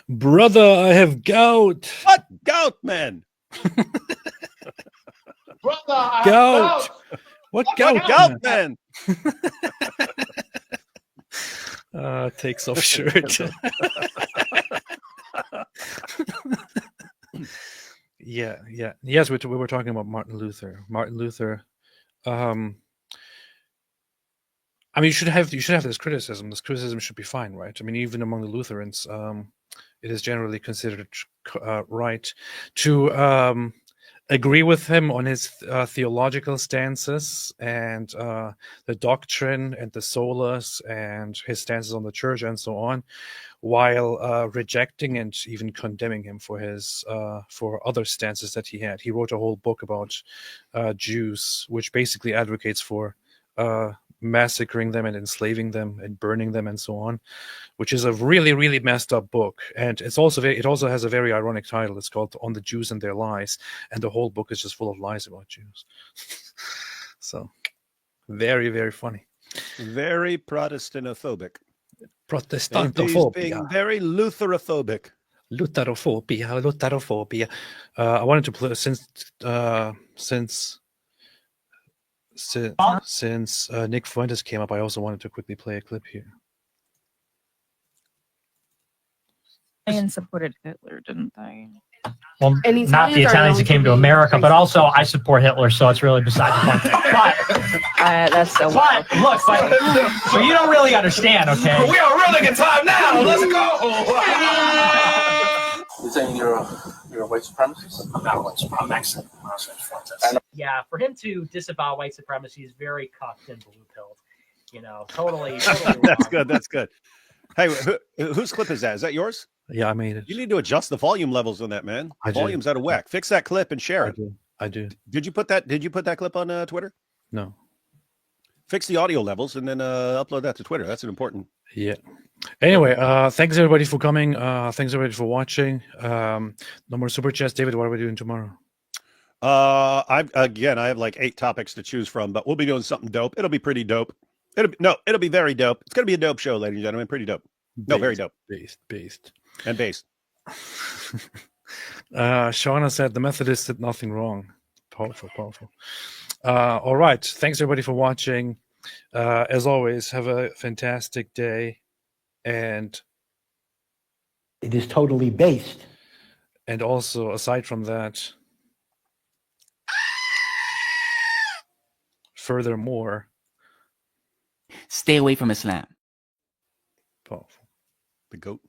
Brother, I have gout. What gout, man? Brother, I have Gout. What gout, man? Takes off shirt. Yeah. Yes, we were talking about Martin Luther. I mean, you should have this criticism. This criticism should be fine, right? I mean, even among the Lutherans, it is generally considered right to agree with him on his theological stances and the doctrine and the solas and his stances on the church and so on, while rejecting and even condemning him for his for other stances that he had. He wrote a whole book about Jews, which basically advocates for massacring them and enslaving them and burning them and so on, which is a really, really messed up book. And it also has a very ironic title. It's called On the Jews and Their Lies, and the whole book is just full of lies about Jews. So very, very funny. Very Protestantophobic. Protestantophobia. Being very Lutherophobic. Lutherophobia. I wanted to play since Nick Fuentes came up, I also wanted to quickly play a clip here. Italians supported Hitler, didn't they? Well, not the Italians that came to America, but also I support Hitler, so it's really beside the point. That's so wild. Look, but you don't really understand, okay? We are really good time now. Let's go. You're saying you're a white supremacist? I'm not a white supremacist. I'm Mexican. Yeah, for him to disavow white supremacy is very cucked and blue-pilled. You know, totally That's good. That's good. Hey, whose clip is that? Is that yours? Yeah, I made it. You need to adjust the volume levels on that, man. Volume's out of whack. Fix that clip and share it. I do. Did you put that clip on Twitter? No. Fix the audio levels and then upload that to Twitter. That's an important. Yeah. Anyway, thanks everybody for coming. Thanks everybody for watching. No more super chats. David, what are we doing tomorrow? I have like 8 topics to choose from, but we'll be doing something dope. It'll be pretty dope. It'll be very dope. It's gonna be a dope show, ladies and gentlemen. Pretty dope. No, very dope. Based. And based. Shauna said the Methodists did nothing wrong. Powerful. All right. Thanks everybody for watching. As always, have a fantastic day. And it is totally based. And also, aside from that, furthermore, stay away from Islam. Powerful. The GOAT.